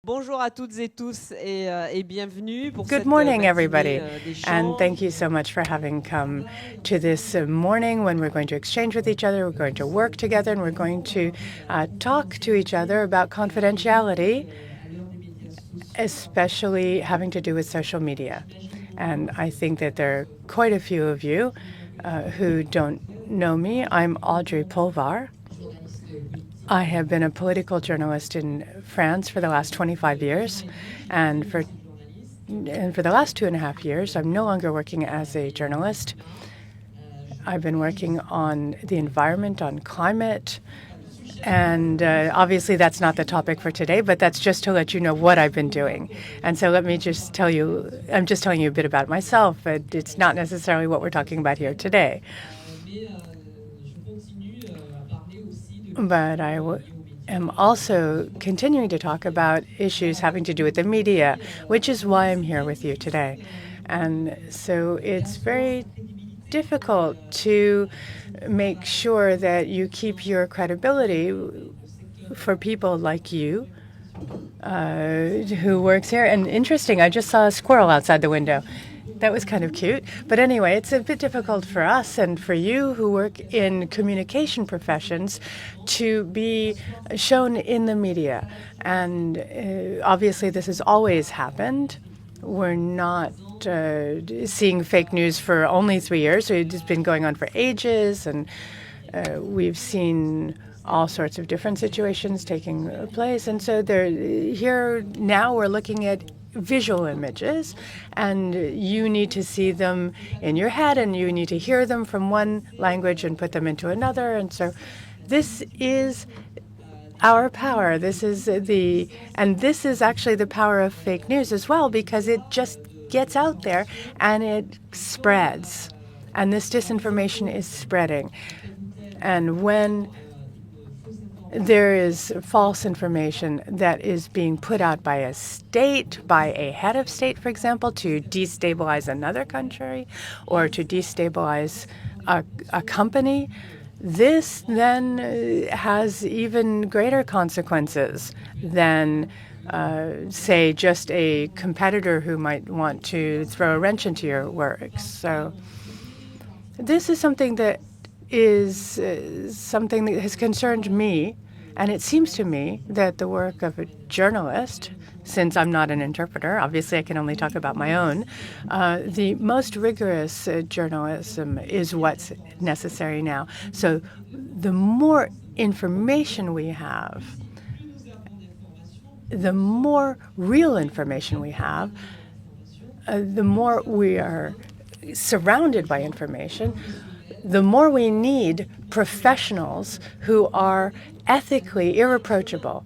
Bonjour à toutes et tous et bienvenue pour Good cette morning, matinée everybody, and thank you d'échange. so much for having come to this morning when we're going to exchange with each other, we're going to work together, and we're going to talk to each other about confidentiality, especially having to do with social media. And I think that there are quite a few of you who don't know me. I'm Audrey Pulvar. I have been a political journalist in France for the last 25 years, and for the last 2.5 years, I'm no longer working as a journalist. I've been working on the environment, on climate, and obviously that's not the topic for today, but that's just to let you know what I've been doing. And so let me just tell you, I'm just telling you a bit about myself, but it's not necessarily what we're talking about here today. But I am also continuing to talk about issues having to do with the media, which is why I'm here with you today. And so it's very difficult to make sure that you keep your credibility for people like you who works here. And interesting, I just saw a squirrel outside the window. That was kind of cute. But anyway, it's a bit difficult for us and for you who work in communication professions to be shown in the media. And obviously, this has always happened. We're not seeing fake news for only 3 years. It's been going on for ages, and we've seen all sorts of different situations taking place. And so here now we're looking at visual images, and you need to see them in your head, and you need to hear them from one language and put them into another. And so this is our power. This is actually the power of fake news as well, because it just gets out there and it spreads. And this disinformation is spreading. And when there is false information that is being put out by a state, by a head of state, for example, to destabilize another country or to destabilize a company, this then has even greater consequences than, say, just a competitor who might want to throw a wrench into your work. So this is something that has concerned me, and it seems to me that the work of a journalist, since I'm not an interpreter, obviously I can only talk about my own, the most rigorous journalism is what's necessary now. So the more information we have, the more real information we have, the more we are surrounded by information, the more we need professionals who are ethically irreproachable,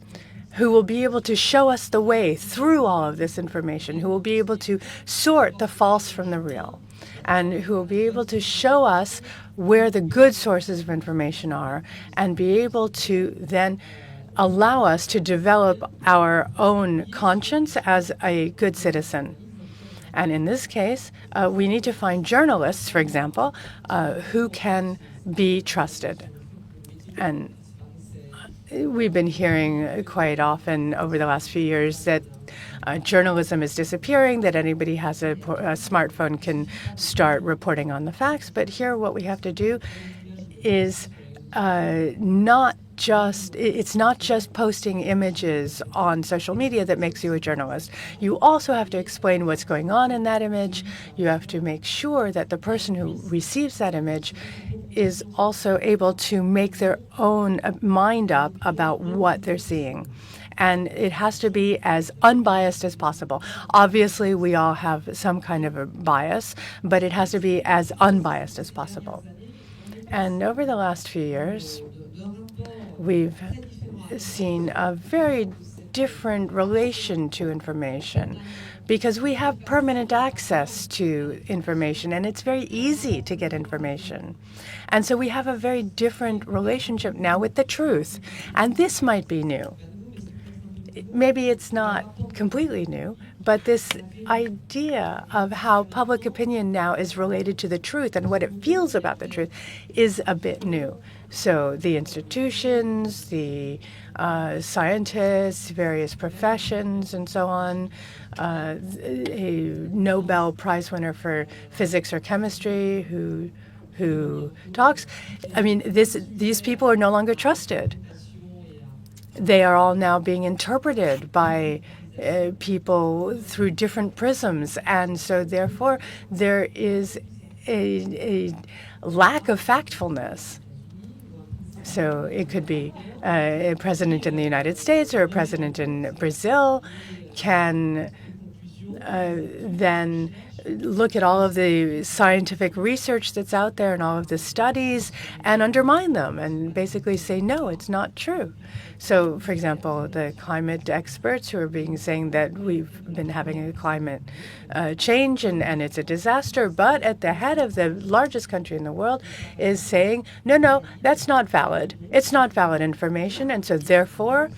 who will be able to show us the way through all of this information, who will be able to sort the false from the real, and who will be able to show us where the good sources of information are, and be able to then allow us to develop our own conscience as a good citizen. And in this case, we need to find journalists, for example, who can be trusted. And we've been hearing quite often over the last few years that journalism is disappearing, that anybody has a smartphone can start reporting on the facts. But here what we have to do is it's not just posting images on social media that makes you a journalist. You also have to explain what's going on in that image. You have to make sure that the person who receives that image is also able to make their own mind up about what they're seeing. And it has to be as unbiased as possible. Obviously, we all have some kind of a bias, but it has to be as unbiased as possible. And over the last few years, we've seen a very different relation to information, because we have permanent access to information, and it's very easy to get information. And so we have a very different relationship now with the truth. And this might be new. Maybe it's not completely new, But this idea of how public opinion now is related to the truth and what it feels about the truth is a bit new. So the institutions, the scientists, various professions, and so on, a Nobel Prize winner for physics or chemistry who talks. I mean, these people are no longer trusted. They are all now being interpreted by people through different prisms, and so therefore there is a lack of factfulness. So it could be a president in the United States or a president in Brazil can then look at all of the scientific research that's out there and all of the studies and undermine them and basically say, no, it's not true. So, for example, the climate experts who are saying that we've been having a climate change and it's a disaster, but at the head of the largest country in the world is saying, no, that's not valid. It's not valid information, and so therefore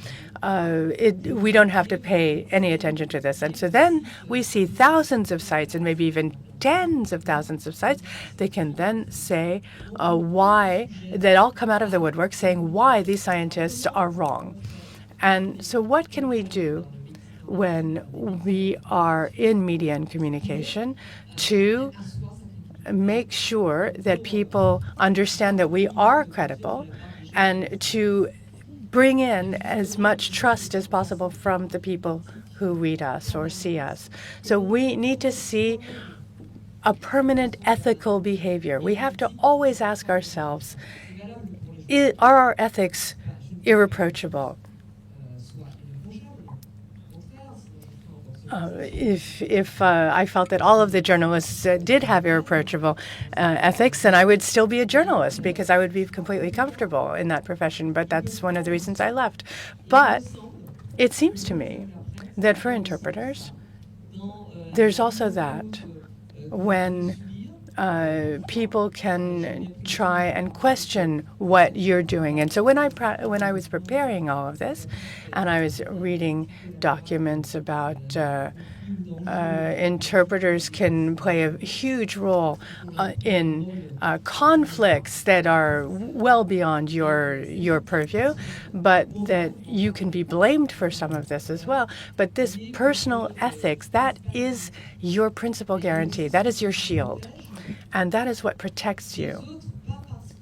we don't have to pay any attention to this. And so then we see thousands of sites and maybe even tens of thousands of sites. They can then say why, they all come out of the woodwork saying why these scientists are wrong. And so what can we do when we are in media and communication to make sure that people understand that we are credible and to bring in as much trust as possible from the people who read us or see us? So we need to see a permanent ethical behavior. We have to always ask ourselves, are our ethics irreproachable? If I felt that all of the journalists did have irreproachable ethics, then I would still be a journalist because I would be completely comfortable in that profession. But that's one of the reasons I left. But it seems to me that for interpreters, there's also that when people can try and question what you're doing. And so when I was preparing all of this, and I was reading documents about interpreters can play a huge role in conflicts that are well beyond your purview, but that you can be blamed for some of this as well. But this personal ethics, that is your principal guarantee. That is your shield. And that is what protects you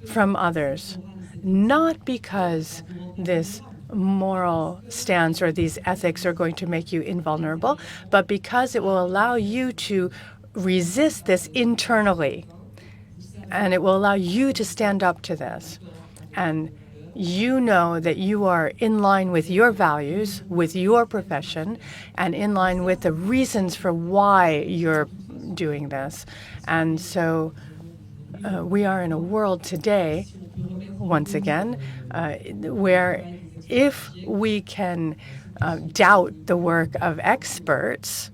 from others, not because this moral stance or these ethics are going to make you invulnerable, but because it will allow you to resist this internally, and it will allow you to stand up to this. And you know that you are in line with your values, with your profession, and in line with the reasons for why you're doing this. And so we are in a world today, once again, where if we can doubt the work of experts,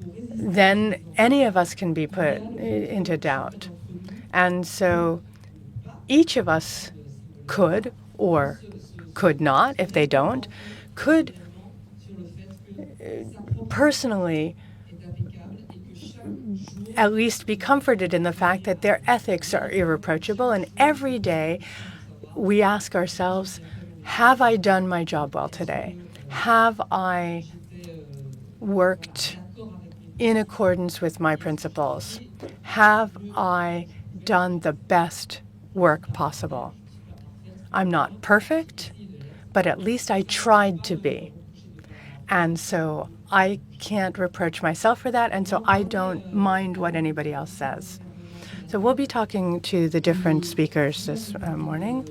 then any of us can be put into doubt. And so each of us could or could not, if they don't, could personally at least be comforted in the fact that their ethics are irreproachable. And every day we ask ourselves, have I done my job well today? Have I worked in accordance with my principles? Have I done the best work possible? I'm not perfect, but at least I tried to be. And so I can't reproach myself for that, and so I don't mind what anybody else says. So we'll be talking to the different speakers this morning.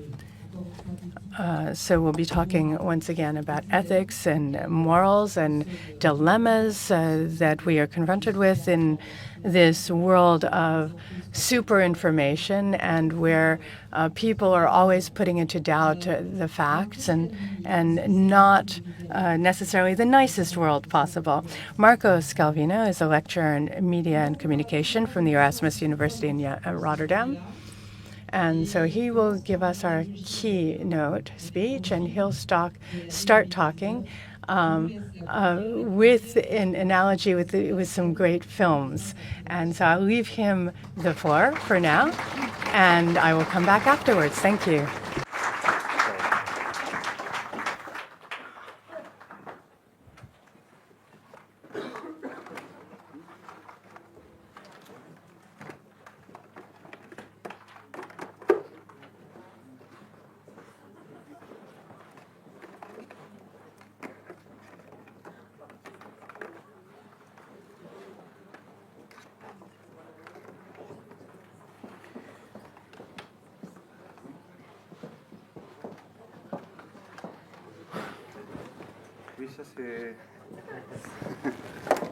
So we'll be talking once again about ethics and morals and dilemmas that we are confronted with in this world of super information, and where people are always putting into doubt the facts and not necessarily the nicest world possible. Marco Scalvino is a lecturer in media and communication from the Erasmus University in Rotterdam. And so he will give us our keynote speech, and he'll start talking with an analogy with some great films. And so I'll leave him the floor for now, and I will come back afterwards. Thank you.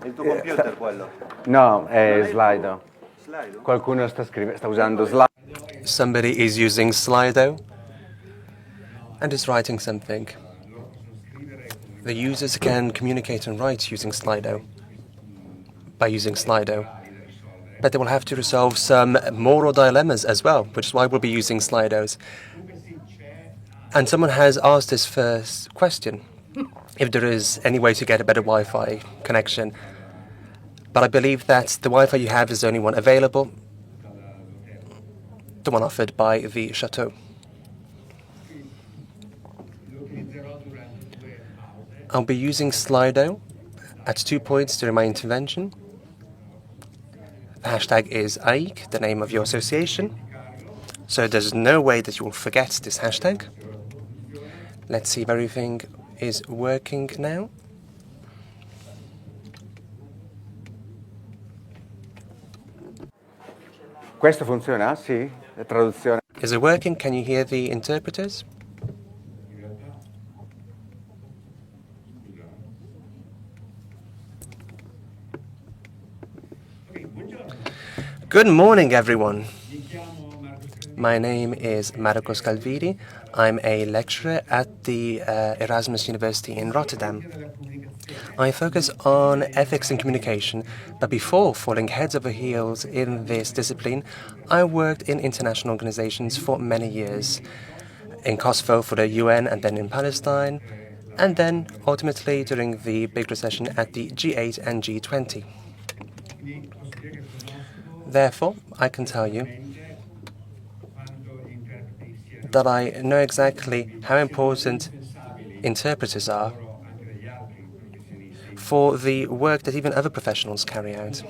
Il tuo computer quello? No, è Slido. Slido? Qualcuno sta usando Slido. Somebody is using Slido and is writing something. The users can communicate and write using Slido, by using Slido. But they will have to resolve some moral dilemmas as well, which is why we'll be using Slidos. And someone has asked this first question, if there is any way to get a better Wi-Fi connection. But I believe that the Wi-Fi you have is the only one available, the one offered by the chateau. I'll be using Slido at 2 points during my intervention. The hashtag is AIIC, the name of your association. So there's no way that you will forget this hashtag. Let's see if everything is working now. Questo funziona? Sì, la traduzione. Is it working? Can you hear the interpreters? Good morning, everyone. My name is Marco Scalviri. I'm a lecturer at the Erasmus University in Rotterdam. I focus on ethics and communication, but before falling heads over heels in this discipline, I worked in international organizations for many years. In Kosovo for the UN and then in Palestine, and then ultimately during the big recession at the G8 and G20. Therefore, I can tell you that I know exactly how important interpreters are for the work that even other professionals carry out.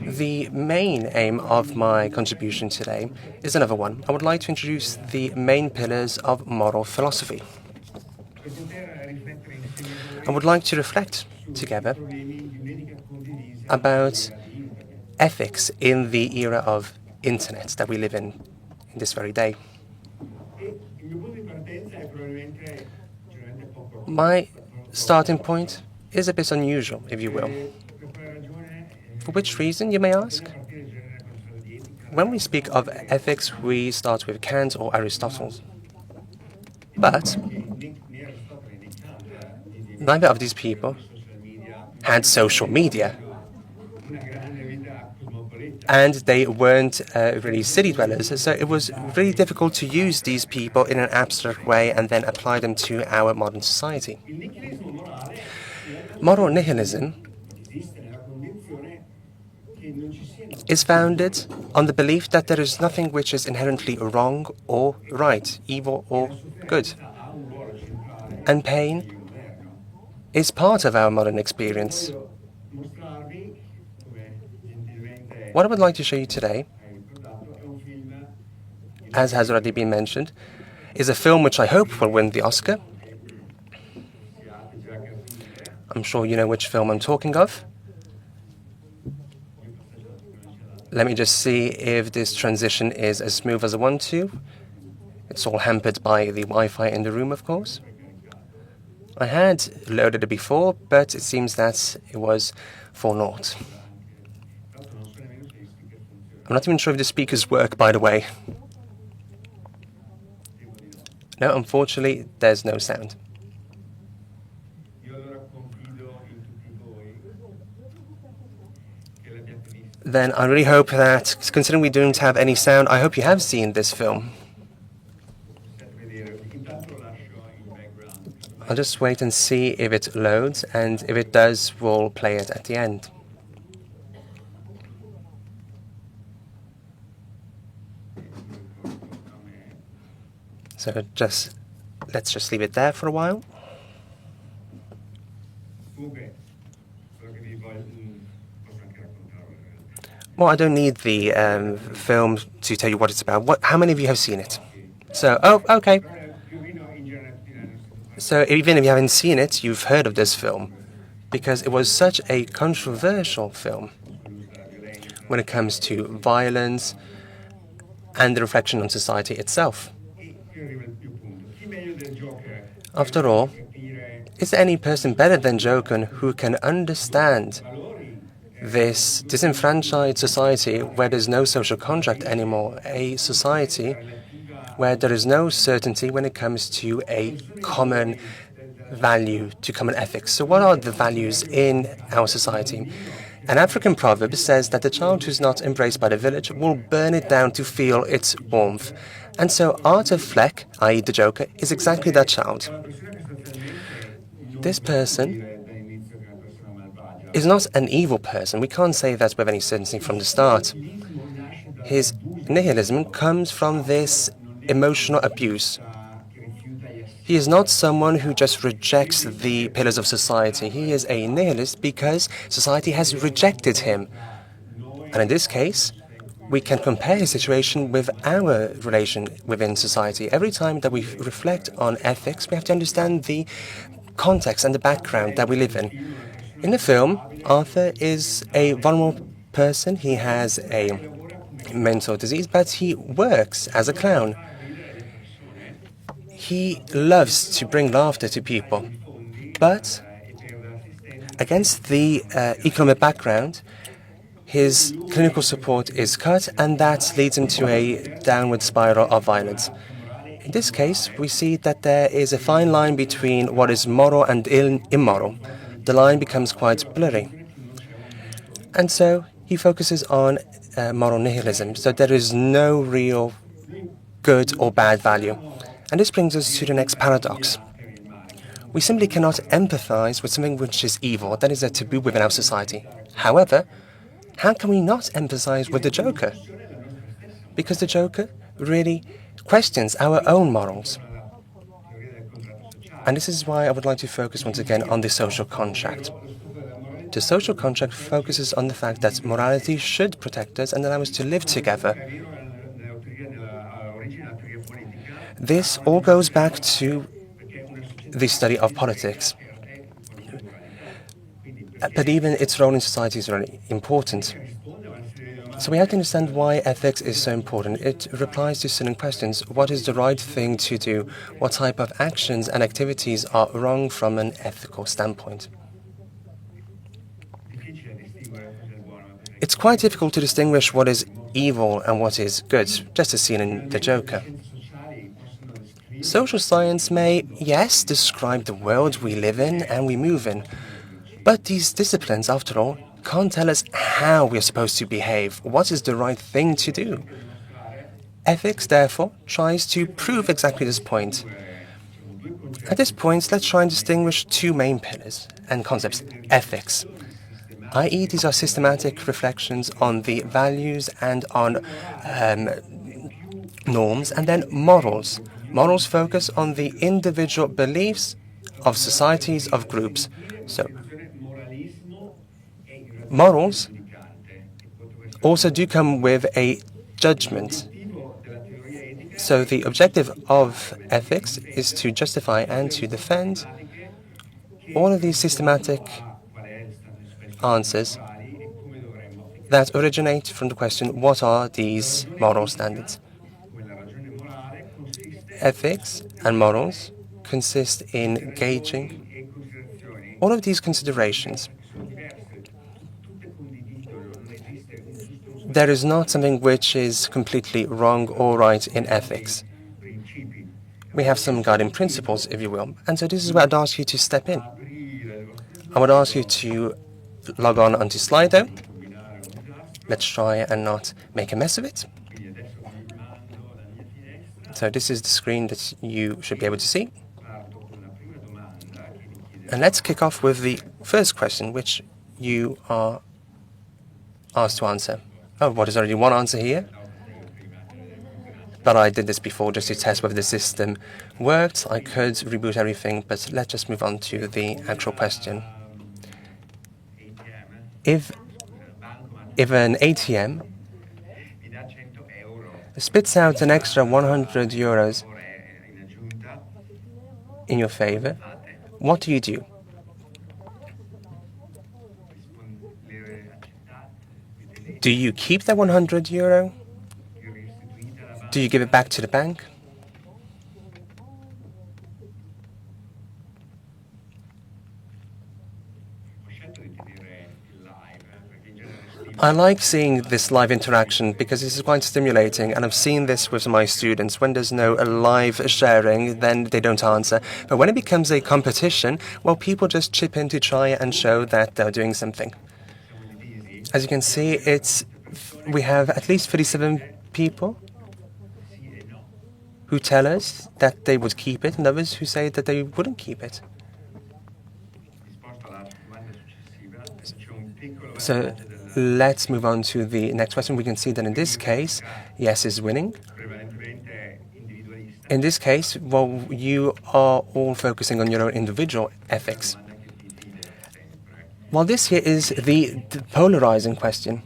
The main aim of my contribution today is another one. I would like to introduce the main pillars of moral philosophy. I would like to reflect together about ethics in the era of internet that we live in this very day. My starting point is a bit unusual, if you will. For which reason, you may ask? When we speak of ethics, we start with Kant or Aristotle. But neither of these people had social media. And they weren't really city dwellers, so it was really difficult to use these people in an abstract way and then apply them to our modern society. Moral nihilism is founded on the belief that there is nothing which is inherently wrong or right, evil or good. And pain is part of our modern experience. What I would like to show you today, as has already been mentioned, is a film which I hope will win the Oscar. I'm sure you know which film I'm talking of. Let me just see if this transition is as smooth as I want to. It's all hampered by the Wi-Fi in the room, of course. I had loaded it before, but it seems that it was for naught. I'm not even sure if the speakers work, by the way. No, unfortunately, there's no sound. Then I really hope that, considering we don't have any sound, I hope you have seen this film. I'll just wait and see if it loads, and if it does, we'll play it at the end. So let's just leave it there for a while. Well, I don't need the film to tell you what it's about. How many of you have seen it? So, oh, okay. So even if you haven't seen it, you've heard of this film, because it was such a controversial film when it comes to violence and the reflection on society itself. After all, is there any person better than Joker who can understand this disenfranchised society where there's no social contract anymore, a society where there is no certainty when it comes to a common value, to common ethics? So what are the values in our society? An African proverb says that the child who's not embraced by the village will burn it down to feel its warmth. And so Arthur Fleck, i.e. the Joker, is exactly that child. This person is not an evil person. We can't say that with any certainty from the start. His nihilism comes from this emotional abuse. He is not someone who just rejects the pillars of society. He is a nihilist because society has rejected him. And in this case, we can compare his situation with our relation within society. Every time that we reflect on ethics, we have to understand the context and the background that we live in. In the film, Arthur is a vulnerable person. He has a mental disease, but he works as a clown. He loves to bring laughter to people, but against the economic background, his clinical support is cut, and that leads him to a downward spiral of violence. In this case, we see that there is a fine line between what is moral and immoral. The line becomes quite blurry. And so he focuses on moral nihilism, so there is no real good or bad value. And this brings us to the next paradox. We simply cannot empathize with something which is evil. That is a taboo within our society. However, how can we not empathize with the Joker? Because the Joker really questions our own morals. And this is why I would like to focus once again on the social contract. The social contract focuses on the fact that morality should protect us and allow us to live together. This all goes back to the study of politics. But even its role in society is really important. So we have to understand why ethics is so important. It replies to certain questions. What is the right thing to do? What type of actions and activities are wrong from an ethical standpoint? It's quite difficult to distinguish what is evil and what is good, just as seen in the Joker. Social science may, yes, describe the world we live in and we move in. But these disciplines, after all, can't tell us how we are supposed to behave. What is the right thing to do? Ethics, therefore, tries to prove exactly this point. At this point, let's try and distinguish two main pillars and concepts. Ethics, i.e. these are systematic reflections on the values and on norms, and then morals. Morals focus on the individual beliefs of societies, of groups. So, morals also do come with a judgment. So the objective of ethics is to justify and to defend all of these systematic answers that originate from the question, what are these moral standards? Ethics and morals consist in gauging all of these considerations. There is not something which is completely wrong or right in ethics. We have some guiding principles, if you will, and so this is where I'd ask you to step in. I would ask you to log on onto Slido. Let's try and not make a mess of it. So this is the screen that you should be able to see. And let's kick off with the first question, which you are asked to answer. Oh, what is already one answer here? But I did this before just to test whether the system worked. I could reboot everything, but let's just move on to the actual question. If an ATM spits out an extra 100 euros in your favor, what do you do? Do you keep that 100 euro? Do you give it back to the bank? I like seeing this live interaction because this is quite stimulating, and I've seen this with my students. When there's no live sharing, then they don't answer. But when it becomes a competition, well, people just chip in to try and show that they're doing something. As you can see, we have at least 37 people who tell us that they would keep it, and others who say that they wouldn't keep it. So let's move on to the next question. We can see that in this case, yes is winning. In this case, well, you are all focusing on your own individual ethics. Well, this here is the polarizing question.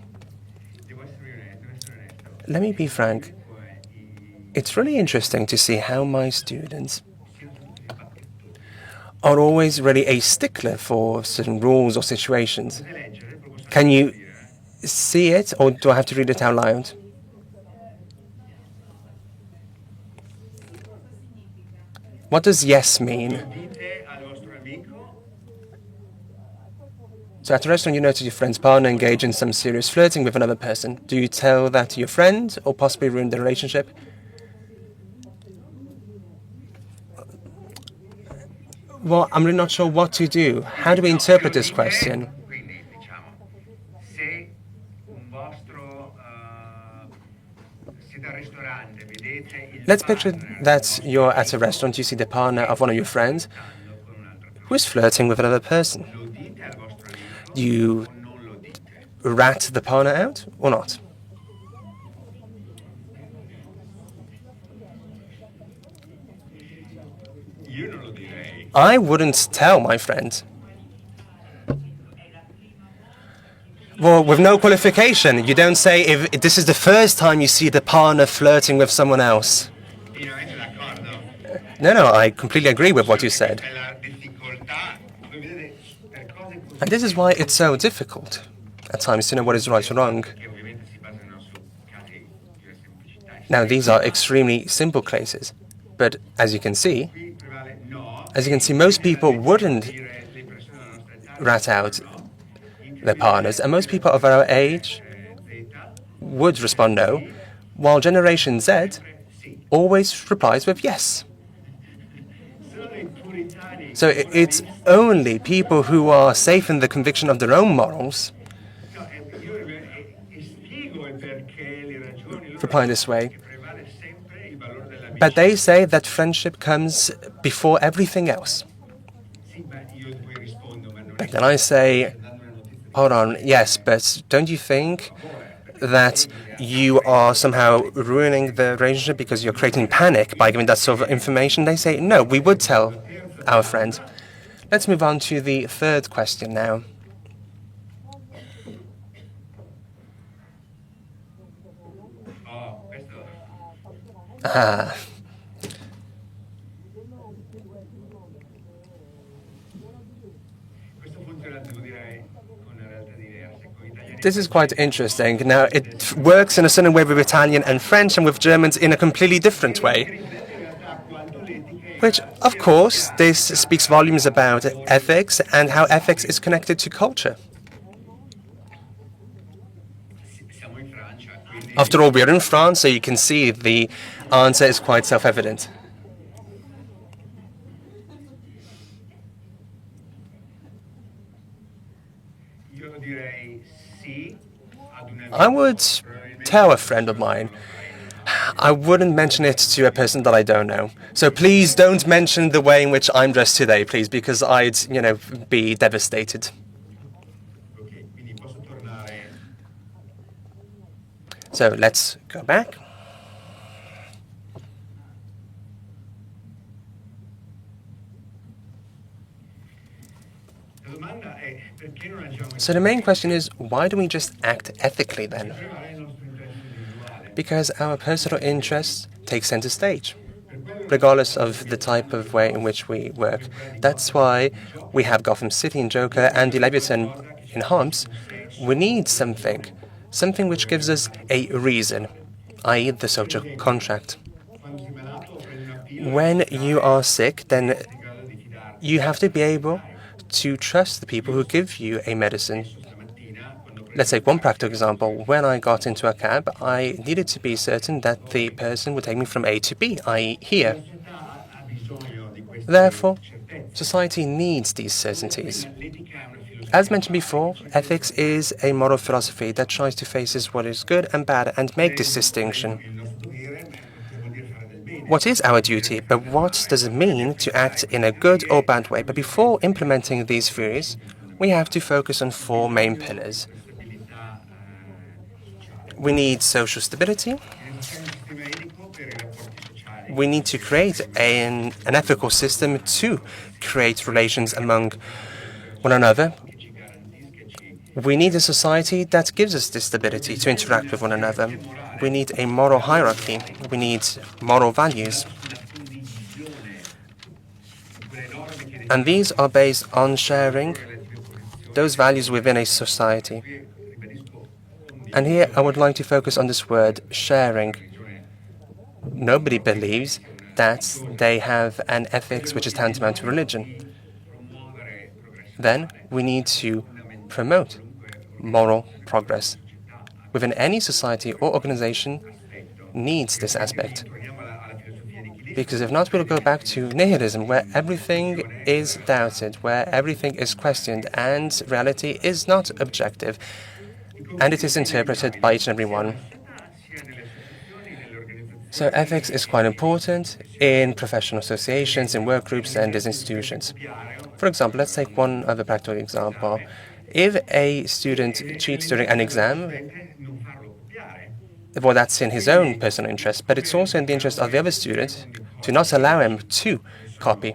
Let me be frank. It's really interesting to see how my students are always really a stickler for certain rules or situations. Can you see it, or do I have to read it out loud? What does yes mean? So at a restaurant, you notice your friend's partner engage in some serious flirting with another person. Do you tell that to your friend or possibly ruin the relationship? Well, I'm really not sure what to do. How do we interpret this question? Let's picture that you're at a restaurant, you see the partner of one of your friends who is flirting with another person. Do you rat the partner out or not? I wouldn't tell my friend. Well, with no qualification. You don't say if this is the first time you see the partner flirting with someone else. No, I completely agree with what you said. And this is why it's so difficult at times to know what is right or wrong. Now, these are extremely simple cases, but as you can see, most people wouldn't rat out their partners, and most people of our age would respond no, while Generation Z always replies with yes. So it's only people who are safe in the conviction of their own morals reply this way. But they say that friendship comes before everything else. But then I say, hold on, yes, but don't you think that you are somehow ruining the relationship because you're creating panic by giving that sort of information? They say, no, we would tell our friends. Let's move on to the third question now. This is quite interesting. Now, it works in a certain way with Italian and French, and with Germans in a completely different way. Which, of course, this speaks volumes about ethics and how ethics is connected to culture. After all, we're in France, so you can see the answer is quite self-evident. I would tell a friend of mine. I wouldn't mention it to a person that I don't know. So please don't mention the way in which I'm dressed today, please, because I'd, be devastated. So let's go back. So the main question is, why do we just act ethically then? Because our personal interests take center stage, regardless of the type of way in which we work. That's why we have Gotham City in Joker and the Leviathan in Holmes. We need something which gives us a reason, i.e. the social contract. When you are sick, then you have to be able to trust the people who give you a medicine. Let's take one practical example. When I got into a cab, I needed to be certain that the person would take me from A to B, i.e. here. Therefore, society needs these certainties. As mentioned before, ethics is a moral philosophy that tries to face what is good and bad and make this distinction. What is our duty, but what does it mean to act in a good or bad way? But before implementing these theories, we have to focus on four main pillars. We need social stability. We need to create an ethical system to create relations among one another. We need a society that gives us this stability to interact with one another. We need a moral hierarchy. We need moral values. And these are based on sharing those values within a society. And here I would like to focus on this word, sharing. Nobody believes that they have an ethics which is tantamount to religion. Then we need to promote moral progress. Within any society or organization needs this aspect. Because if not, we'll go back to nihilism, where everything is doubted, where everything is questioned, and reality is not objective, and it is interpreted by each and every one. So ethics is quite important in professional associations, in work groups, and as institutions. For example, let's take one other practical example. If a student cheats during an exam, well, that's in his own personal interest, but it's also in the interest of the other student to not allow him to copy.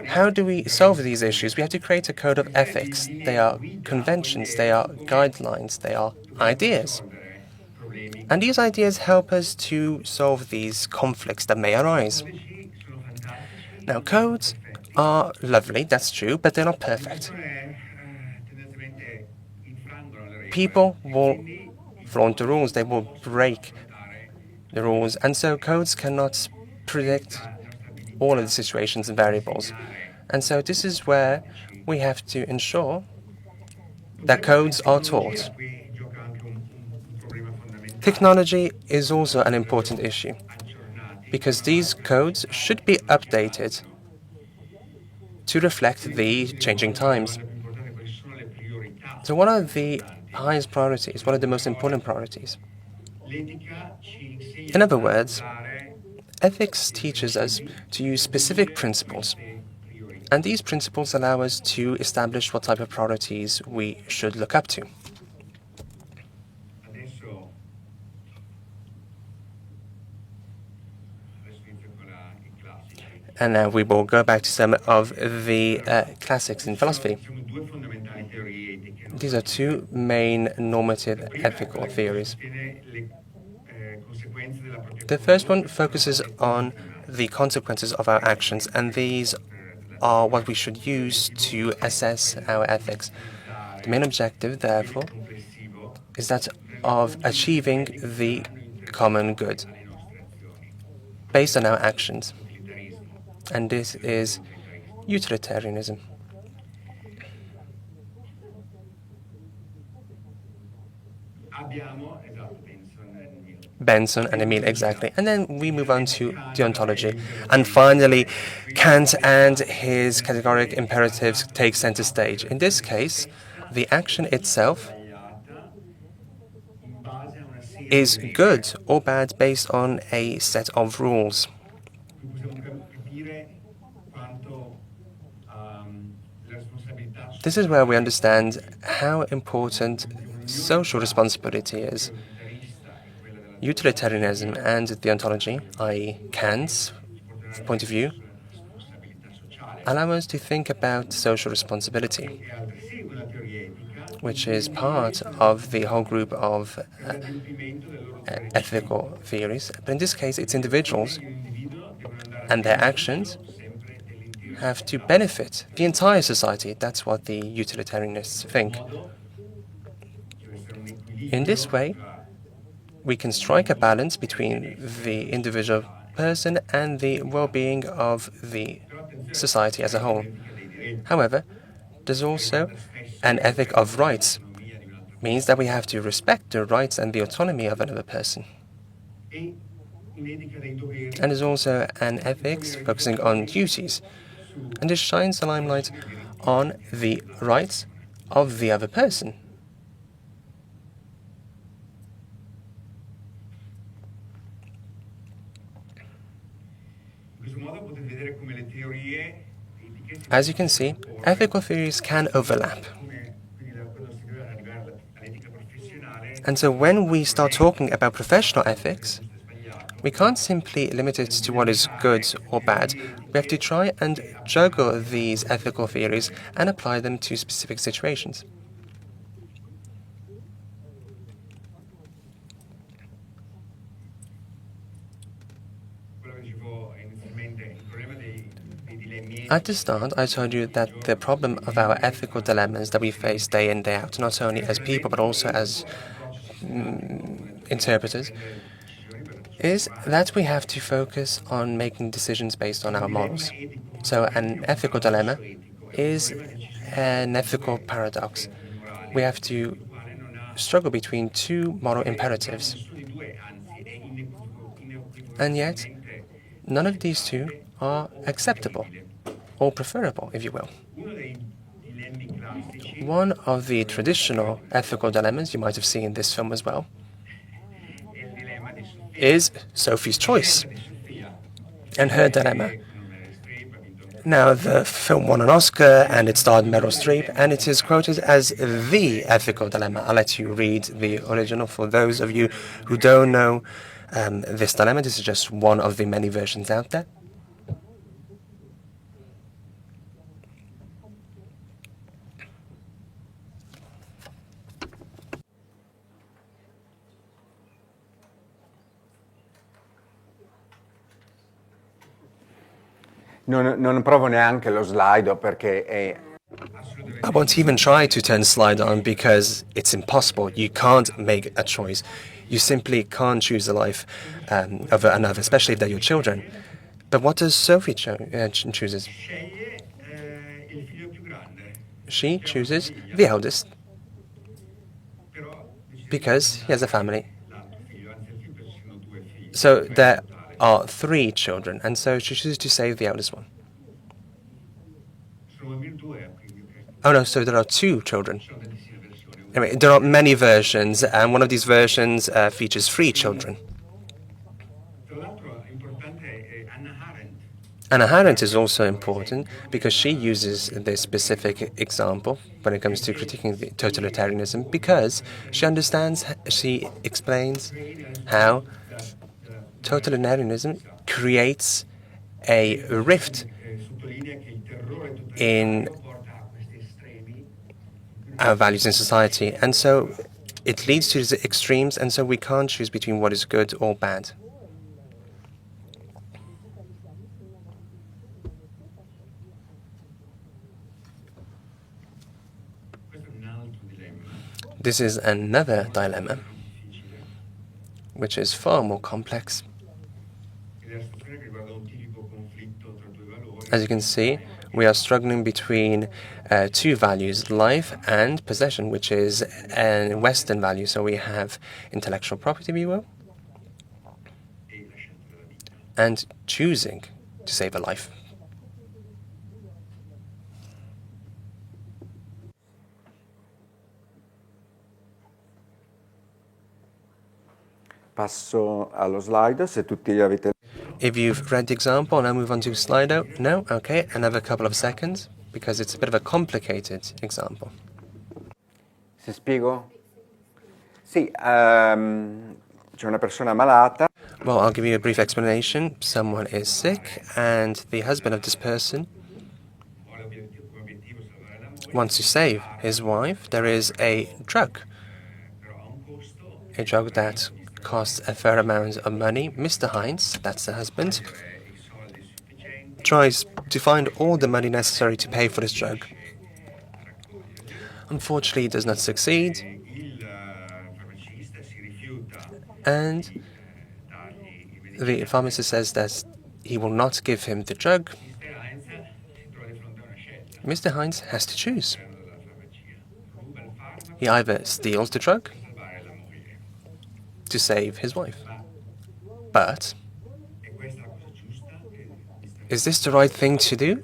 How do we solve these issues? We have to create a code of ethics. They are conventions, they are guidelines, they are ideas. And these ideas help us to solve these conflicts that may arise. Now, codes are lovely, that's true, but they're not perfect. People will flaunt the rules, they will break the rules, and so codes cannot predict all of the situations and variables. And so this is where we have to ensure that codes are taught. Technology is also an important issue, because these codes should be updated to reflect the changing times. So one of the highest priorities, one of the most important priorities. In other words, ethics teaches us to use specific principles, and these principles allow us to establish what type of priorities we should look up to. And now we will go back to some of the classics in philosophy. These are two main normative ethical theories. The first one focuses on the consequences of our actions, and these are what we should use to assess our ethics. The main objective, therefore, is that of achieving the common good based on our actions. And this is utilitarianism. Benson and Emile, exactly. And then we move on to deontology. And finally, Kant and his categoric imperatives take center stage. In this case, the action itself is good or bad based on a set of rules. This is where we understand how important social responsibility is. Utilitarianism and the ontology, i.e. Kant's point of view, allow us to think about social responsibility, which is part of the whole group of ethical theories. But in this case, it's individuals and their actions have to benefit the entire society. That's what the utilitarianists think. In this way, we can strike a balance between the individual person and the well-being of the society as a whole. However, there's also an ethic of rights. Means that we have to respect the rights and the autonomy of another person. And there's also an ethics focusing on duties. And this shines a limelight on the rights of the other person. As you can see, ethical theories can overlap. And so when we start talking about professional ethics, we can't simply limit it to what is good or bad. We have to try and juggle these ethical theories and apply them to specific situations. At the start, I told you that the problem of our ethical dilemmas that we face day in, day out, not only as people but also as interpreters, is that we have to focus on making decisions based on our morals. So an ethical dilemma is an ethical paradox. We have to struggle between two moral imperatives. And yet, none of these two are acceptable, or preferable, if you will. One of the traditional ethical dilemmas, you might have seen in this film as well, is Sophie's choice and her dilemma. Now, the film won an Oscar and it starred Meryl Streep, and it is quoted as the ethical dilemma. I'll let you read the original for those of you who don't know this dilemma. This is just one of the many versions out there. Non provo neanche lo slide perché è... I won't even try to turn slide on because it's impossible. You can't make a choice. You simply can't choose a life over another, especially if they're your children. But what does Sophie chooses? She chooses the eldest because he has a family. So there are 3 children, and so she chooses to save the eldest one. Oh no, so there are 2 children. Anyway, there are many versions, and one of these versions features 3 children. Hannah Arendt is also important because she uses this specific example when it comes to critiquing the totalitarianism, because she explains how totalitarianism creates a rift in our values in society, and so it leads to the extremes, and so we can't choose between what is good or bad. This is another dilemma, which is far more complex. As you can see, we are struggling between 2 values, life and possession, which is a Western value. So we have intellectual property, if you will, and choosing to save a life. Passo allo slide, se tutti avete... If you've read the example, now move on to Slido. No? Okay, another couple of seconds, because it's a bit of a complicated example. Se spiego? Sì, c'è una persona malata. Well, I'll give you a brief explanation. Someone is sick, and the husband of this person wants to save his wife. There is a drug that costs a fair amount of money. Mr. Heinz, that's the husband, tries to find all the money necessary to pay for this drug. Unfortunately, he does not succeed, and the pharmacist says that he will not give him the drug. Mr. Heinz has to choose. He either steals the drug to save his wife. But is this the right thing to do?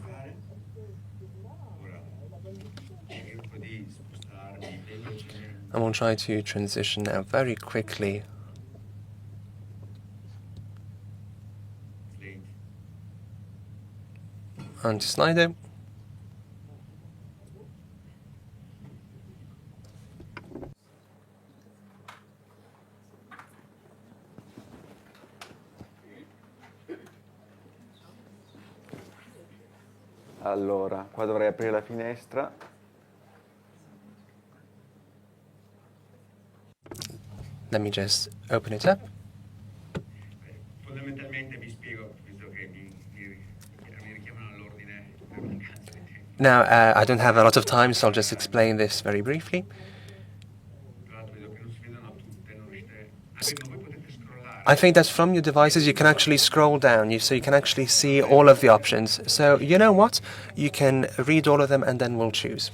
I will try to transition now very quickly onto Slido. Allora, qua dovrei aprire la finestra. Let me just open it up. Fondamentalmente vi spiego, visto che mi richiamano all'ordine per mancanza di tempo. Now, I don't have a lot of time, so I'll just explain this very briefly. Tra l'altro vedo che non si vedono tutte, non riuscite... ma voi potete scrollare. I think that from your devices you can actually scroll down, so you can actually see all of the options. So, you know what? You can read all of them and then we'll choose.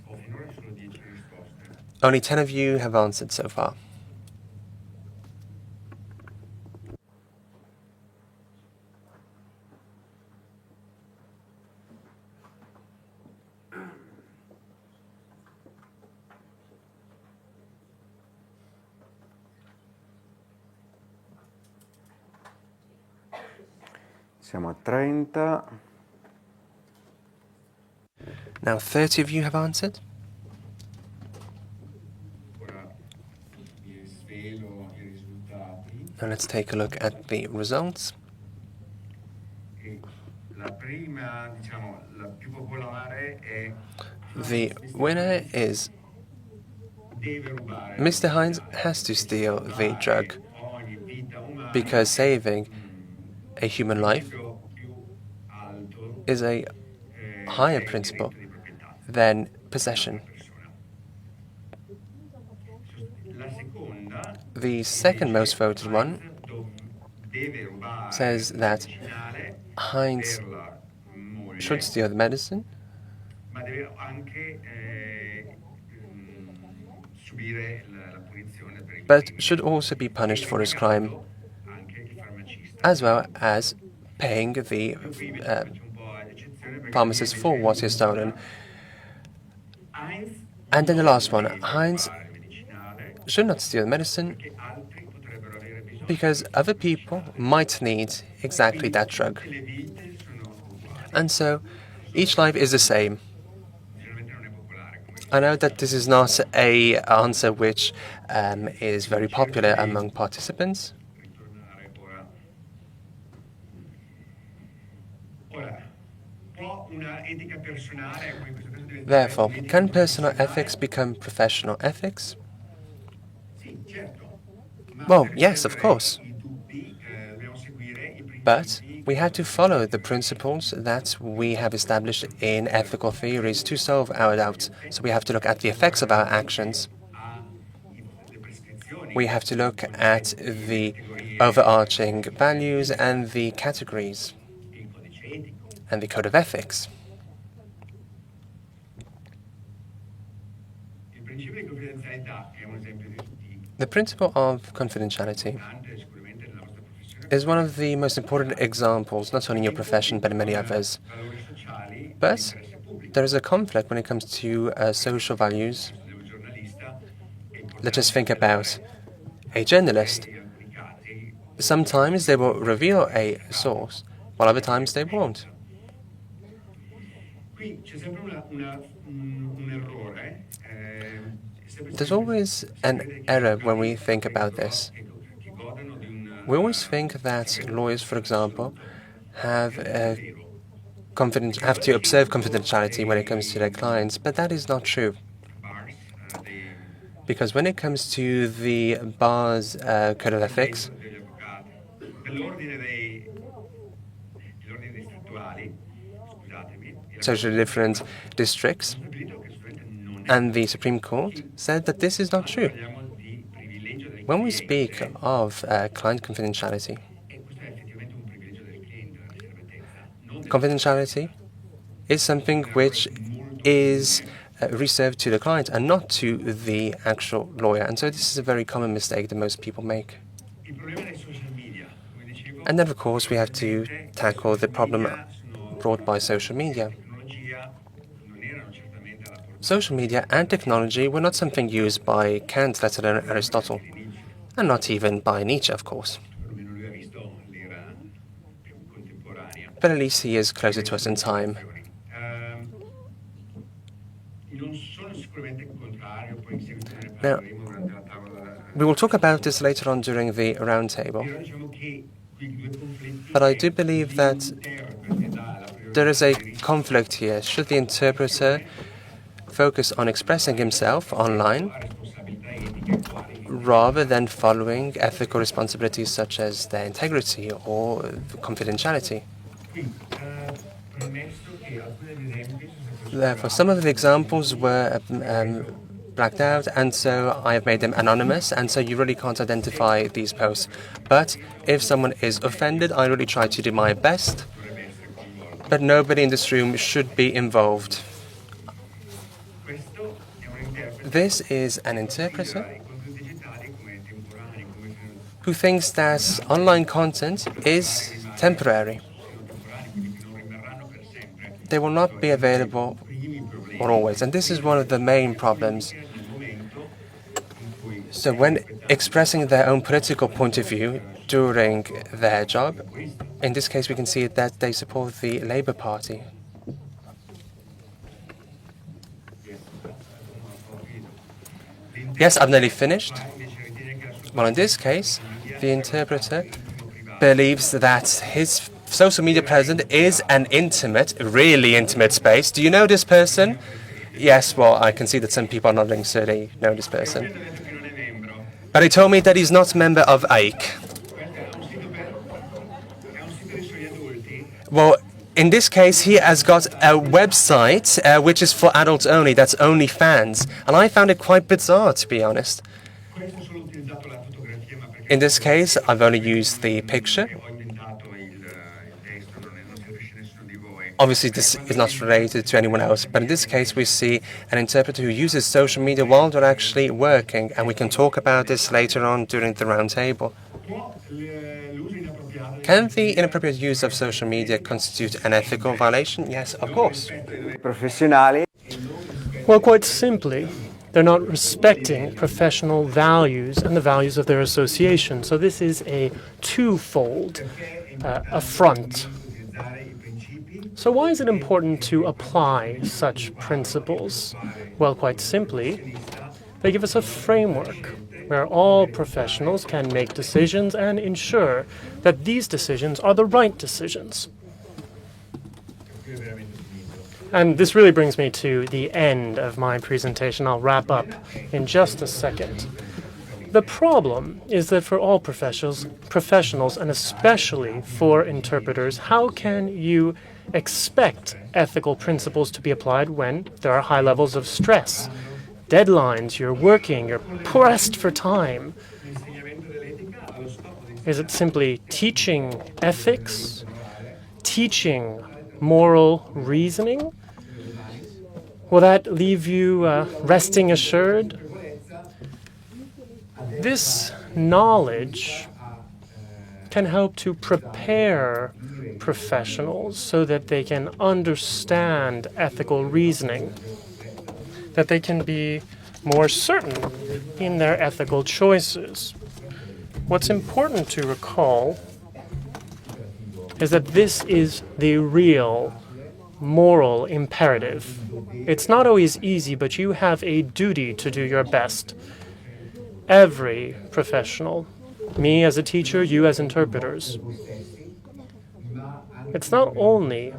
Finora solo 10 risposte. Only 10 of you have answered so far. Siamo a 30. Now 30 of you have answered. Ora vi svelo i risultati. Now let's take a look at the results. E la prima, diciamo, la più popolare è... The winner is Deve rubare. Mr. Heinz has to steal the drug Ogni vita umana because saving a human life più alto is a higher principle di proprietà. than possession. La seconda The second most voted one deve rubare says that medicinale Heinz per la moglie, should steal the medicine, ma deve anche subire la punizione per il but crimine. should also be punished for his crime, Anche il farmacista. as well as paying the Qui vi faccio un po' eccezione perché pharmacist for what he has stolen. Heinz And then the last one, Heinz rubare medicinale should not steal the medicine che altri potrebbero avere bisogno. because other people might need exactly that drug. Le vite sono uguali. And so each life is the same. Generalmente non è popolare come I know that this is not a answer which is very popular among participants. ritornare ora. Ora, può una etica personale, come in questo caso diventa Therefore, un'etica can personal professionale? ethics become professional ethics? Sì, certo. Ma Well, per yes, of risolvere course. I dubbi dobbiamo seguire i But principi we have to follow the principles that we have established in ethical theories to solve our doubts. So we have to look at the effects of our actions. le prescrizioni. We have to look at the overarching values and the categories Il codice etico. and the code of ethics. Il principio di confidenzialità è un esempio di The principle of confidentiality importante sicuramente nella vostra professione. is one of the most important examples, not only in your profession, but in many others. But there is a conflict when it comes to social values. Let's just think about a journalist. Sometimes they will reveal a source, while other times they won't. There's always an error when we think about this. We always think that lawyers, for example, have to observe confidentiality when it comes to their clients, but that is not true. Because when it comes to the bar's code of ethics, socially different districts, and the Supreme Court said that this is not true. When we speak of client confidentiality, confidentiality is something which is reserved to the client and not to the actual lawyer. And so this is a very common mistake that most people make. And then, of course, we have to tackle the problem brought by social media. Social media and technology were not something used by Kant, let alone Aristotle, and not even by Nietzsche, of course. But at least he is closer to us in time. Now, we will talk about this later on during the roundtable, but I do believe that there is a conflict here. Should the interpreter focus on expressing himself online rather than following ethical responsibilities such as their integrity or confidentiality? Therefore, some of the examples were blacked out, and so I have made them anonymous, and so you really can't identify these posts. But if someone is offended, I really try to do my best, but nobody in this room should be involved. This is an interpreter who thinks that online content is temporary. They will not be available for always, and this is one of the main problems. So when expressing their own political point of view during their job, in this case we can see that they support the Labour Party. Yes, I've nearly finished. Well, in this case, the interpreter believes that his social media presence is an intimate, really intimate space. Do you know this person? Yes, well, I can see that some people are nodding, so they know this person. But he told me that he's not a member of AIIC. Well, in this case, he has got a website which is for adults only, that's OnlyFans. And I found it quite bizarre, to be honest. In this case, I've only used the picture. Obviously, this is not related to anyone else, but in this case, we see an interpreter who uses social media while they're actually working, and we can talk about this later on during the roundtable. Can the inappropriate use of social media constitute an ethical violation? Yes, of course. Professionali. Well, quite simply, they're not respecting professional values and the values of their association. So this is a twofold affront. So why is it important to apply such principles? Well, quite simply, they give us a framework where all professionals can make decisions and ensure that these decisions are the right decisions. And this really brings me to the end of my presentation. I'll wrap up in just a second. The problem is that for all professionals, and especially for interpreters, how can you expect ethical principles to be applied when there are high levels of stress, deadlines, you're working, you're pressed for time? Is it simply teaching ethics, teaching moral reasoning? Will that leave you resting assured? This knowledge can help to prepare professionals so that they can understand ethical reasoning, that they can be more certain in their ethical choices. What's important to recall is that this is the real moral imperative. It's not always easy, but you have a duty to do your best. Every professional, me as a teacher, you as interpreters. It's not only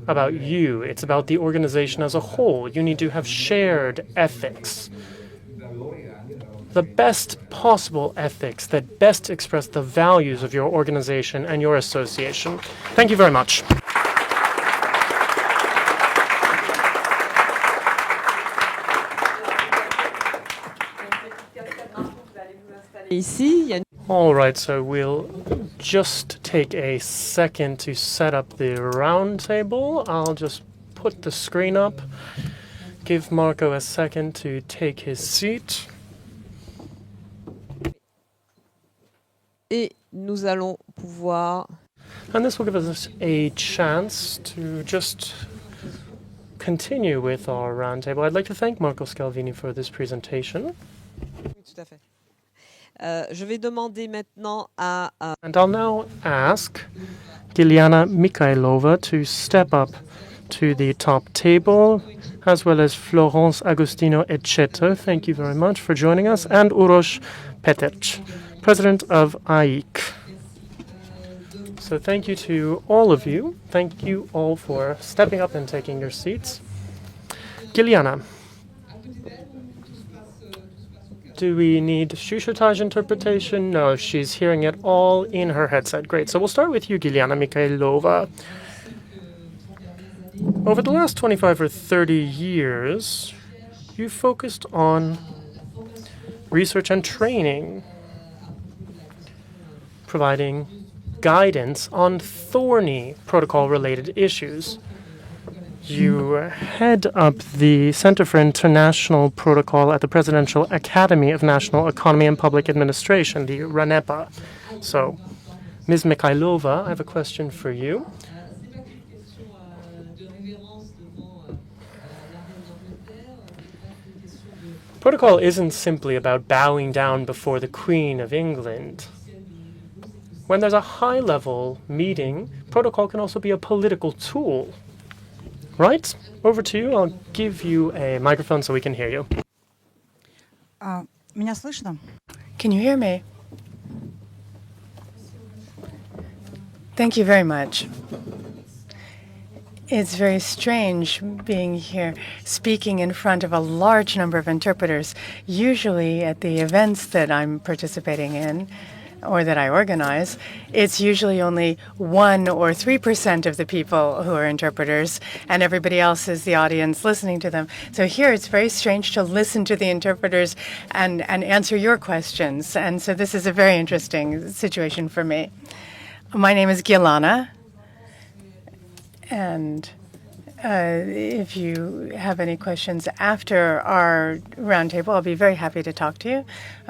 about you, it's about the organization as a whole. You need to have shared ethics. The best possible ethics that best express the values of your organization and your association. Thank you very much. All right, so we'll just take a second to set up the round table. I'll just put the screen up, give Marco a second to take his seat. Et nous allons pouvoir... And this will give us a chance to just continue with our roundtable. I'd like to thank Marco Scalvini for this presentation. Tout à fait. Je vais demander maintenant à... And I'll now ask Juliana Mikhailova to step up to the top table, as well as Florence Agostino Ecceto. Thank you very much for joining us. And Uroš Petic, President of AIIC. So thank you to all of you. Thank you all for stepping up and taking your seats. Juliana, do we need Shushataj interpretation? No, she's hearing it all in her headset. Great. So we'll start with you, Juliana Mikhailova. Over the last 25 or 30 years, you focused on research and training, providing guidance on thorny protocol-related issues. You head up the Center for International Protocol at the Presidential Academy of National Economy and Public Administration, the RANEPA. So, Ms. Mikhailova, I have a question for you. Protocol isn't simply about bowing down before the Queen of England. When there's a high-level meeting, protocol can also be a political tool. Right? Over to you. I'll give you a microphone so we can hear you. Меня слышно? Can you hear me? Thank you very much. It's very strange being here, speaking in front of a large number of interpreters. Usually at the events that I'm participating in, or that I organize, it's usually only 1 or 3% of the people who are interpreters, and everybody else is the audience listening to them. So here it's very strange to listen to the interpreters and answer your questions. And so this is a very interesting situation for me. My name is Gilana, and if you have any questions after our roundtable, I'll be very happy to talk to you,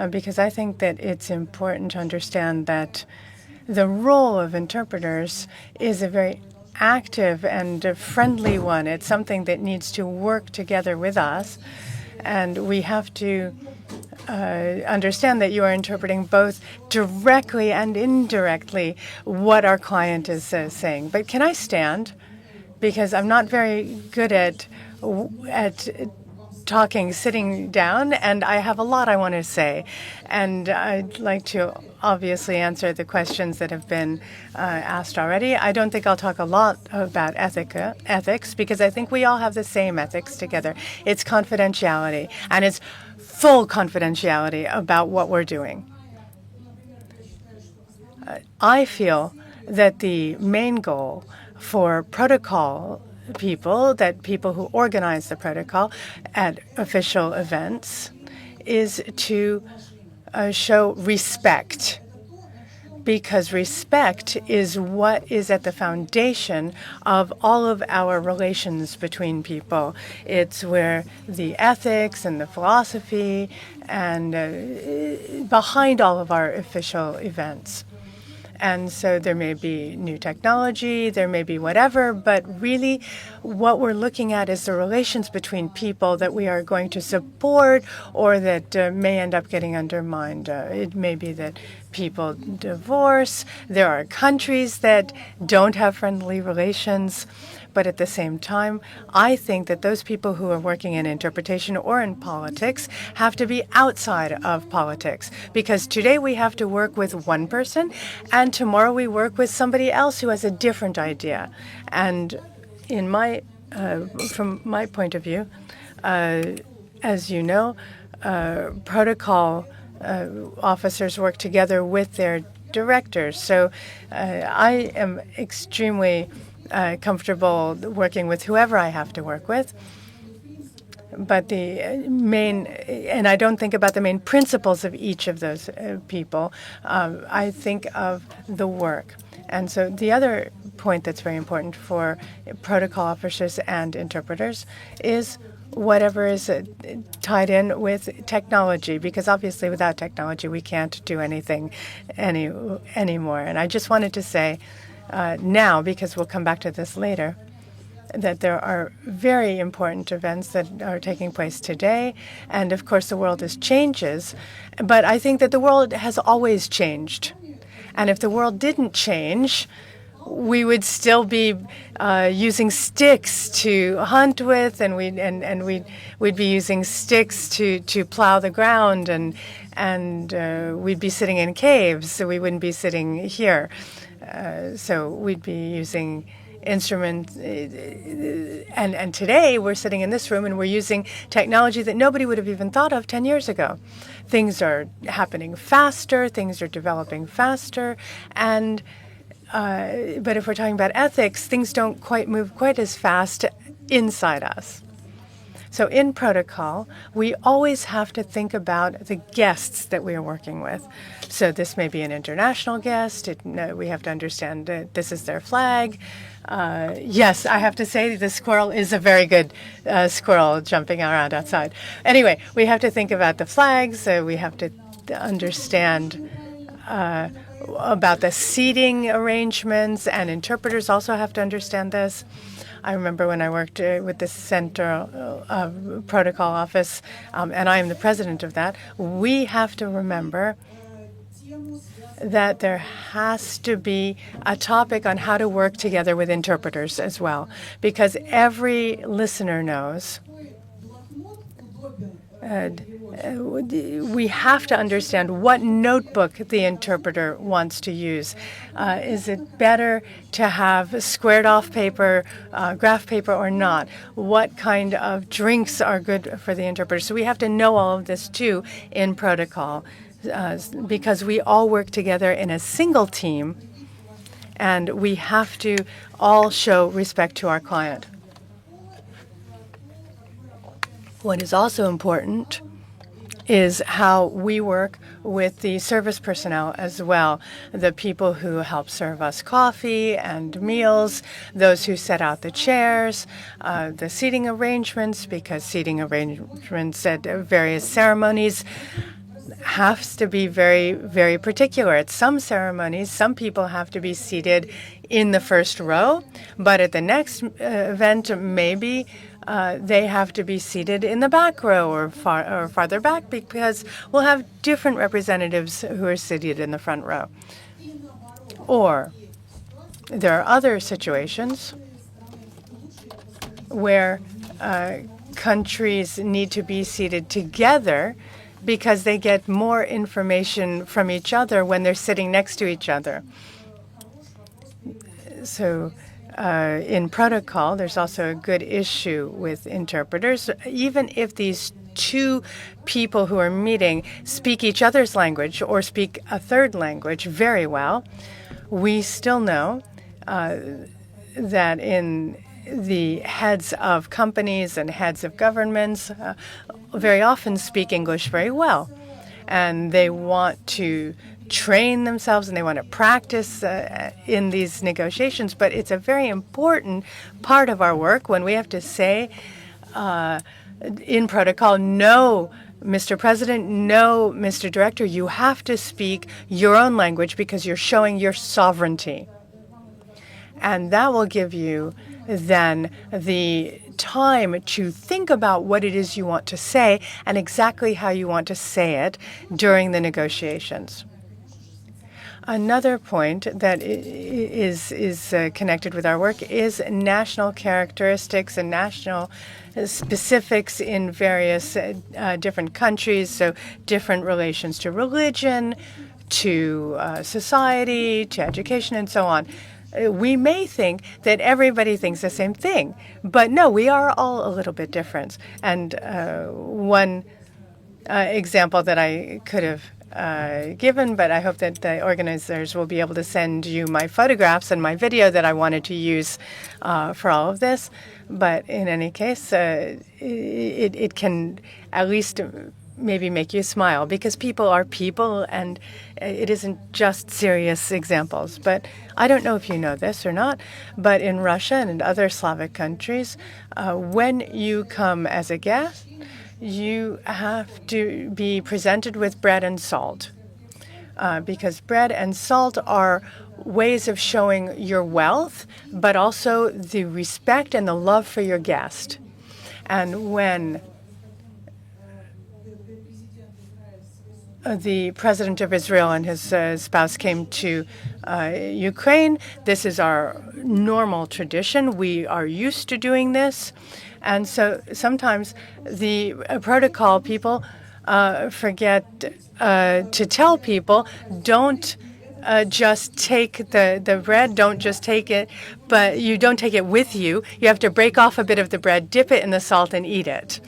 because I think that it's important to understand that the role of interpreters is a very active and a friendly one. It's something that needs to work together with us, and we have to understand that you are interpreting both directly and indirectly what our client is saying. But can I stand? Because I'm not very good at talking sitting down, and I have a lot I want to say. And I'd like to obviously answer the questions that have been asked already. I don't think I'll talk a lot about ethics, because I think we all have the same ethics together. It's confidentiality, and it's full confidentiality about what we're doing. I feel that the main goal for protocol people, that people who organize the protocol at official events, is to show respect, because respect is what is at the foundation of all of our relations between people. It's where the ethics and the philosophy and behind all of our official events. And so there may be new technology, there may be whatever, but really what we're looking at is the relations between people that we are going to support or that may end up getting undermined. It may be that people divorce. There are countries that don't have friendly relations. But at the same time, I think that those people who are working in interpretation or in politics have to be outside of politics, because today we have to work with one person and tomorrow we work with somebody else who has a different idea. And in my, from my point of view, as you know, protocol officers work together with their directors. So I am extremely comfortable working with whoever I have to work with. But the main, and I don't think about the main principles of each of those people. I think of the work. And so the other point that's very important for protocol officers and interpreters is whatever is tied in with technology, because obviously without technology we can't do anything anymore. And I just wanted to say now, because we'll come back to this later, that there are very important events that are taking place today. And of course, the world changes. But I think that the world has always changed. And if the world didn't change, we would still be using sticks to hunt with, and we'd be using sticks to plow the ground, and we'd be sitting in caves, so we wouldn't be sitting here. So we'd be using instruments, and today we're sitting in this room and we're using technology that nobody would have even thought of 10 years ago. Things are happening faster, things are developing faster, and but if we're talking about ethics, things don't quite move quite as fast inside us. So in protocol, we always have to think about the guests that we are working with. So this may be an international guest. We have to understand that this is their flag. Yes, I have to say the squirrel is a very good squirrel jumping around outside. Anyway, we have to think about the flags. We have to understand about the seating arrangements, and interpreters also have to understand this. I remember when I worked with the Central Protocol Office, and I am the president of that, we have to remember that there has to be a topic on how to work together with interpreters as well, because every listener knows we have to understand what notebook the interpreter wants to use. Is it better to have squared off paper, graph paper, or not? What kind of drinks are good for the interpreter? So we have to know all of this too in protocol, because we all work together in a single team, and we have to all show respect to our client. What is also important is how we work with the service personnel as well, the people who help serve us coffee and meals, those who set out the chairs, the seating arrangements, because seating arrangements at various ceremonies has to be very, very particular. At some ceremonies, some people have to be seated in the first row, but at the next event, maybe they have to be seated in the back row or farther back, because we'll have different representatives who are seated in the front row. Or there are other situations where countries need to be seated together because they get more information from each other when they're sitting next to each other. So in protocol, there's also a good issue with interpreters. Even if these two people who are meeting speak each other's language or speak a third language very well, we still know that in the heads of companies and heads of governments very often speak English very well. And they want to train themselves and they want to practice in these negotiations. But it's a very important part of our work when we have to say in protocol no Mr. President, no, Mr. Director, you have to speak your own language because you're showing your sovereignty. And that will give you then the time to think about what it is you want to say and exactly how you want to say it during the negotiations. Another point that is connected with our work is national characteristics and national specifics in various different countries, so different relations to religion, to society, to education, and so on. We may think that everybody thinks the same thing, but no, we are all a little bit different. And one example that I could have given, but I hope that the organizers will be able to send you my photographs and my video that I wanted to use for all of this. But in any case, it can at least maybe make you smile because people are people and it isn't just serious examples. But I don't know if you know this or not, but in Russia and in other Slavic countries, when you come as a guest, you have to be presented with bread and salt because bread and salt are ways of showing your wealth, but also the respect and the love for your guest. And when the president of Israel and his spouse came to Ukraine, this is our normal tradition. We are used to doing this. And so sometimes the protocol people forget to tell people, don't just take the bread, don't just take it, but you don't take it with you. You have to break off a bit of the bread, dip it in the salt, and eat it.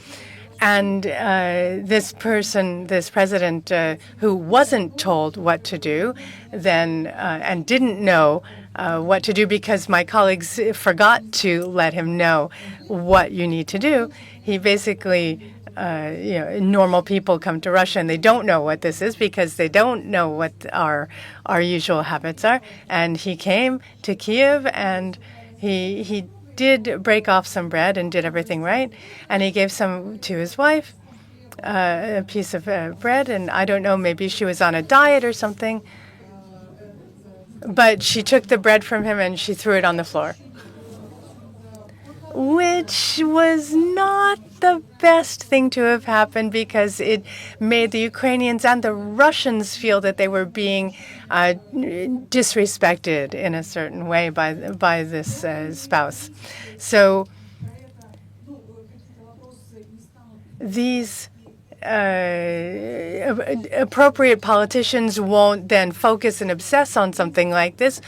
And this president who wasn't told what to do then and didn't know what to do because my colleagues forgot to let him know what you need to do, he basically, normal people come to Russia and they don't know what this is because they don't know what our usual habits are. And he came to Kiev and he did break off some bread and did everything right. And he gave some to his wife, a piece of bread. And I don't know, maybe she was on a diet or something. But she took the bread from him and she threw it on the floor, which was not the best thing to have happened because it made the Ukrainians and the Russians feel that they were being disrespected in a certain way by this spouse. So these appropriate politicians won't then focus and obsess on something like this.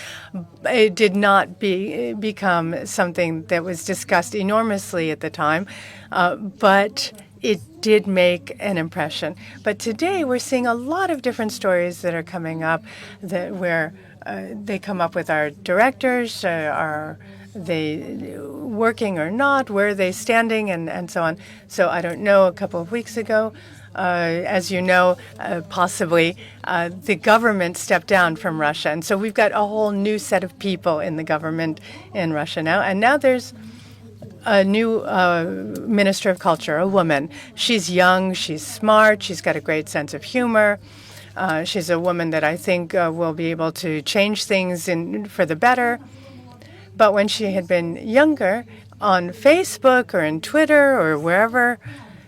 It did not become something that was discussed enormously at the time, but it did make an impression. But today we're seeing a lot of different stories that are coming up where they come up with our directors, are they working or not, where are they standing, and so on. So I don't know, a couple of weeks ago, as you know, possibly the government stepped down from Russia. And so we've got a whole new set of people in the government in Russia now. And now there's a new Minister of Culture, a woman. She's young, she's smart, she's got a great sense of humor. She's a woman that I think will be able to change things for the better. But when she had been younger, on Facebook or in Twitter or wherever,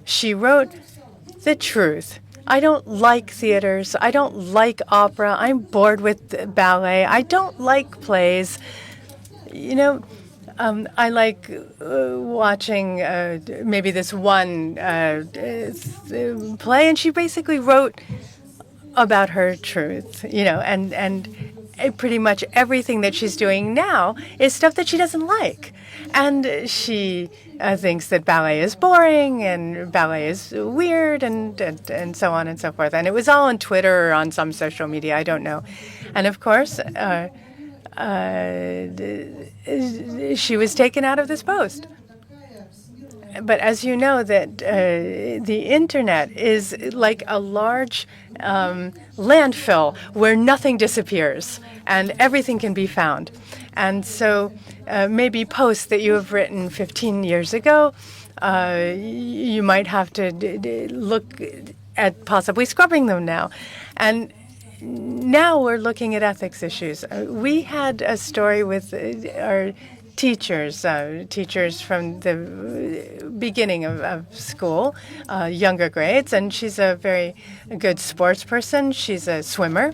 she wrote the truth. I don't like theaters. I don't like opera. I'm bored with ballet. I don't like plays. I like watching maybe this one play, and she basically wrote about her truth, and pretty much everything that she's doing now is stuff that she doesn't like. And she thinks that ballet is boring and ballet is weird and so on and so forth. And it was all on Twitter or on some social media, I don't know. And of course, she was taken out of this post. But as you know, that the internet is like a large landfill where nothing disappears and everything can be found. And so maybe posts that you have written 15 years ago, you might have to look at possibly scrubbing them now. And now we're looking at ethics issues. We had a story with our teachers from the beginning of school, younger grades, and she's a very good sports person. She's a swimmer.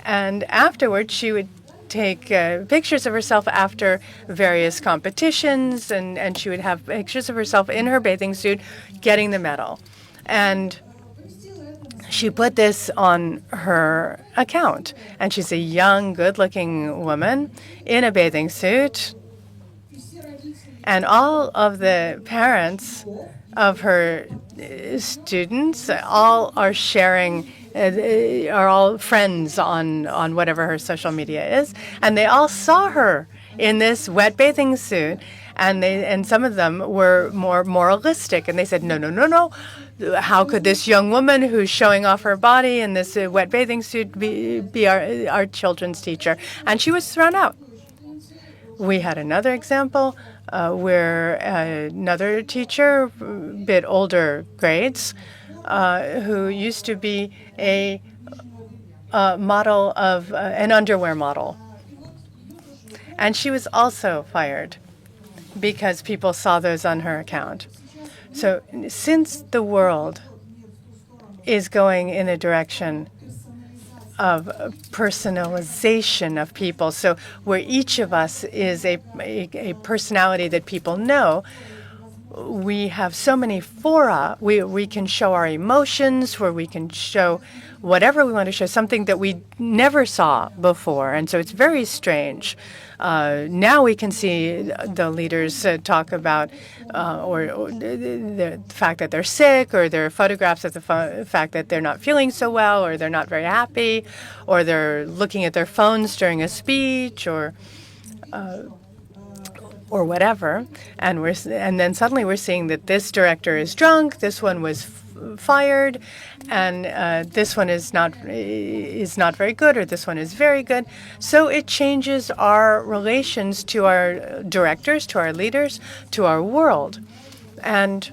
And afterwards, she would take pictures of herself after various competitions, and she would have pictures of herself in her bathing suit getting the medal. And she put this on her account. And she's a young, good-looking woman in a bathing suit. And all of the parents of her students all are sharing, are all friends on whatever her social media is. And they all saw her in this wet bathing suit. And some of them were more moralistic. And they said, no, no, no, no. How could this young woman who's showing off her body in this wet bathing suit be our children's teacher? And she was thrown out. We had another example where another teacher, bit older grades, who used to be a model of an underwear model. And she was also fired because people saw those on her account. So since the world is going in a direction of personalization of people, so where each of us is a personality that people know, we have so many fora where we can show our emotions, where we can show whatever we want to show, something that we never saw before. And so it's very strange. Now we can see the leaders talk about or the fact that they're sick, or their photographs of the fact that they're not feeling so well, or they're not very happy, or they're looking at their phones during a speech, or whatever. And then suddenly we're seeing that this director is drunk, this one was fired, and this one is not very good, or this one is very good. So it changes our relations to our directors, to our leaders, to our world. And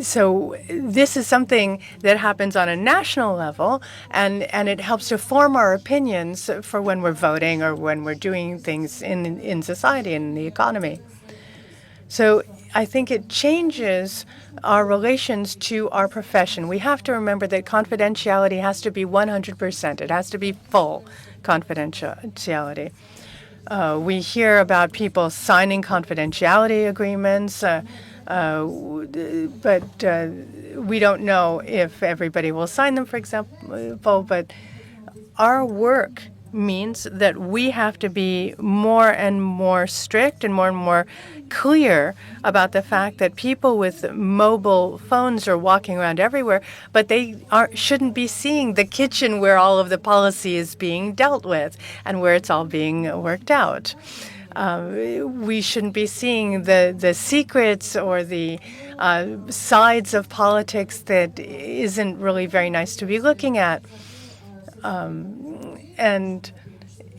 so this is something that happens on a national level, and it helps to form our opinions for when we're voting or when we're doing things in society and in the economy. So I think it changes our relations to our profession. We have to remember that confidentiality has to be 100%. It has to be full confidentiality. We hear about people signing confidentiality agreements, but we don't know if everybody will sign them, for example. But our work means that we have to be more and more strict and more clear about the fact that people with mobile phones are walking around everywhere, but they shouldn't be seeing the kitchen where all of the policy is being dealt with and where it's all being worked out. We shouldn't be seeing the secrets or the sides of politics that isn't really very nice to be looking at. And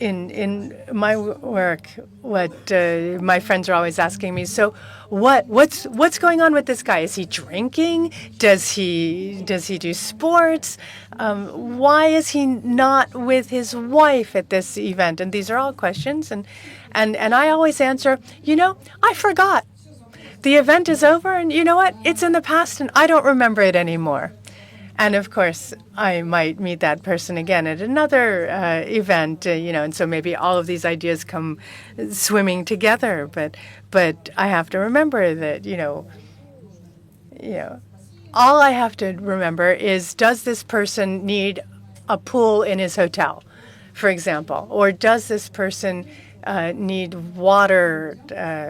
in my work, what my friends are always asking me, so what's going on with this guy? Is he drinking? Does he do sports? Why is he not with his wife at this event? And these are all questions, and I always answer, I forgot. The event is over, and you know what? It's in the past, and I don't remember it anymore. And of course, I might meet that person again at another event, and so maybe all of these ideas come swimming together. But I have to remember that, all I have to remember is, does this person need a pool in his hotel, for example, or does this person need water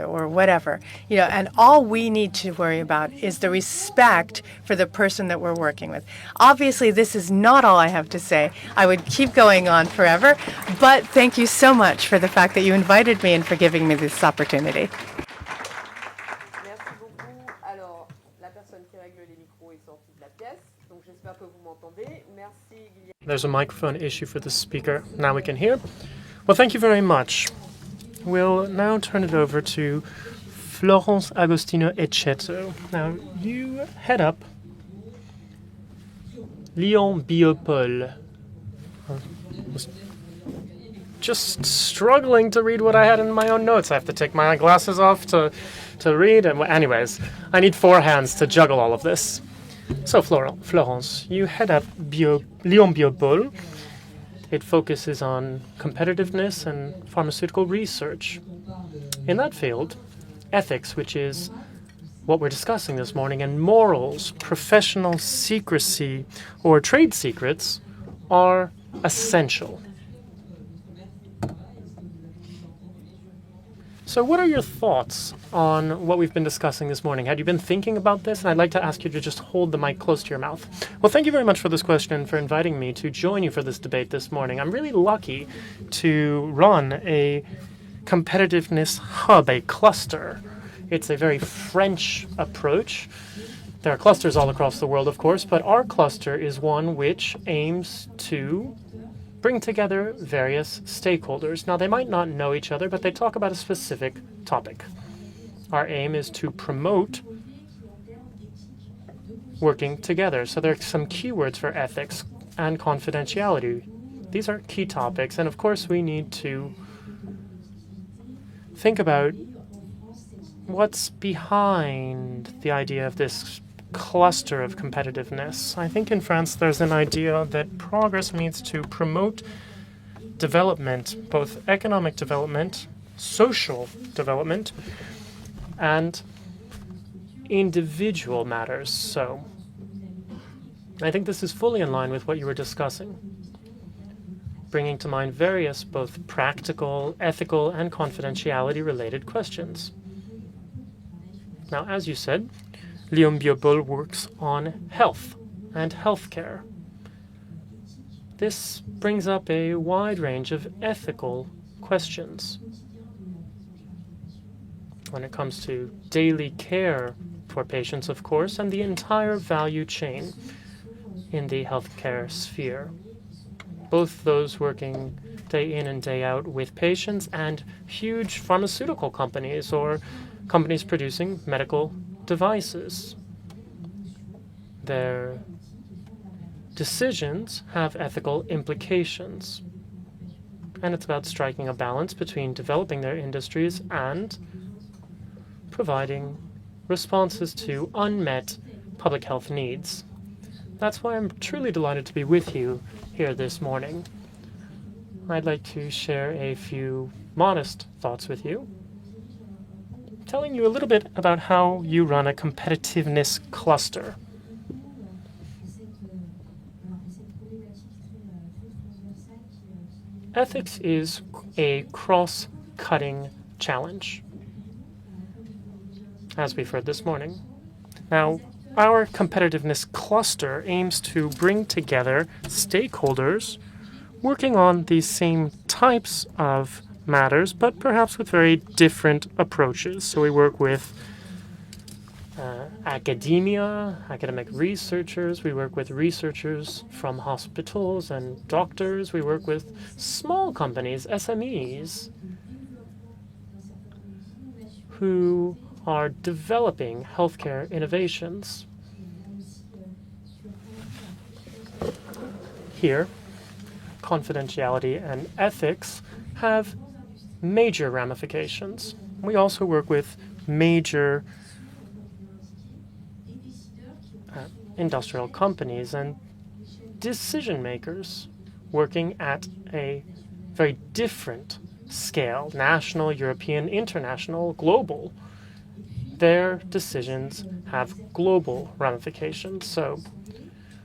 or whatever, and all we need to worry about is the respect for the person that we're working with. Obviously, this is not all I have to say. I would keep going on forever, but thank you so much for the fact that you invited me and for giving me this opportunity. There's a microphone issue for the speaker. Now we can hear. Well, thank you very much. We'll now turn it over to Florence Agostino Ecchetto. Now, you head up Lyon Biopole. Just struggling to read what I had in my own notes. I have to take my glasses off to read. And anyways, I need 4 hands to juggle all of this. So, Florence, you head up Lyon Biopole. It focuses on competitiveness and pharmaceutical research. In that field, ethics, which is what we're discussing this morning, and morals, professional secrecy, or trade secrets are essential. So what are your thoughts on what we've been discussing this morning? Had you been thinking about this? And I'd like to ask you to just hold the mic close to your mouth. Well, thank you very much for this question and for inviting me to join you for this debate this morning. I'm really lucky to run a competitiveness hub, a cluster. It's a very French approach. There are clusters all across the world, of course, but our cluster is one which aims to bring together various stakeholders. Now, they might not know each other, but they talk about a specific topic. Our aim is to promote working together. So there are some keywords for ethics and confidentiality. These are key topics, and of course we need to think about what's behind the idea of this cluster of competitiveness. I think in France there's an idea that progress means to promote development, both economic development, social development, and individual matters. So I think this is fully in line with what you were discussing, bringing to mind various both practical, ethical, and confidentiality-related questions. Now, as you said, Lyon Biopole works on health and healthcare. This brings up a wide range of ethical questions when it comes to daily care for patients, of course, and the entire value chain in the healthcare sphere. Both those working day in and day out with patients and huge pharmaceutical companies or companies producing medical devices. Their decisions have ethical implications. And it's about striking a balance between developing their industries and providing responses to unmet public health needs. That's why I'm truly delighted to be with you here this morning. I'd like to share a few modest thoughts with you, telling you a little bit about how you run a competitiveness cluster. Ethics is a cross-cutting challenge, as we've heard this morning. Now, our competitiveness cluster aims to bring together stakeholders working on these same types of matters, but perhaps with very different approaches. So we work with academic researchers. We work with researchers from hospitals and doctors. We work with small companies, SMEs, who are developing healthcare innovations. Here, confidentiality and ethics have major ramifications. We also work with major industrial companies and decision makers working at a very different scale, national, European, international, global. Their decisions have global ramifications. So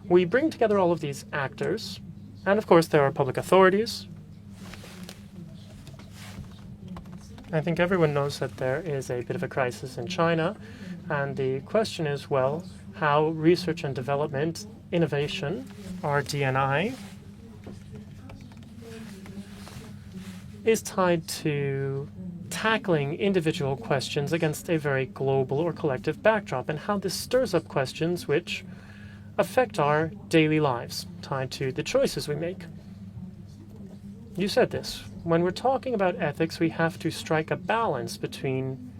we bring together all of these actors, and of course there are public authorities. I think everyone knows that there is a bit of a crisis in China, and the question is, well, how research and development, innovation, RD&I, is tied to tackling individual questions against a very global or collective backdrop, and how this stirs up questions which affect our daily lives, tied to the choices we make. You said this. When we're talking about ethics, we have to strike a balance between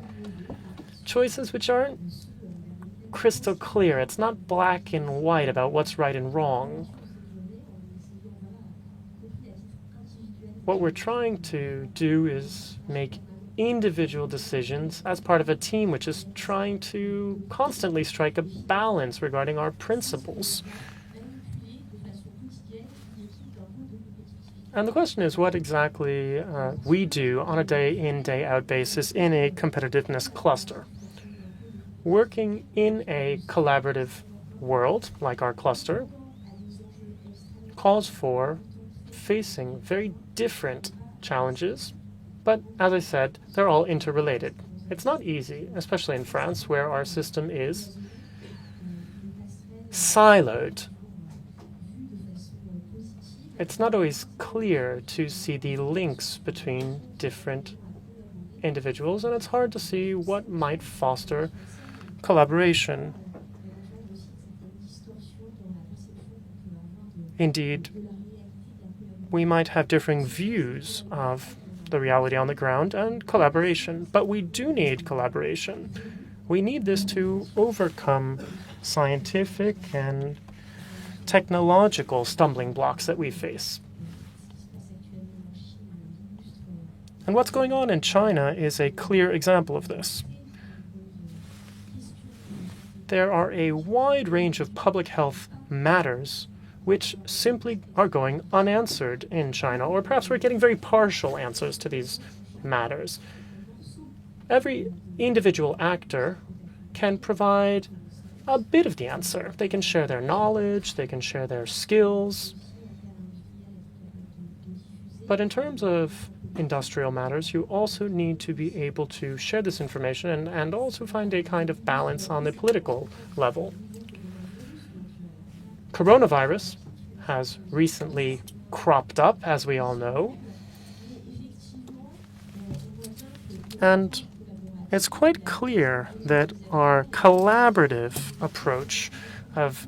choices which aren't crystal clear. It's not black and white about what's right and wrong. What we're trying to do is make individual decisions as part of a team which is trying to constantly strike a balance regarding our principles. And the question is what exactly we do on a day-in, day-out basis in a competitiveness cluster. Working in a collaborative world, like our cluster, calls for facing very different challenges, but as I said, they're all interrelated. It's not easy, especially in France, where our system is siloed. It's not always clear to see the links between different individuals, and it's hard to see what might foster collaboration. Indeed, we might have differing views of the reality on the ground and collaboration, but we do need collaboration. We need this to overcome scientific and technological stumbling blocks that we face. And what's going on in China is a clear example of this. There are a wide range of public health matters which simply are going unanswered in China, or perhaps we're getting very partial answers to these matters. Every individual actor can provide a bit of the answer. They can share their knowledge, they can share their skills. But in terms of industrial matters, you also need to be able to share this information and also find a kind of balance on the political level. Coronavirus has recently cropped up, as we all know, and it's quite clear that our collaborative approach of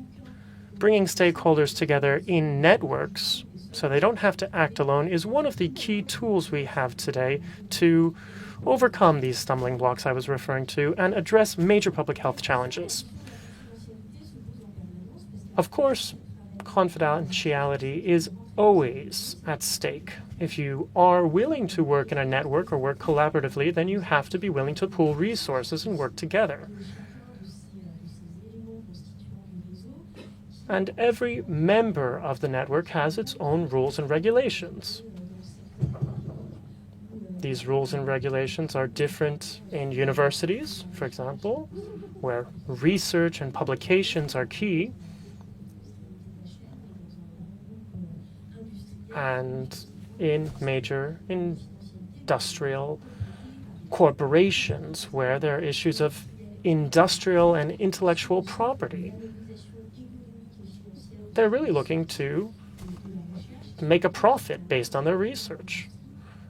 bringing stakeholders together in networks so they don't have to act alone is one of the key tools we have today to overcome these stumbling blocks I was referring to and address major public health challenges. Of course, confidentiality is always at stake. If you are willing to work in a network or work collaboratively, then you have to be willing to pool resources and work together. And every member of the network has its own rules and regulations. These rules and regulations are different in universities, for example, where research and publications are key, and in major industrial corporations where there are issues of industrial and intellectual property. They're really looking to make a profit based on their research.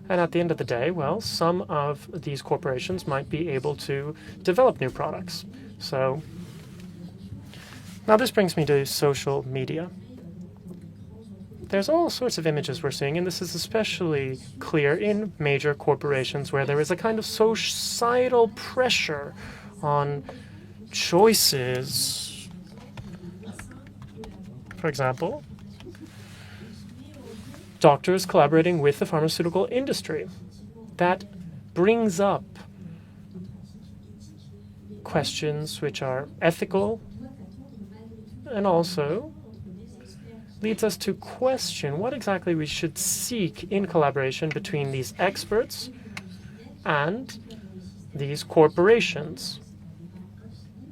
And at the end of the day, well, some of these corporations might be able to develop new products. So now this brings me to social media. There's all sorts of images we're seeing, and this is especially clear in major corporations where there is a kind of societal pressure on choices. For example, doctors collaborating with the pharmaceutical industry. That brings up questions which are ethical and also leads us to question what exactly we should seek in collaboration between these experts and these corporations.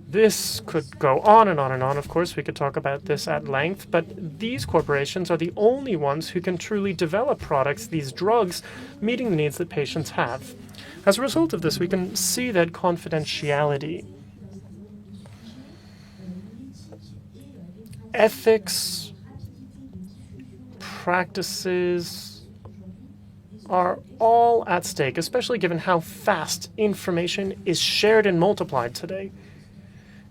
This could go on and on and on. Of course, we could talk about this at length, but these corporations are the only ones who can truly develop products, these drugs, meeting the needs that patients have. As a result of this, we can see that confidentiality, ethics, practices are all at stake, especially given how fast information is shared and multiplied today.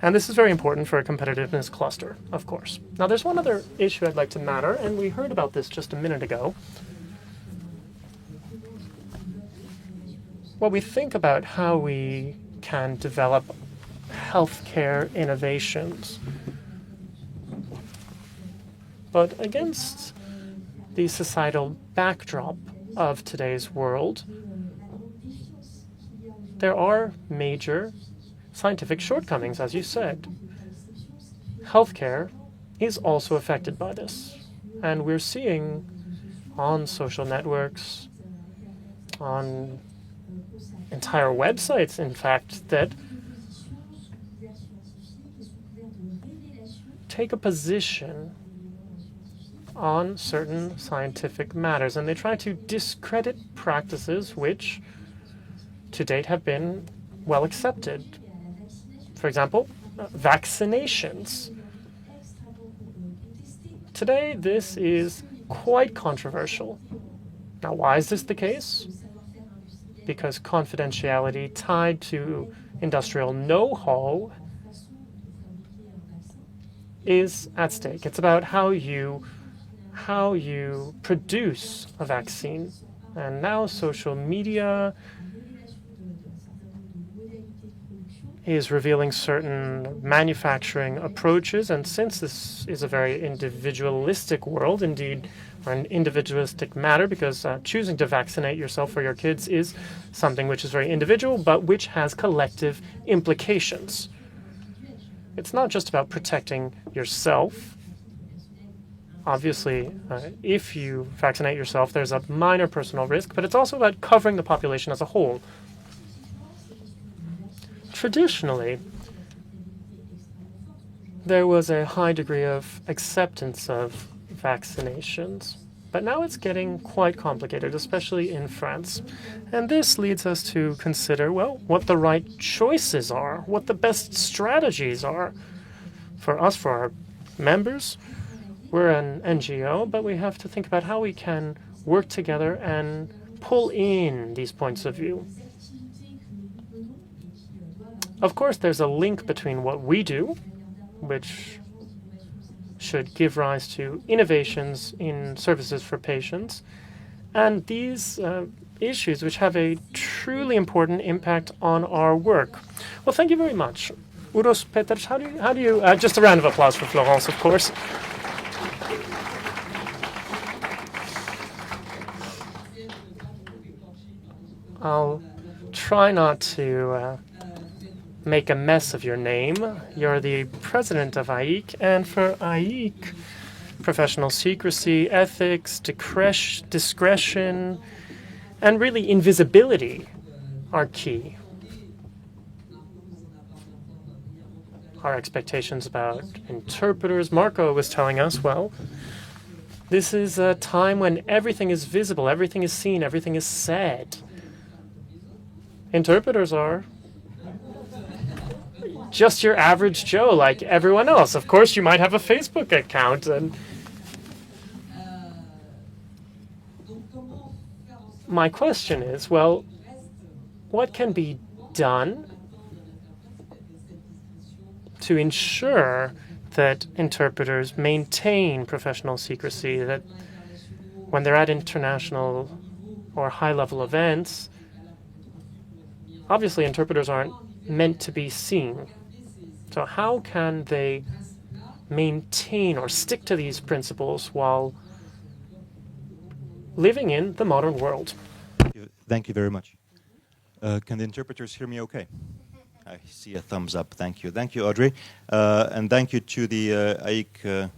And this is very important for a competitiveness cluster, of course. Now, there's one other issue I'd like to matter, and we heard about this just a minute ago. Well, we think about how we can develop healthcare innovations. But against the societal backdrop of today's world, there are major scientific shortcomings, as you said. Healthcare is also affected by this. And we're seeing on social networks, on entire websites, in fact, that take a position on certain scientific matters, and they try to discredit practices which to date have been well accepted. For example, vaccinations. Today, this is quite controversial. Now, why is this the case? Because confidentiality tied to industrial know-how is at stake. It's about how you produce a vaccine. And now social media is revealing certain manufacturing approaches, and since this is a very individualistic world, indeed, or an individualistic matter, because choosing to vaccinate yourself or your kids is something which is very individual, but which has collective implications. It's not just about protecting yourself. Obviously, if you vaccinate yourself, there's a minor personal risk, but it's also about covering the population as a whole. Traditionally, there was a high degree of acceptance of vaccinations, but now it's getting quite complicated, especially in France. And this leads us to consider, well, what the right choices are, what the best strategies are for us, for our members. We're an NGO, but we have to think about how we can work together and pull in these points of view. Of course, there's a link between what we do, which should give rise to innovations in services for patients, and these issues which have a truly important impact on our work. Well, thank you very much. Uros Peters, how do you just a round of applause for Florence, of course. I'll try not to make a mess of your name. You're the president of AIIC, and for AIIC, professional secrecy, ethics, discretion, and really invisibility are key. Our expectations about interpreters, Marco was telling us, well, this is a time when everything is visible, everything is seen, everything is said. Interpreters are just your average Joe, like everyone else. Of course, you might have a Facebook account. And my question is, well, what can be done to ensure that interpreters maintain professional secrecy, that when they're at international or high-level events, obviously interpreters aren't meant to be seen. So how can they maintain or stick to these principles while living in the modern world? Thank you very much. Can the interpreters hear me okay? I see a thumbs up. Thank you. Thank you, Audrey. And thank you to the AIIC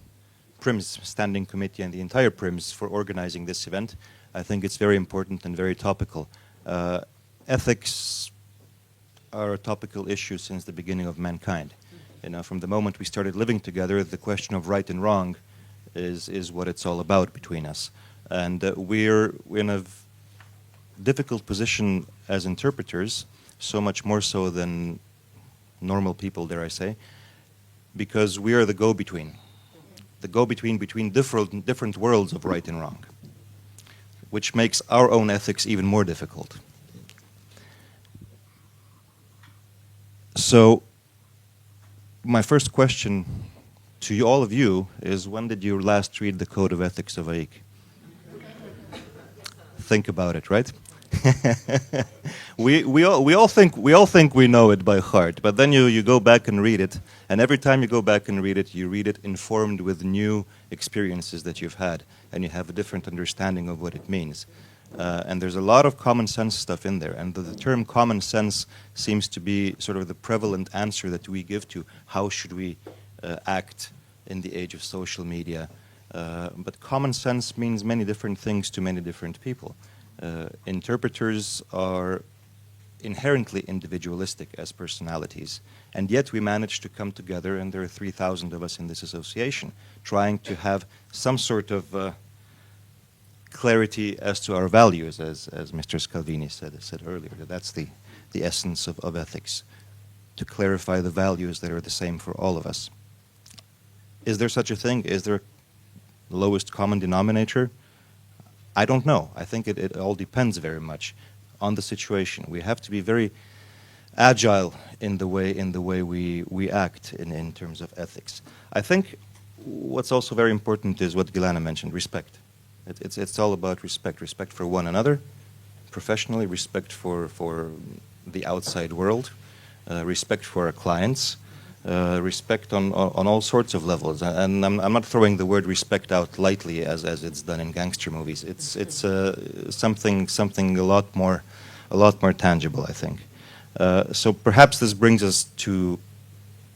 PRIMS Standing Committee and the entire PRIMS for organizing this event. I think it's very important and very topical. Ethics are a topical issue since the beginning of mankind. You know, from the moment we started living together, the question of right and wrong is what it's all about between us. And we're in a difficult position as interpreters, so much more so than normal people, dare I say, because we are the go-between between different worlds of right and wrong, which makes our own ethics even more difficult. So my first question to you, all of you, is when did you last read the Code of Ethics of AIIC? Think about it, right? we all think we know it by heart, but then you go back and read it, and every time you go back and read it informed with new experiences that you've had, and you have a different understanding of what it means. And there's a lot of common sense stuff in there, and the term common sense seems to be sort of the prevalent answer that we give to how should we act in the age of social media. But common sense means many different things to many different people. Interpreters are inherently individualistic as personalities, and yet we manage to come together, and there are 3,000 of us in this association, trying to have some sort of clarity as to our values, as Mr. Scalvini said earlier. That's the essence of ethics, to clarify the values that are the same for all of us. Is there such a thing? Is there a lowest common denominator? I don't know. I think it all depends very much on the situation. We have to be very agile in the way we act in terms of ethics. I think what's also very important is what Gilana mentioned, respect. It's all about respect. Respect for one another, professionally, respect for the outside world, respect for our clients, respect on all sorts of levels. And I'm not throwing the word respect out lightly as it's done in gangster movies. It's something a lot more tangible, I think. So perhaps this brings us to,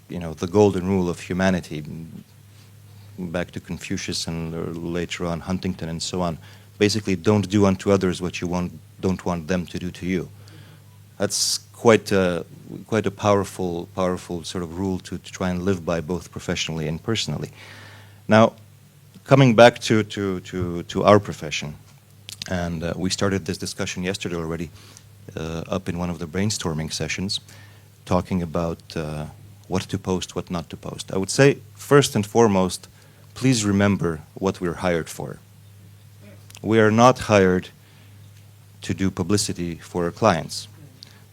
the golden rule of humanity, back to Confucius and later on Huntington and so on. Basically, don't do unto others what you don't want them to do to you. That's quite a powerful sort of rule to try and live by, both professionally and personally. Now, coming back to our profession, and we started this discussion yesterday already, up in one of the brainstorming sessions, talking about what to post, what not to post. I would say, first and foremost, please remember what we're hired for. We are not hired to do publicity for our clients.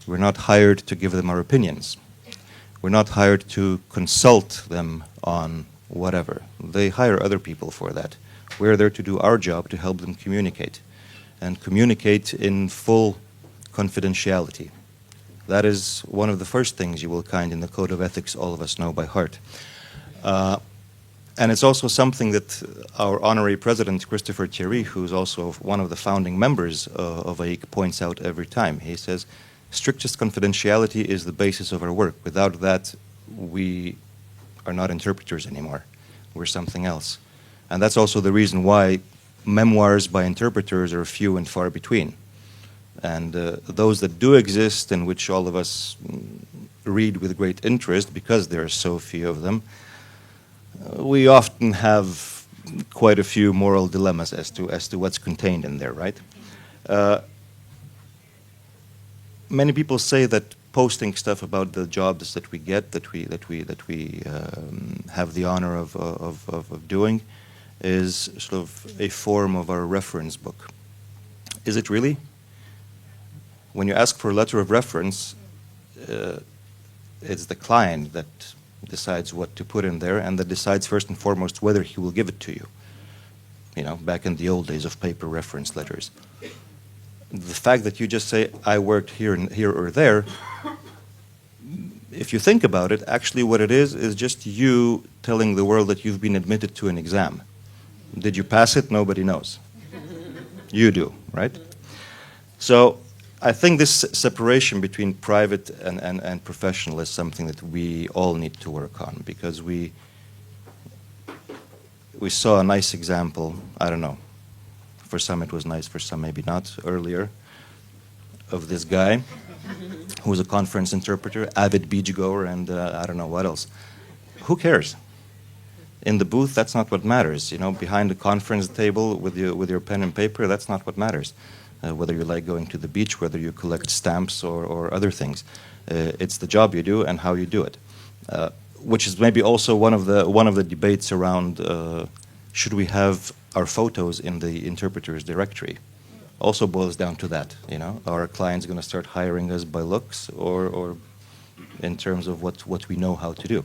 We're not hired to give them our opinions. We're not hired to consult them on whatever. They hire other people for that. We're there to do our job, to help them communicate, and communicate in full confidentiality. That is one of the first things you will find in the Code of Ethics all of us know by heart. And it's also something that our honorary president, Christopher Thierry, who's also one of the founding members of AIIC, points out every time. He says, strictest confidentiality is the basis of our work. Without that, we are not interpreters anymore. We're something else. And that's also the reason why memoirs by interpreters are few and far between. And those that do exist, and which all of us read with great interest because there are so few of them, we often have quite a few moral dilemmas as to what's contained in there, right? Many people say that posting stuff about the jobs that we get, that we have the honor of doing, is sort of a form of our reference book. Is it really? When you ask for a letter of reference, it's the client that decides what to put in there, and that decides first and foremost whether he will give it to you. Back in the old days of paper reference letters. The fact that you just say, I worked here or there, if you think about it, actually what it is just you telling the world that you've been admitted to an exam. Did you pass it? Nobody knows. You do, right? So I think this separation between private and professional is something that we all need to work on, because we saw a nice example, I don't know, for some it was nice, for some maybe not, earlier, of this guy who was a conference interpreter, avid beachgoer, and I don't know what else. Who cares? In the booth, that's not what matters. Behind the conference table with your pen and paper, that's not what matters. Whether you like going to the beach, whether you collect stamps or other things. It's the job you do and how you do it. Which is maybe also one of the debates around should we have our photos in the interpreter's directory. Also boils down to that. Are our clients going to start hiring us by looks, or in terms of what we know how to do.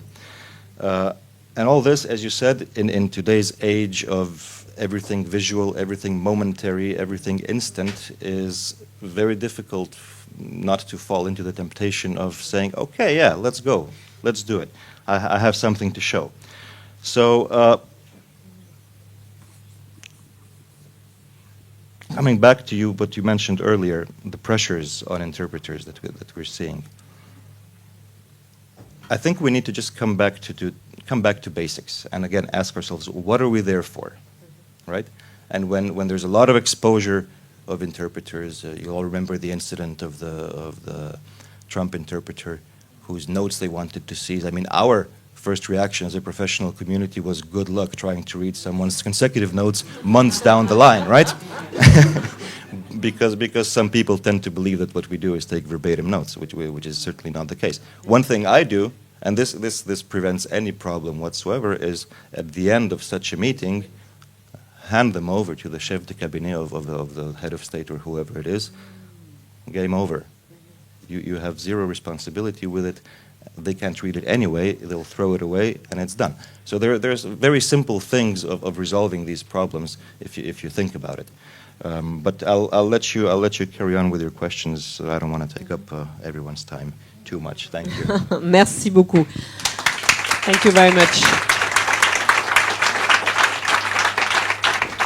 And all this, as you said, in today's age of everything visual, everything momentary, everything instant, is very difficult not to fall into the temptation of saying, okay, yeah, let's go, let's do it. I have something to show. So coming back to what you mentioned earlier, the pressures on interpreters that we're seeing. I think we need to just come back to basics and again ask ourselves, what are we there for, right? And when there's a lot of exposure of interpreters, you all remember the incident of the Trump interpreter whose notes they wanted to seize. I mean, our first reaction as a professional community was good luck trying to read someone's consecutive notes months down the line, right? because some people tend to believe that what we do is take verbatim notes, which is certainly not the case. One thing I do, and this prevents any problem whatsoever, is at the end of such a meeting, hand them over to the chef de cabinet of the head of state or whoever it is. Game over. You have zero responsibility with it. They can't read it anyway. They'll throw it away, and it's done. So there's very simple things of resolving these problems if you think about it. But I'll let you carry on with your questions. I don't want to take up everyone's time too much. Thank you. Merci beaucoup. Thank you very much.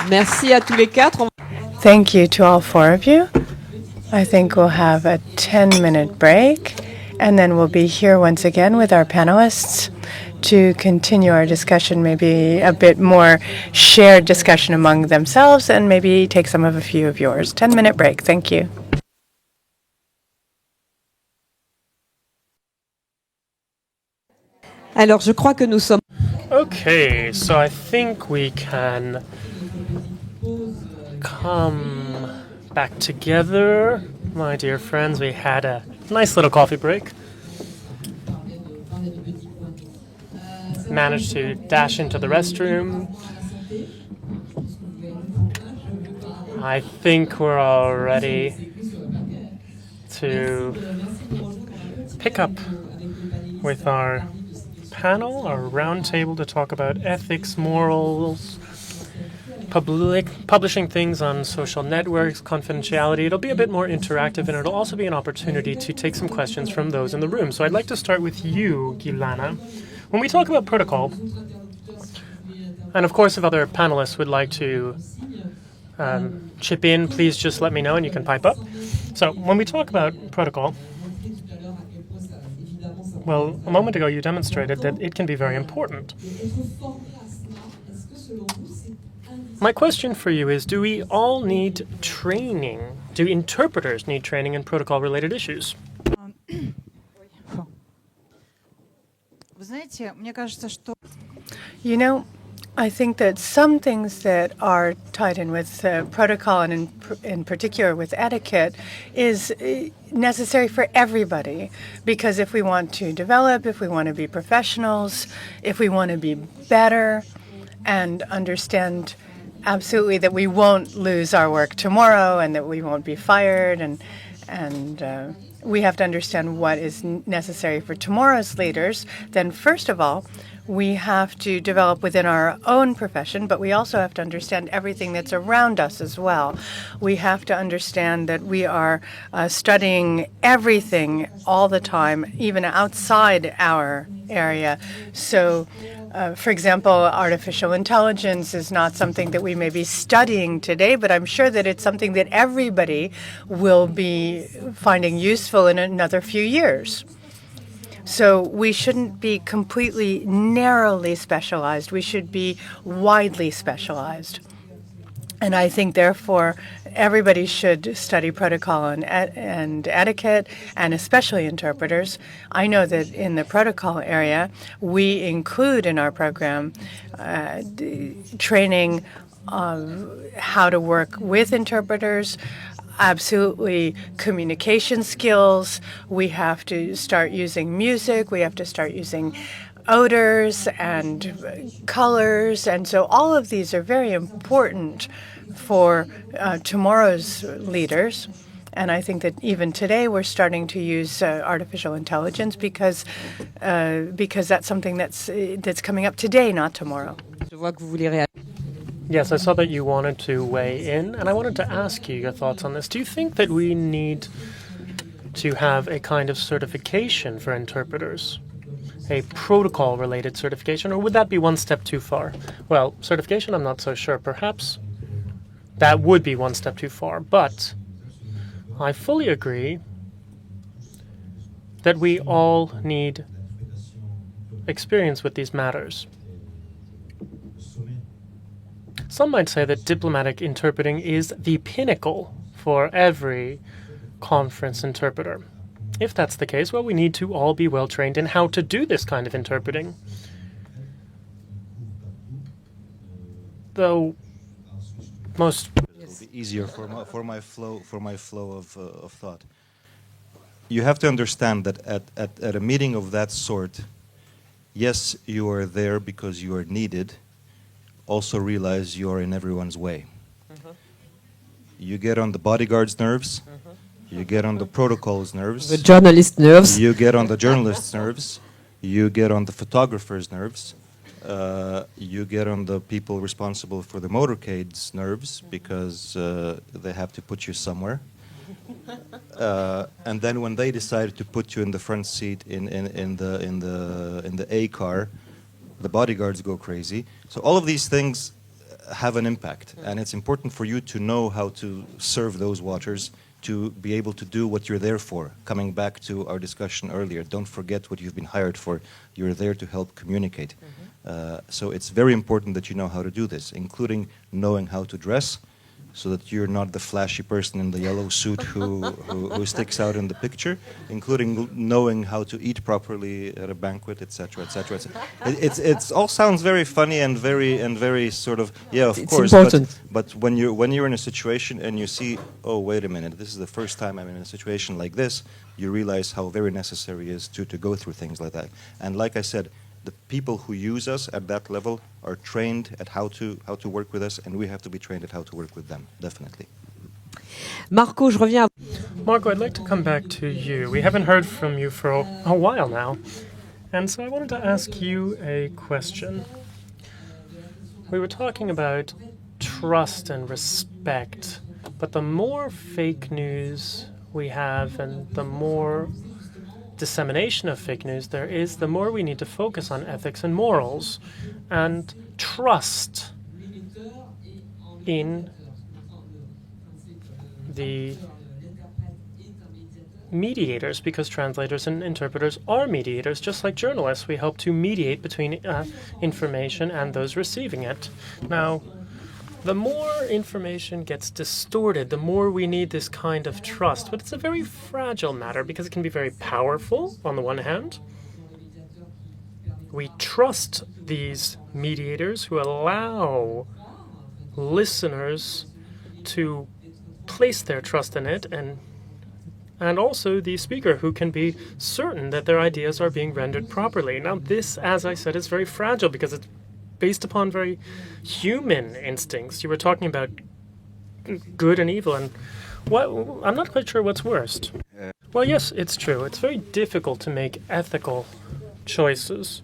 Merci à tous les quatre. Thank you to all four of you. I think we'll have a 10-minute break, and then we'll be here once again with our panelists to continue our discussion, maybe a bit more shared discussion among themselves, and maybe take some of a few of yours. 10-minute break. Thank you. Alors, je crois que nous sommes... Okay, so I think we can come back together. My dear friends, we had a nice little coffee break. Managed to dash into the restroom. I think we're all ready to pick up with our panel, our round table to talk about ethics, morals, publishing things on social networks, confidentiality. It'll be a bit more interactive, and it'll also be an opportunity to take some questions from those in the room. So I'd like to start with you, Gilana. When we talk about protocol, and of course if other panelists would like to chip in, please just let me know and you can pipe up. So when we talk about protocol, well, a moment ago you demonstrated that it can be very important. My question for you is, do we all need training? Do interpreters need training in protocol-related issues? You know, I think that some things that are tied in with protocol and in particular with etiquette is necessary for everybody, because if we want to develop, if we want to be professionals, if we want to be better and understand absolutely that we won't lose our work tomorrow and that we won't be fired, and we have to understand what is necessary for tomorrow's leaders, then first of all, we have to develop within our own profession, but we also have to understand everything that's around us as well. We have to understand that we are studying everything all the time, even outside our area. So, for example, artificial intelligence is not something that we may be studying today, but I'm sure that it's something that everybody will be finding useful in another few years. So we shouldn't be completely narrowly specialized. We should be widely specialized. And I think, therefore, everybody should study protocol and etiquette, and especially interpreters. I know that in the protocol area, we include in our program training of how to work with interpreters, absolutely communication skills. We have to start using music. We have to start using odors and colors. And so all of these are very important for tomorrow's leaders. And I think that even today we're starting to use artificial intelligence because that's something that's coming up today, not tomorrow. Je vois que vous voulez réagir. Yes, I saw that you wanted to weigh in, and I wanted to ask you your thoughts on this. Do you think that we need to have a kind of certification for interpreters? A protocol-related certification, or would that be one step too far? Well, certification, I'm not so sure. Perhaps that would be one step too far, but I fully agree that we all need experience with these matters. Some might say that diplomatic interpreting is the pinnacle for every conference interpreter. If that's the case, well, we need to all be well trained in how to do this kind of interpreting. Though most It'll be easier for my flow of thought. You have to understand that at a meeting of that sort, yes, you are there because you are needed. Also realize you are in everyone's way. You get on the bodyguard's nerves. You get on the protocol's nerves. The journalist nerves. You get on the journalist's nerves. You get on the photographer's nerves. You get on the people responsible for the motorcade's nerves because they have to put you somewhere. And then when they decide to put you in the front seat in the A car, the bodyguards go crazy. So all of these things have an impact, and it's important for you to know how to serve those waters, to be able to do what you're there for. Coming back to our discussion earlier, don't forget what you've been hired for. You're there to help communicate. So it's very important that you know how to do this, including knowing how to dress, so that you're not the flashy person in the yellow suit who sticks out in the picture, including knowing how to eat properly at a banquet, etc., etc. It's all sounds very funny and very sort of, yeah, of course. Important. But when you're in a situation and you see, oh, wait a minute, this is the first time I'm in a situation like this, you realize how very necessary it is to go through things like that. And like I said, the people who use us at that level are trained at how to work with us, and we have to be trained at how to work with them, definitely. Marco, je reviens. Marco, I'd like to come back to you. We haven't heard from you for a while now, and so I wanted to ask you a question. We were talking about trust and respect, but the more fake news we have and the more dissemination of fake news there is, the more we need to focus on ethics and morals and trust in the mediators, because translators and interpreters are mediators, just like journalists. We help to mediate between information and those receiving it. Now, the more information gets distorted, the more we need this kind of trust. But it's a very fragile matter because it can be very powerful on the one hand. We trust these mediators who allow listeners to place their trust in it, and also the speaker, who can be certain that their ideas are being rendered properly. Now this, as I said, is very fragile because it's based upon very human instincts. You were talking about good and evil, and I'm not quite sure what's worst. Well, yes, it's true. It's very difficult to make ethical choices,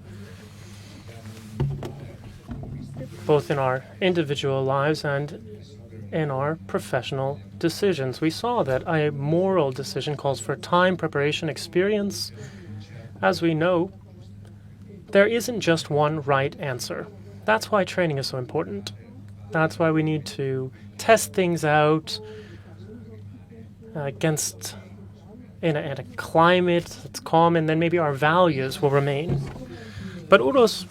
both in our individual lives and in our professional decisions. We saw that a moral decision calls for time, preparation, experience. As we know, there isn't just one right answer. That's why training is so important. That's why we need to test things out against in a climate that's calm, and then maybe our values will remain. But Uros,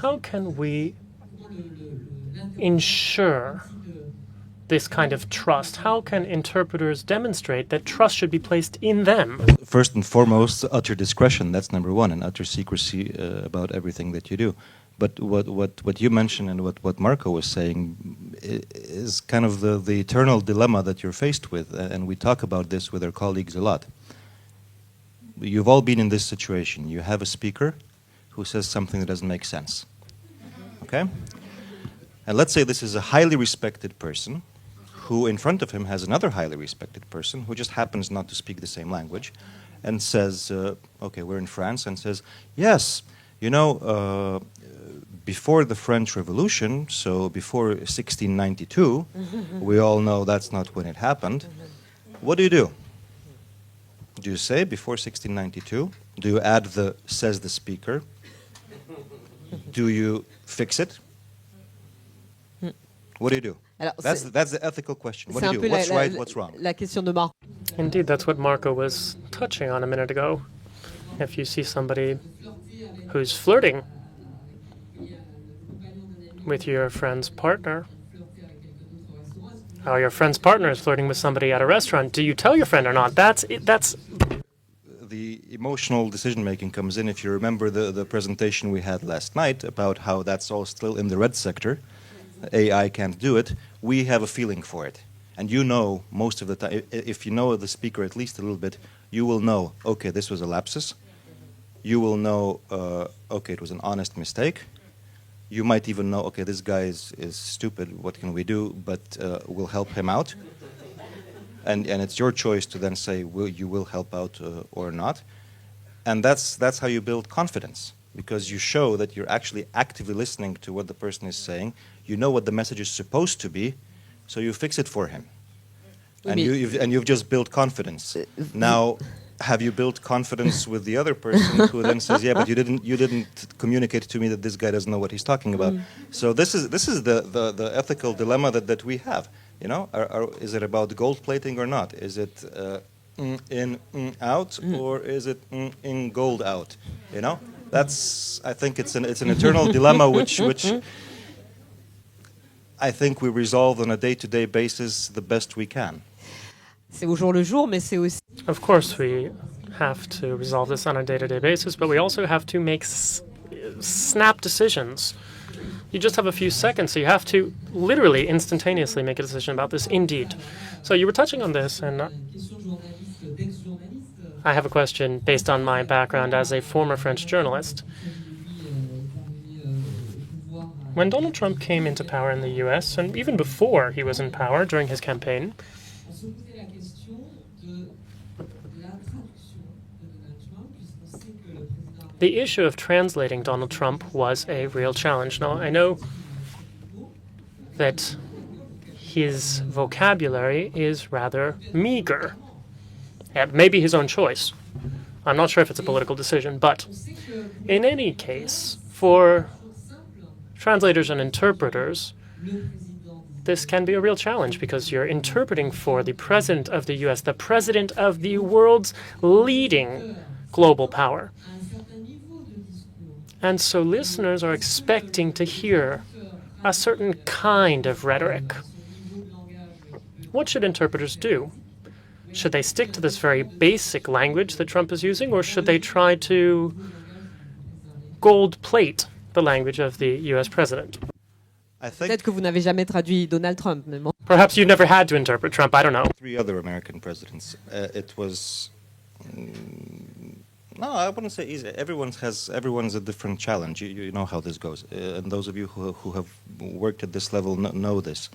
how can we ensure this kind of trust? How can interpreters demonstrate that trust should be placed in them? First and foremost, utter discretion. That's number one, and utter secrecy about everything that you do. But what you mentioned and what Marco was saying is kind of the eternal dilemma that you're faced with, and we talk about this with our colleagues a lot. You've all been in this situation. You have a speaker who says something that doesn't make sense. Okay? And let's say this is a highly respected person who in front of him has another highly respected person who just happens not to speak the same language, and says, okay, we're in France, and says, yes, you know, before the French Revolution, so before 1692, we all know that's not when it happened. What do you do? Do you say before 1692? Do you add the says the speaker? Do you fix it? What do you do? Alors, That's the ethical question. What c'est do un you peu do? What's right, what's wrong? la question de Marc. Indeed, that's what Marco was touching on a minute ago. If you see somebody who's flirting with your friend's partner, or your friend's partner is flirting with somebody at a restaurant, do you tell your friend or not? That's the emotional decision-making comes in. If you remember the presentation we had last night about how that's all still in the red sector, AI can't do it, we have a feeling for it. And you know most of the time, if you know the speaker at least a little bit, you will know, okay, this was a lapsus. You will know, okay, it was an honest mistake. You might even know, okay, this guy is stupid, what can we do? But we'll help him out. And it's your choice to then say, you will help out or not. And that's how you build confidence, because you show that you're actually actively listening to what the person is saying. You know what the message is supposed to be, so you fix it for him. And you've just built confidence. Now, have you built confidence with the other person who then says, yeah, but you didn't communicate to me that this guy doesn't know what he's talking about. So this is the ethical dilemma that we have. You know, is it about gold plating or not? Is it in out, or is it in gold out? You know, I think it's an eternal dilemma which I think we resolve on a day-to-day basis the best we can. C'est au jour le jour, mais c'est aussi. Of course, we have to resolve this on a day-to-day basis, but we also have to make snap decisions. You just have a few seconds, so you have to literally instantaneously make a decision about this. Indeed. So you were touching on this, and I have a question based on my background as a former French journalist. When Donald Trump came into power in the US, and even before he was in power during his campaign, the issue of translating Donald Trump was a real challenge. Now, I know that his vocabulary is rather meager. It may be his own choice. I'm not sure if it's a political decision, but in any case, for translators and interpreters, this can be a real challenge because you're interpreting for the President of the US, the President of the world's leading global power. And so listeners are expecting to hear a certain kind of rhetoric. What should interpreters do? Should they stick to this very basic language that Trump is using, or should they try to gold plate the language of the US president? Peut-être que vous n'avez jamais traduit Donald Trump, mais bon. Perhaps you never had to interpret Trump, I don't know. 3 other American presidents. It was... no, I wouldn't say easy. Everyone's a different challenge. You know how this goes. And those of you who have worked at this level know this.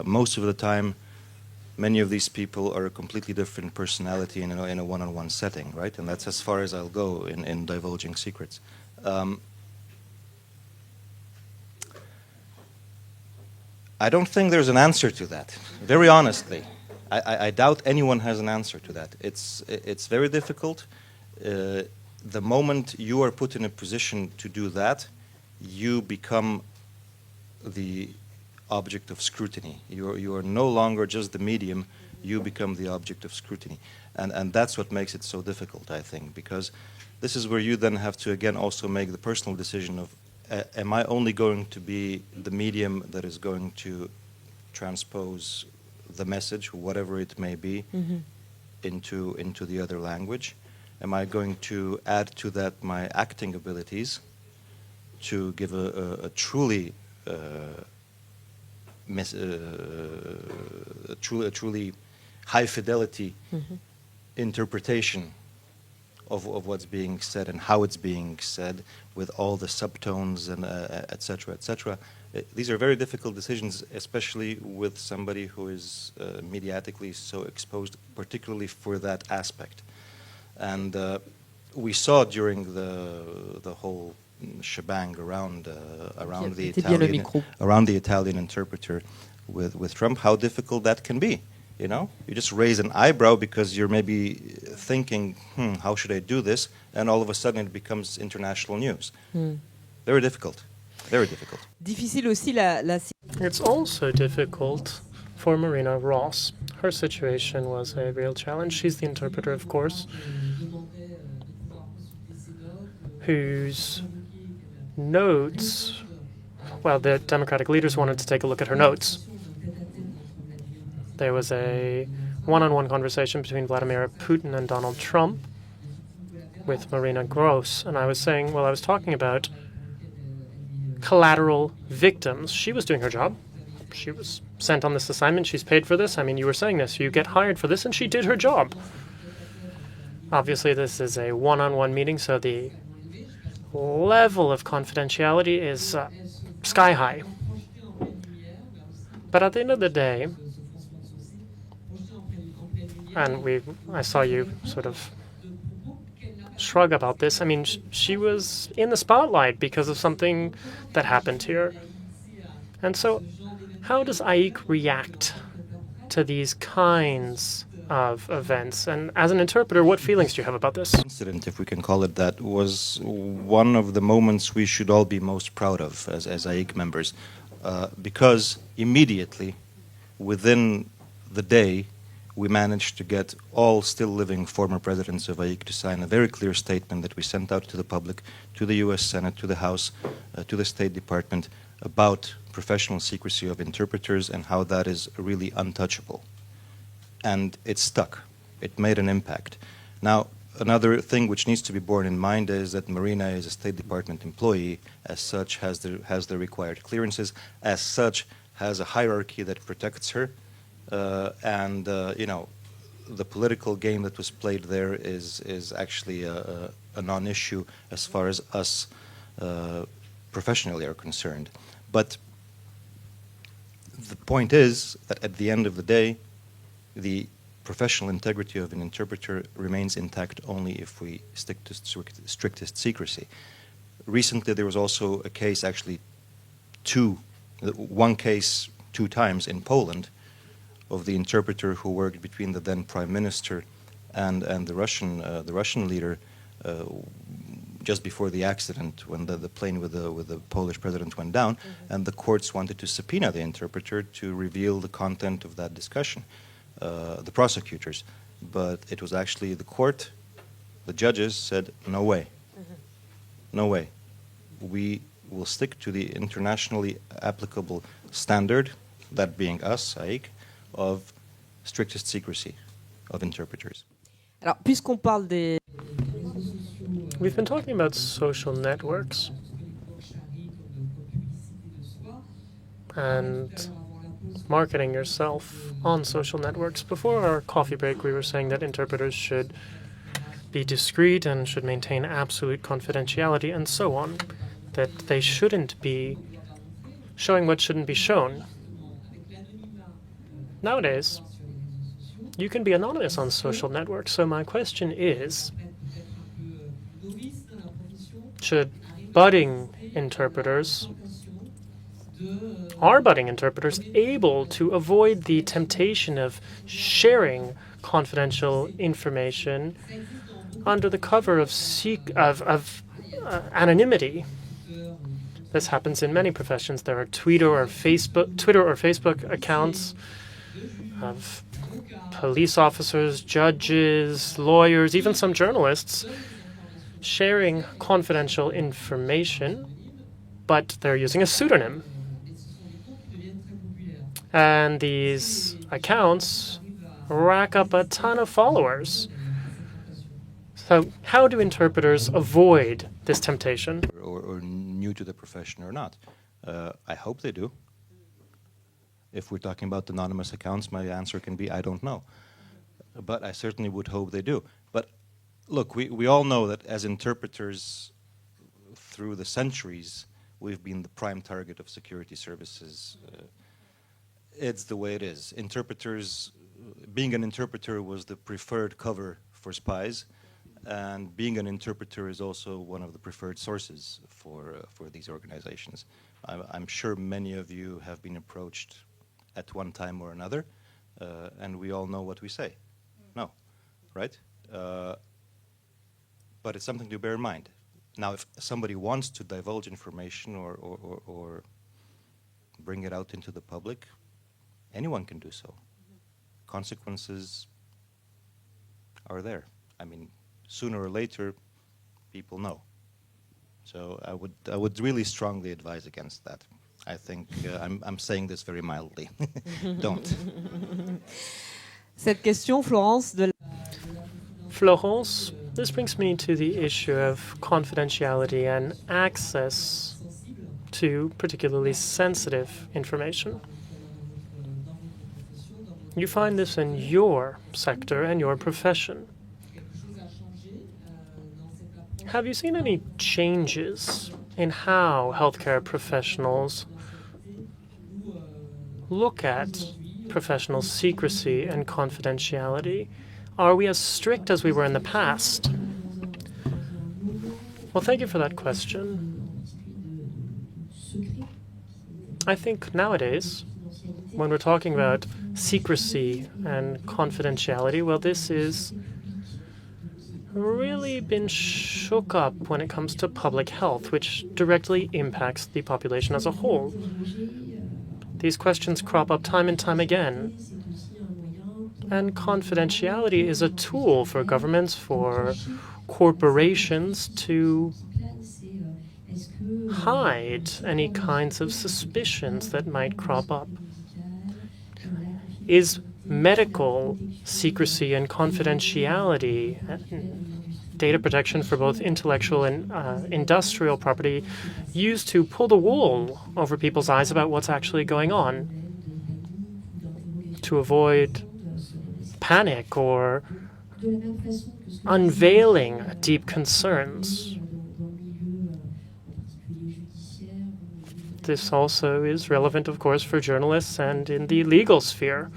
Most of the time, many of these people are a completely different personality in a one-on-one setting, right? And that's as far as I'll go in divulging secrets. I don't think there's an answer to that, very honestly. I doubt anyone has an answer to that. It's very difficult. The moment you are put in a position to do that, you become the object of scrutiny. You are no longer just the medium, you become the object of scrutiny. And that's what makes it so difficult, I think, because this is where you then have to, again, also make the personal decision of, am I only going to be the medium that is going to transpose the message, whatever it may be, into the other language? Am I going to add to that my acting abilities to give a truly high fidelity interpretation of what's being said and how it's being said, with all the subtones and etc., etc.? These are very difficult decisions, especially with somebody who is mediatically so exposed, particularly for that aspect. And we saw during the whole shebang around the Italian interpreter with Trump, how difficult that can be. You know, you just raise an eyebrow because you're maybe thinking, how should I do this? And all of a sudden it becomes international news. Very difficult. Very difficult. Difficile aussi It's also difficult for Marina Ross. Her situation was a real challenge. She's the interpreter, of course, whose notes, well, the Democratic leaders wanted to take a look at her notes. There was a one-on-one conversation between Vladimir Putin and Donald Trump with Marina Gross, and I was saying, well, I was talking about collateral victims. She was doing her job. She was sent on this assignment. She's paid for this. I mean, you were saying this. You get hired for this, and she did her job. Obviously, this is a one-on-one meeting, so the level of confidentiality is sky high. But at the end of the day, and I saw you sort of shrug about this. I mean, she was in the spotlight because of something that happened here. And so how does AIIC react to these kinds of events? And as an interpreter, what feelings do you have about this? Incident, if we can call it that, was one of the moments we should all be most proud of as AIIC members, because immediately, within the day, we managed to get all still living former presidents of AIIC to sign a very clear statement that we sent out to the public, to the US Senate, to the House, to the State Department, about professional secrecy of interpreters and how that is really untouchable. And it stuck. It made an impact. Now, another thing which needs to be borne in mind is that Marina is a State Department employee, as such has the required clearances, as such has a hierarchy that protects her. You know, the political game that was played there is actually a non-issue as far as us professionally are concerned. But the point is that at the end of the day, the professional integrity of an interpreter remains intact only if we stick to strictest secrecy. Recently, there was also a case, actually one case 2 times in Poland, of the interpreter who worked between the then prime minister and the Russian leader just before the accident, when the plane with the Polish president went down, and the courts wanted to subpoena the interpreter to reveal the content of that discussion, the prosecutors. But it was actually the court, the judges said, no way, no way. We will stick to the internationally applicable standard, that being us, AIIC, of strictest secrecy of interpreters. Alors, puisqu'on parle des... We've been talking about social networks and marketing yourself on social networks. Before our coffee break, we were saying that interpreters should be discreet and should maintain absolute confidentiality and so on, that they shouldn't be showing what shouldn't be shown. Nowadays, you can be anonymous on social networks, so my question is, should budding interpreters, are budding interpreters able to avoid the temptation of sharing confidential information under the cover of anonymity? This happens in many professions. There are Twitter or Facebook accounts of police officers, judges, lawyers, even some journalists sharing confidential information, but they're using a pseudonym. And these accounts rack up a ton of followers. So how do interpreters avoid this temptation? Or new to the profession or not. I hope they do. If we're talking about anonymous accounts, my answer can be, I don't know. But I certainly would hope they do. But look, we all know that as interpreters through the centuries, we've been the prime target of security services. It's the way it is. Interpreters, being an interpreter was the preferred cover for spies, and being an interpreter is also one of the preferred sources for these organizations. I'm sure many of you have been approached at one time or another, and we all know what we say. No, right? But it's something to bear in mind. Now, if somebody wants to divulge information or bring it out into the public, anyone can do so. Consequences are there. I mean, sooner or later, people know. So I would really strongly advise against that. I think I'm saying this very mildly. Don't. Cette question, Florence, Florence, this brings me to the issue of confidentiality and access to particularly sensitive information. You find this in your sector and your profession. Have you seen any changes in how healthcare professionals look at professional secrecy and confidentiality? Are we as strict as we were in the past? Well, thank you for that question. I think nowadays, when we're talking about secrecy and confidentiality, well, this is really been shook up when it comes to public health, which directly impacts the population as a whole. These questions crop up time and time again. And confidentiality is a tool for governments, for corporations to hide any kinds of suspicions that might crop up. Is medical secrecy and confidentiality, data protection for both intellectual and industrial property, used to pull the wool over people's eyes about what's actually going on, to avoid panic or unveiling deep concerns? This also is relevant, of course, for journalists and in the legal sphere,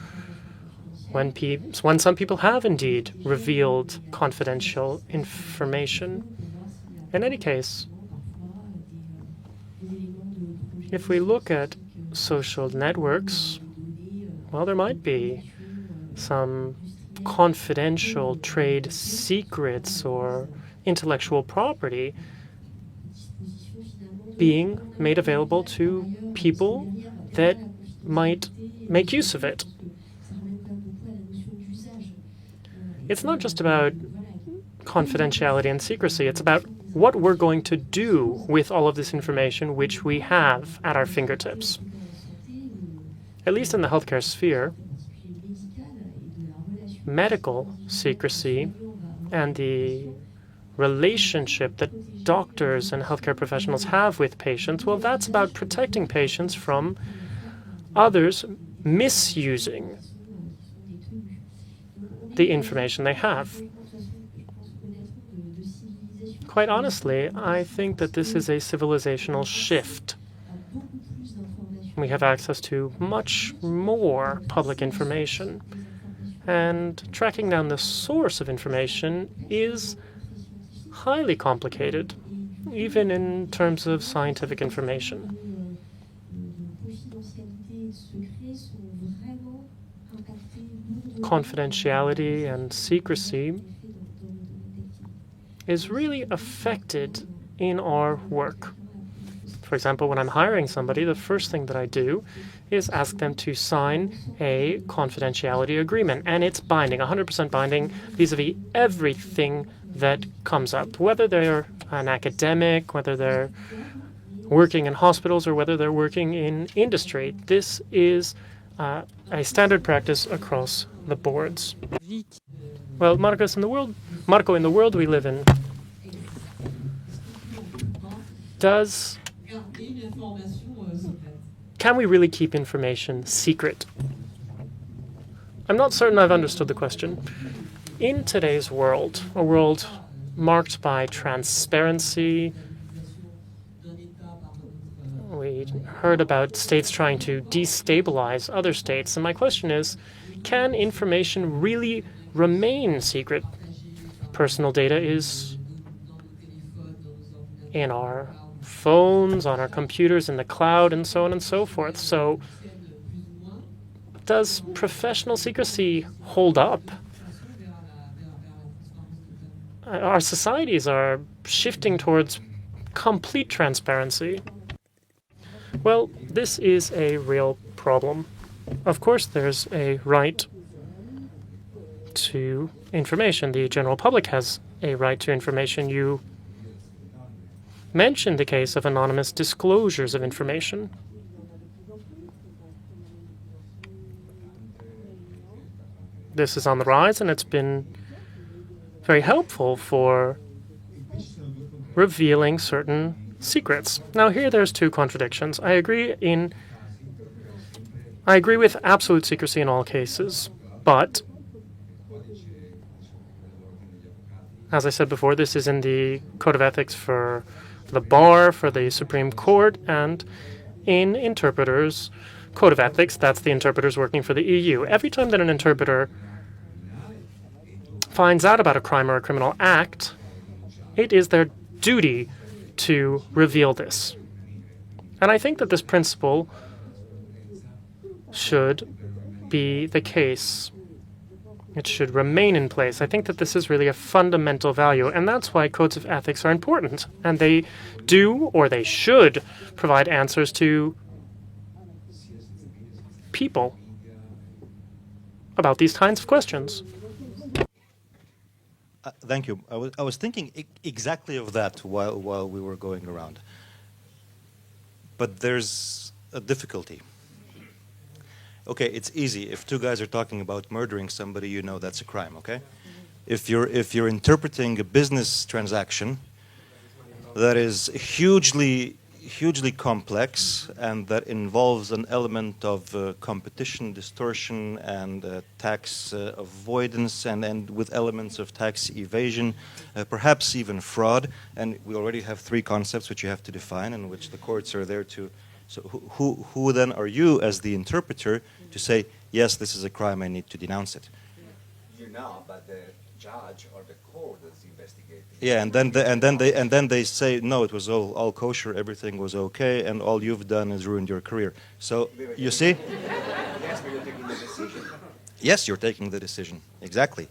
when some people have indeed revealed confidential information. In any case, if we look at social networks, well, there might be some confidential trade secrets or intellectual property being made available to people that might make use of it. It's not just about confidentiality and secrecy. It's about what we're going to do with all of this information which we have at our fingertips. At least in the healthcare sphere, medical secrecy and the relationship that doctors and healthcare professionals have with patients, well, that's about protecting patients from others misusing the information they have. Quite honestly, I think that this is a civilizational shift. We have access to much more public information, and tracking down the source of information is highly complicated, even in terms of scientific information. Confidentiality and secrecy is really affected in our work. For example, when I'm hiring somebody, the first thing that I do is ask them to sign a confidentiality agreement, and it's binding, 100% binding vis-a-vis everything that comes up, whether they're an academic, whether they're working in hospitals, or whether they're working in industry. This is a standard practice across the boards. Well, Marco, in the world we live in, can we really keep information secret? I'm not certain I've understood the question. In today's world, a world marked by transparency, We heard about states trying to destabilize other states. And my question is, can information really remain secret? Personal data is in our phones, on our computers, in the cloud, and so on and so forth. So does professional secrecy hold up? Our societies are shifting towards complete transparency. Well, this is a real problem. Of course, there's a right to information. The general public has a right to information. You mentioned the case of anonymous disclosures of information. This is on the rise, and it's been very helpful for revealing certain secrets. Now, here there's two contradictions. I agree with absolute secrecy in all cases, but as I said before, this is in the Code of Ethics for the bar, for the Supreme Court, and in interpreters' Code of Ethics. That's the interpreters working for the EU. Every time that an interpreter finds out about a crime or a criminal act, it is their duty to reveal this. And I think that this principle should be the case. It should remain in place. I think that this is really a fundamental value, and that's why codes of ethics are important. And they do, or they should, provide answers to people about these kinds of questions. Thank you. I was thinking exactly of that while we were going around. But there's a difficulty. Okay, it's easy. If two guys are talking about murdering somebody, you know that's a crime, okay? If you're interpreting a business transaction that is hugely complex and that involves an element of competition distortion and tax avoidance and with elements of tax evasion, perhaps even fraud, and we already have three concepts which you have to define and which the courts are there to. So who then are you as the interpreter to say, yes, this is a crime, I need to denounce it? You know, but the judge or the court that's investigating. Yeah, and then they say, no, it was all kosher, everything was okay, and all you've done is ruined your career. So you see? Yes, but you're taking the decision. Yes, you're taking the decision. Exactly.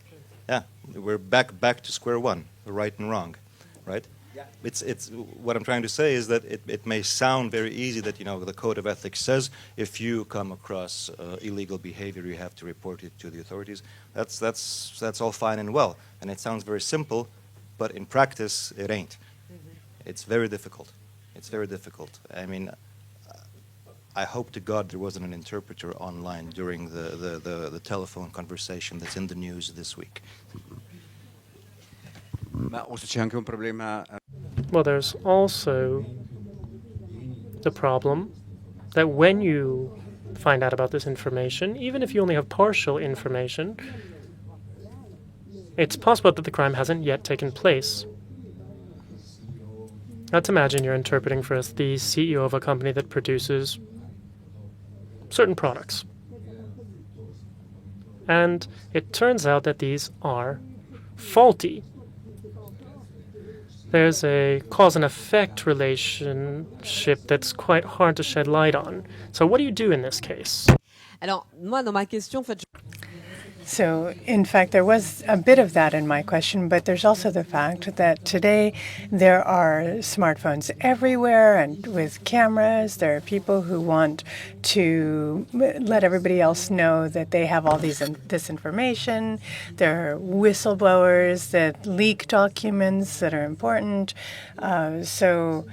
Yeah, we're back to square one, right and wrong, right? Yeah. It's what I'm trying to say is that it may sound very easy that the Code of Ethics says if you come across illegal behavior you have to report it to the authorities. That's all fine and well, and it sounds very simple, but in practice it ain't. It's very difficult. It's very difficult. I mean, I hope to God there wasn't an interpreter online during the telephone conversation that's in the news this week. Ma c'è anche un problema. Well, there's also the problem that when you find out about this information, even if you only have partial information, it's possible that the crime hasn't yet taken place. Let's imagine you're interpreting for us the CEO of a company that produces certain products. And it turns out that these are faulty. There's a cause and effect relationship that's quite hard to shed light on. So what do you do in this case? Alors, moi, dans ma question, en fait, So, in fact, there was a bit of that in my question, but there's also the fact that today there are smartphones everywhere and with cameras. There are people who want to let everybody else know that they have all this information. There are whistleblowers that leak documents that are important. So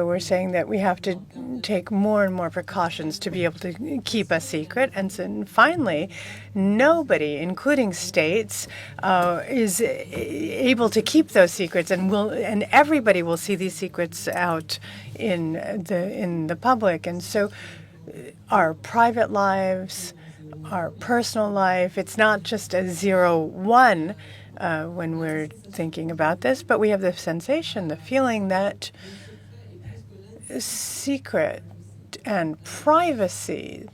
we're saying that we have to take more and more precautions to be able to keep a secret. And so finally, nobody, including states, is able to keep those secrets, and everybody will see these secrets out in the public. And so our private lives, our personal life, it's not just a 0-1 when we're thinking about this, but we have the sensation, the feeling that secret and privacy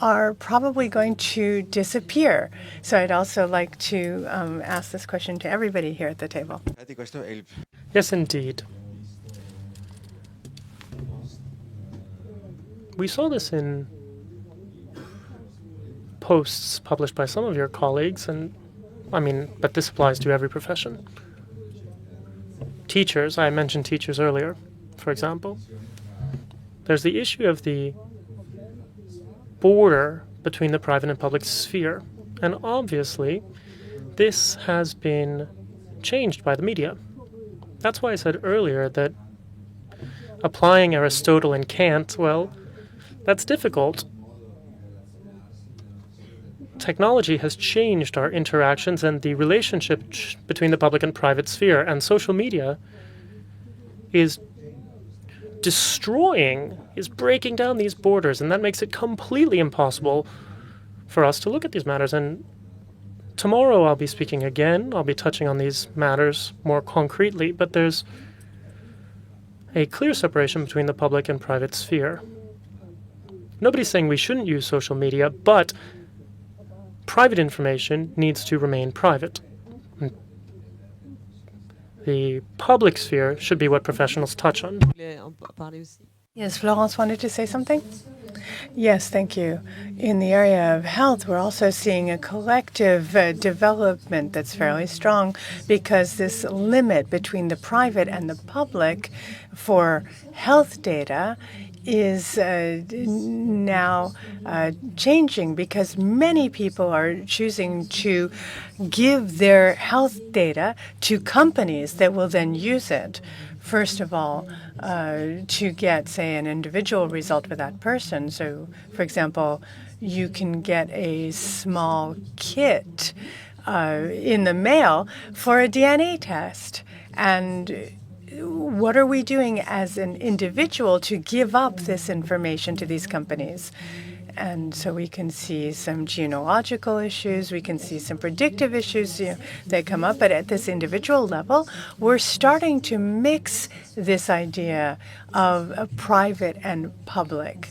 are probably going to disappear. So I'd also like to ask this question to everybody here at the table. Yes, indeed. We saw this in posts published by some of your colleagues, and but this applies to every profession. Teachers, I mentioned teachers earlier, for example. There's the issue of the border between the private and public sphere, and obviously this has been changed by the media. That's why I said earlier that applying Aristotle and Kant, well, that's difficult. Technology has changed our interactions and the relationship between the public and private sphere, and social media is breaking down these borders, and that makes it completely impossible for us to look at these matters. And tomorrow I'll be speaking again. I'll be touching on these matters more concretely, but there's a clear separation between the public and private sphere. Nobody's saying we shouldn't use social media, but private information needs to remain private. The public sphere should be what professionals touch on. Yes, Florence wanted to say something? Yes, thank you. In the area of health, we're also seeing a collective development that's fairly strong, because this limit between the private and the public for health data is now changing, because many people are choosing to give their health data to companies that will then use it. First of all, to get, say, an individual result for that person. So, for example, you can get a small kit in the mail for a DNA test. And what are we doing as an individual to give up this information to these companies? And so we can see some genealogical issues, we can see some predictive issues that come up. But at this individual level, we're starting to mix this idea of private and public,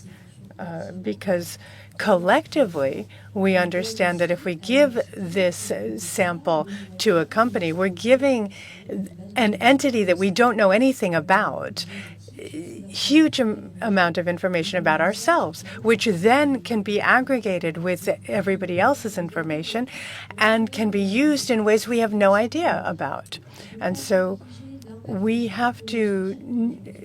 because collectively, we understand that if we give this sample to a company, we're giving an entity that we don't know anything about huge amount of information about ourselves, which then can be aggregated with everybody else's information and can be used in ways we have no idea about. And so we have to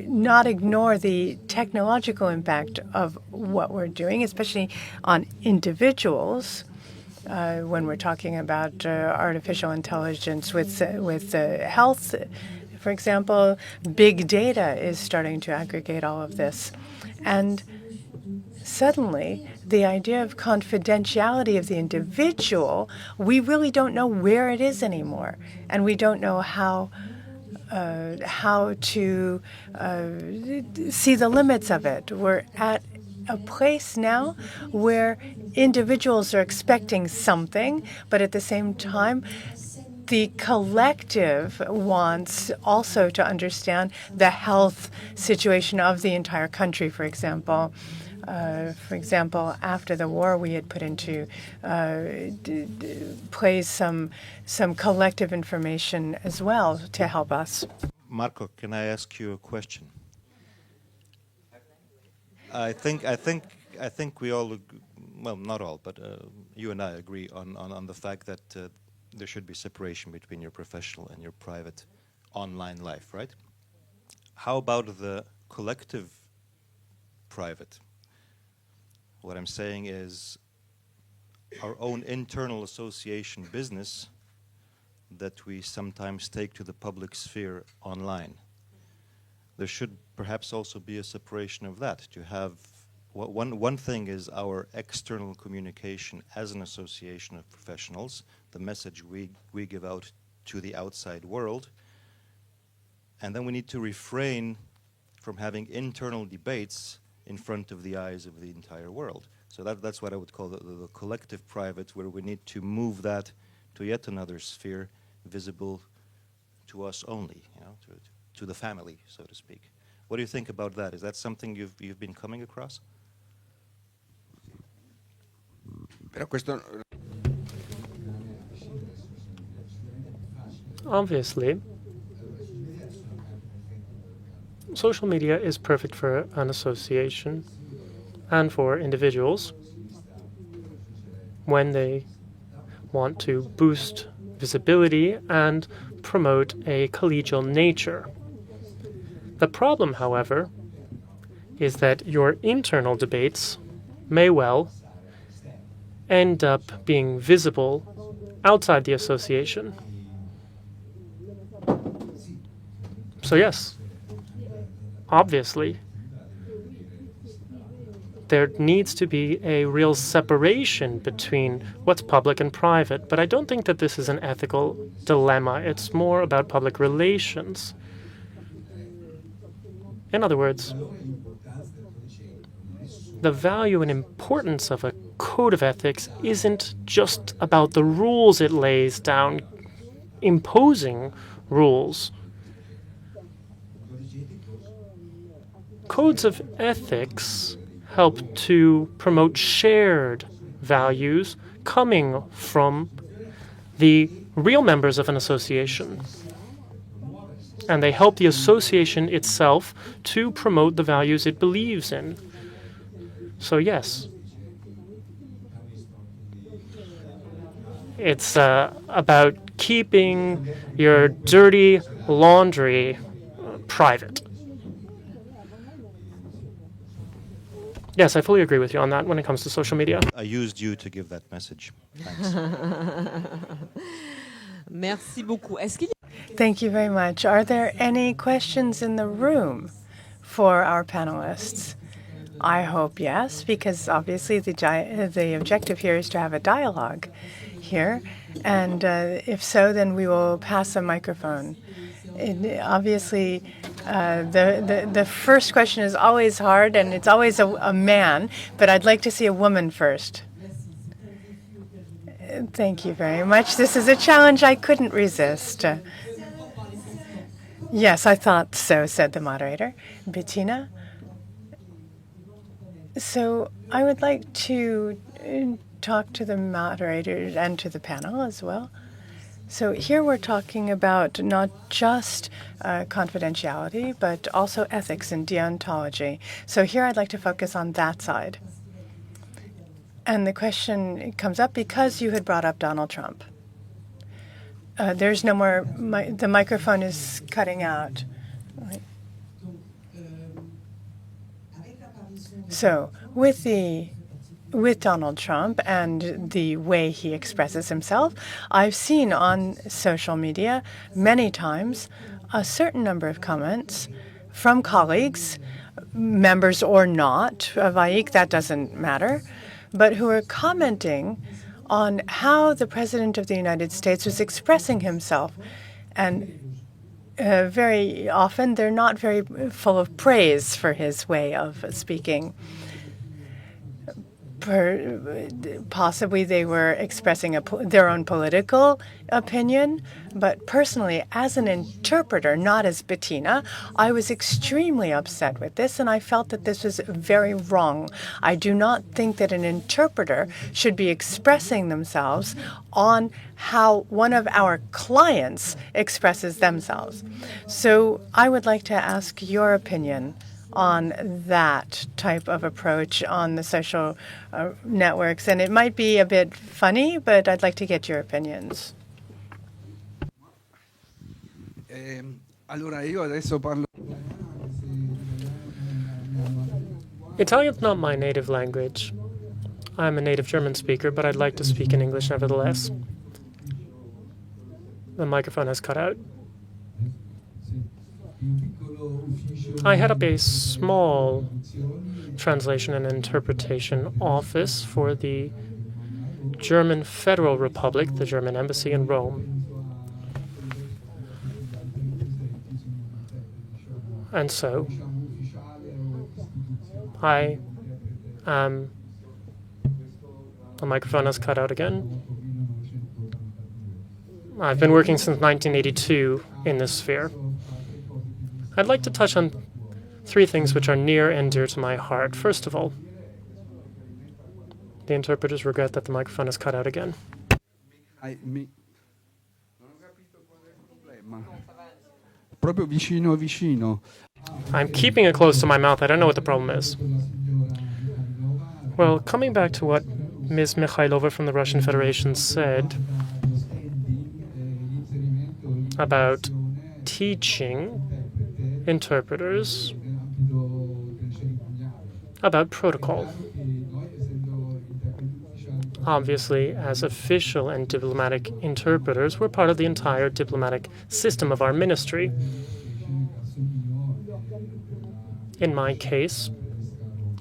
not ignore the technological impact of what we're doing, especially on individuals. When we're talking about artificial intelligence with health, for example, big data is starting to aggregate all of this. And suddenly, the idea of confidentiality of the individual, we really don't know where it is anymore. And we don't know how to see the limits of it. We're at a place now where individuals are expecting something, but at the same time, the collective wants also to understand the health situation of the entire country, for example. After the war, we had put into place some collective information as well to help us. Marco, can I ask you a question? I think we all, well, not all, but you and I agree on the fact that there should be separation between your professional and your private online life, right? How about the collective private? What I'm saying is our own internal association business that we sometimes take to the public sphere online. There should perhaps also be a separation of that, to have one thing is our external communication as an association of professionals, the message we give out to the outside world, and then we need to refrain from having internal debates in front of the eyes of the entire world. So that's what I would call the collective private, where we need to move that to yet another sphere visible to us only, to the family, so to speak. What do you think about that? Is that something you've been coming across? Obviously, social media is perfect for an association and for individuals when they want to boost visibility and promote a collegial nature. The problem, however, is that your internal debates may well end up being visible outside the association. So yes, obviously, there needs to be a real separation between what's public and private, but I don't think that this is an ethical dilemma. It's more about public relations. In other words, the value and importance of a code of ethics isn't just about the rules it lays down, imposing rules. Codes of ethics help to promote shared values coming from the real members of an association. And they help the association itself to promote the values it believes in. So yes, it's about keeping your dirty laundry private. Yes, I fully agree with you on that when it comes to social media. I used you to give that message. Thanks. Merci beaucoup. Thank you very much. Are there any questions in the room for our panelists? I hope yes, because obviously the objective here is to have a dialogue here. And if so, then we will pass a microphone. Obviously, the first question is always hard, and it's always a man, but I'd like to see a woman first. Thank you very much. This is a challenge I couldn't resist. Yes, I thought so, said the moderator. Bettina? So I would like to talk to the moderators and to the panel as well. So here we're talking about not just confidentiality, but also ethics and deontology. So here I'd like to focus on that side. And the question comes up because you had brought up Donald Trump. There's no more, the microphone is cutting out. So with Donald Trump and the way he expresses himself, I've seen on social media many times a certain number of comments from colleagues, members or not of AIIC, that doesn't matter, but who are commenting on how the President of the United States was expressing himself. And very often they're not very full of praise for his way of speaking. Possibly they were expressing their own political opinion, but personally, as an interpreter, not as Bettina, I was extremely upset with this, and I felt that this was very wrong. I do not think that an interpreter should be expressing themselves on how one of our clients expresses themselves. So I would like to ask your opinion on that type of approach on the social networks. And it might be a bit funny, but I'd like to get your opinions. Italian's not my native language. I'm a native German speaker, but I'd like to speak in English nevertheless. The microphone has cut out. I head up a small translation and interpretation office for the German Federal Republic, the German Embassy in Rome. And so, the microphone has cut out again. I've been working since 1982 in this sphere. I'd like to touch on three things which are near and dear to my heart. First of all, the interpreters regret that the microphone is cut out again. Proprio vicino vicino. I'm keeping it close to my mouth. I don't know what the problem is. Well, coming back to what Ms. Mikhailova from the Russian Federation said about teaching interpreters about protocol. Obviously, as official and diplomatic interpreters, we're part of the entire diplomatic system of our ministry. In my case,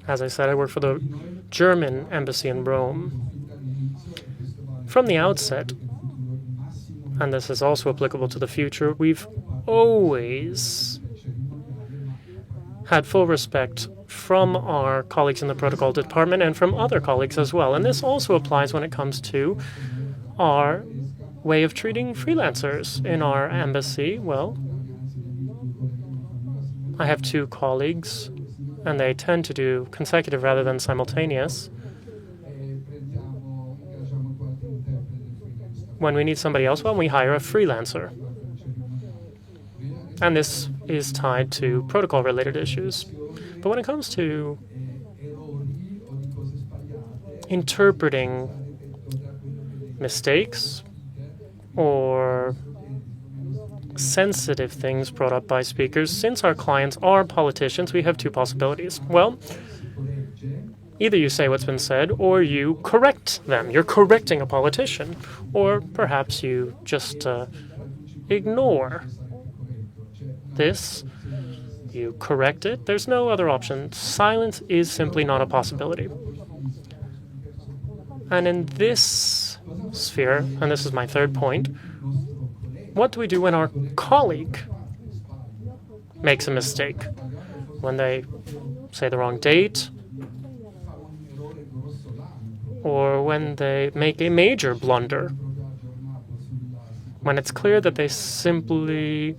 as I said, I work for the German embassy in Rome. From the outset, and this is also applicable to the future, we've always had full respect from our colleagues in the protocol department and from other colleagues as well. And this also applies when it comes to our way of treating freelancers in our embassy. Well, I have two colleagues, and they tend to do consecutive rather than simultaneous. When we need somebody else, well, we hire a freelancer. And this is tied to protocol-related issues. But when it comes to interpreting mistakes or sensitive things brought up by speakers, since our clients are politicians, we have two possibilities. Well, either you say what's been said or you correct them. You're correcting a politician. Or perhaps you just ignore this. You correct it. There's no other option. Silence is simply not a possibility. And in this sphere, and this is my third point, what do we do when our colleague makes a mistake? When they say the wrong date, or when they make a major blunder, when it's clear that they simply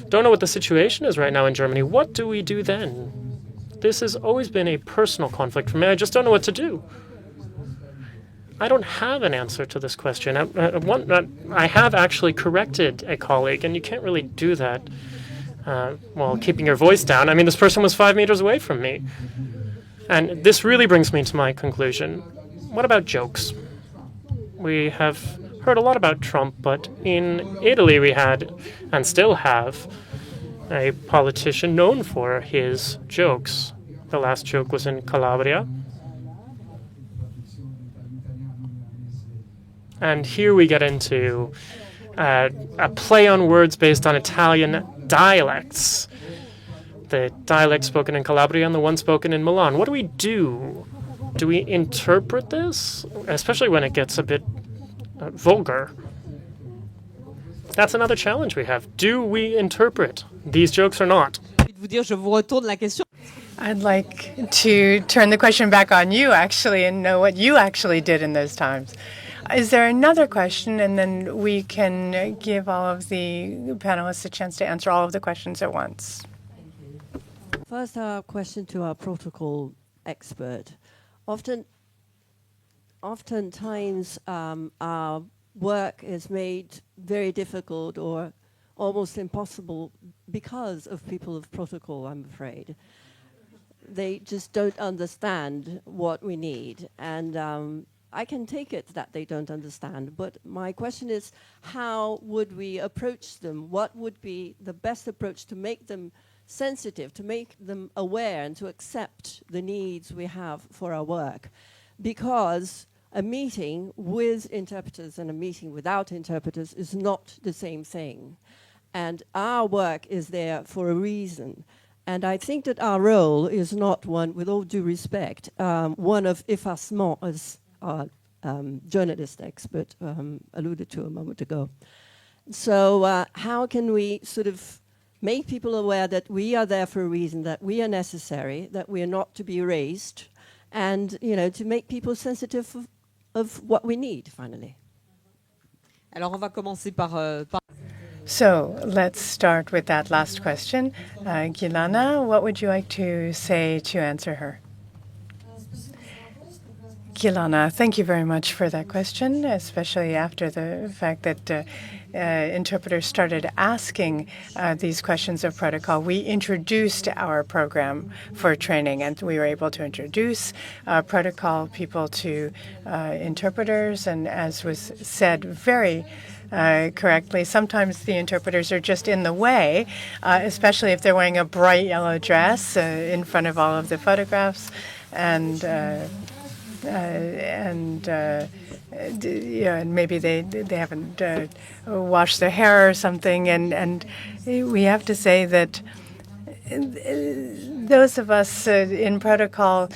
don't know what the situation is right now in Germany, what do we do then? This has always been a personal conflict for me. I just don't know what to do. I don't have an answer to this question. I have actually corrected a colleague, and you can't really do that while keeping your voice down. I mean, this person was 5 meters away from me. And this really brings me to my conclusion. What about jokes? We have heard a lot about Trump, but in Italy we had, and still have, a politician known for his jokes. The last joke was in Calabria. And here we get into a play on words based on Italian dialects. The dialect spoken in Calabria and the one spoken in Milan. What do we do? Do we interpret this? Especially when it gets a bit vulgar. That's another challenge we have. Do we interpret these jokes or not? I'd like to turn the question back on you, actually, and know what you actually did in those times. Is there another question? And then we can give all of the panelists a chance to answer all of the questions at once. First, our question to our protocol expert. Oftentimes, our work is made very difficult or almost impossible because of people of protocol, I'm afraid. They just don't understand what we need. And I can take it that they don't understand. But my question is, how would we approach them? What would be the best approach to make them sensitive, to make them aware and to accept the needs we have for our work? Because a meeting with interpreters and a meeting without interpreters is not the same thing. And our work is there for a reason. And I think that our role is not one, with all due respect, one of effacement, as our journalist expert alluded to a moment ago. So how can we sort of make people aware that we are there for a reason, that we are necessary, that we are not to be erased, and to make people sensitive of what we need, finally. Alors, on va commencer par So let's start with that last question. Gilana, what would you like to say to answer her? Gilana, thank you very much for that question, especially after the fact that interpreters started asking these questions of protocol. We introduced our program for training, and we were able to introduce protocol people to interpreters. And as was said very correctly, sometimes the interpreters are just in the way, especially if they're wearing a bright yellow dress in front of all of the photographs. And maybe they haven't washed their hair or something, and we have to say that those of us in protocol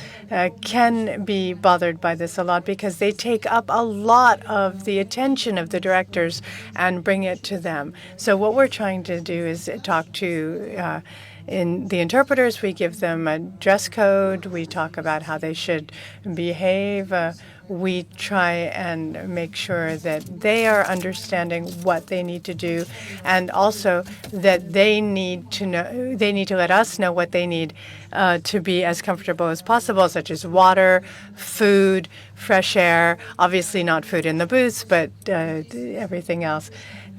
can be bothered by this a lot because they take up a lot of the attention of the directors and bring it to them. So what we're trying to do is talk to in the interpreters. We give them a dress code. We talk about how they should behave. We try and make sure that they are understanding what they need to do, and also that they need to know. They need to let us know what they need to be as comfortable as possible, such as water, food, fresh air. Obviously, not food in the booths, but everything else.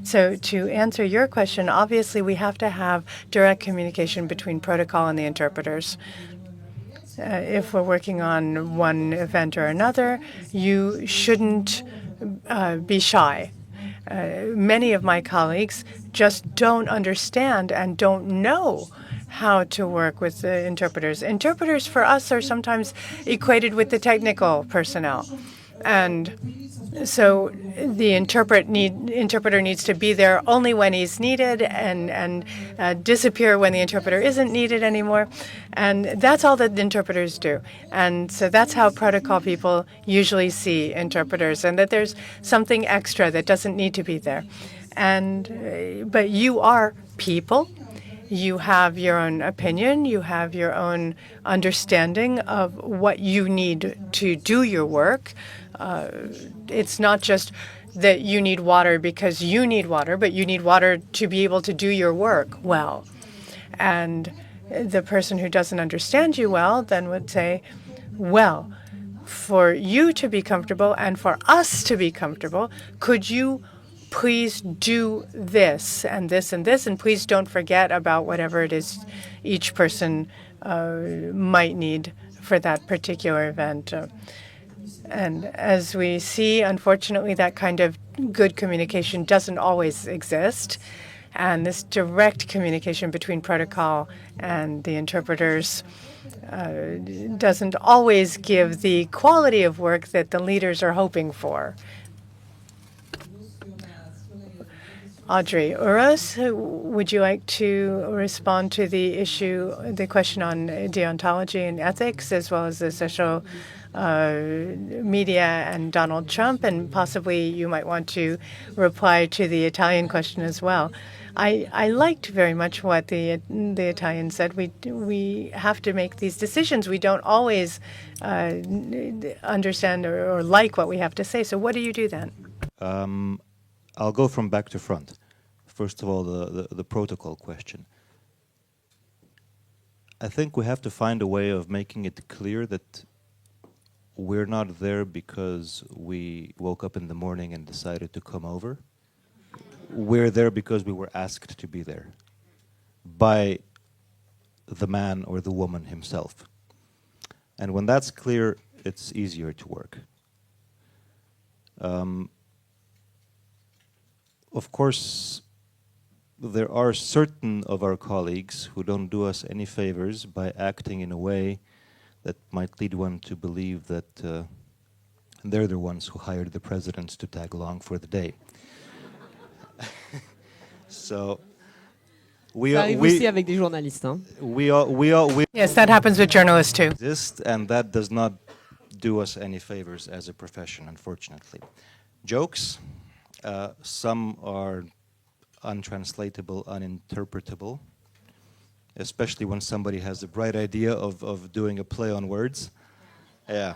So to answer your question, obviously we have to have direct communication between protocol and the interpreters. If we're working on one event or another, you shouldn't be shy. Many of my colleagues just don't understand and don't know how to work with the interpreters. Interpreters for us are sometimes equated with the technical personnel. And so the interpreter needs to be there only when he's needed and disappear when the interpreter isn't needed anymore. And that's all that the interpreters do. And so that's how protocol people usually see interpreters, and that there's something extra that doesn't need to be there. But you are people. You have your own opinion. You have your own understanding of what you need to do your work. It's not just that you need water because you need water, but you need water to be able to do your work well. And the person who doesn't understand you well then would say, well, for you to be comfortable and for us to be comfortable, could you please do this and this and this, and please don't forget about whatever it is each person might need for that particular event. And as we see, unfortunately, that kind of good communication doesn't always exist. And this direct communication between protocol and the interpreters doesn't always give the quality of work that the leaders are hoping for. Audrey Uros, would you like to respond to the question on deontology and ethics, as well as the social media and Donald Trump, and possibly you might want to reply to the Italian question as well. I liked very much what the Italian said. We have to make these decisions. We don't always understand or like what we have to say. So what do you do then? I'll go from back to front. First of all, the protocol question. I think we have to find a way of making it clear that we're not there because we woke up in the morning and decided to come over. We're there because we were asked to be there by the man or the woman himself. And when that's clear, it's easier to work. Of course, there are certain of our colleagues who don't do us any favors by acting in a way that might lead one to believe that they're the ones who hired the presidents to tag along for the day. So we aussi avec des journalistes, hein? Yes, that happens with journalists too. And that does not do us any favors as a profession, unfortunately. Jokes, some are untranslatable, uninterpretable, especially when somebody has a bright idea of doing a play on words. Yeah.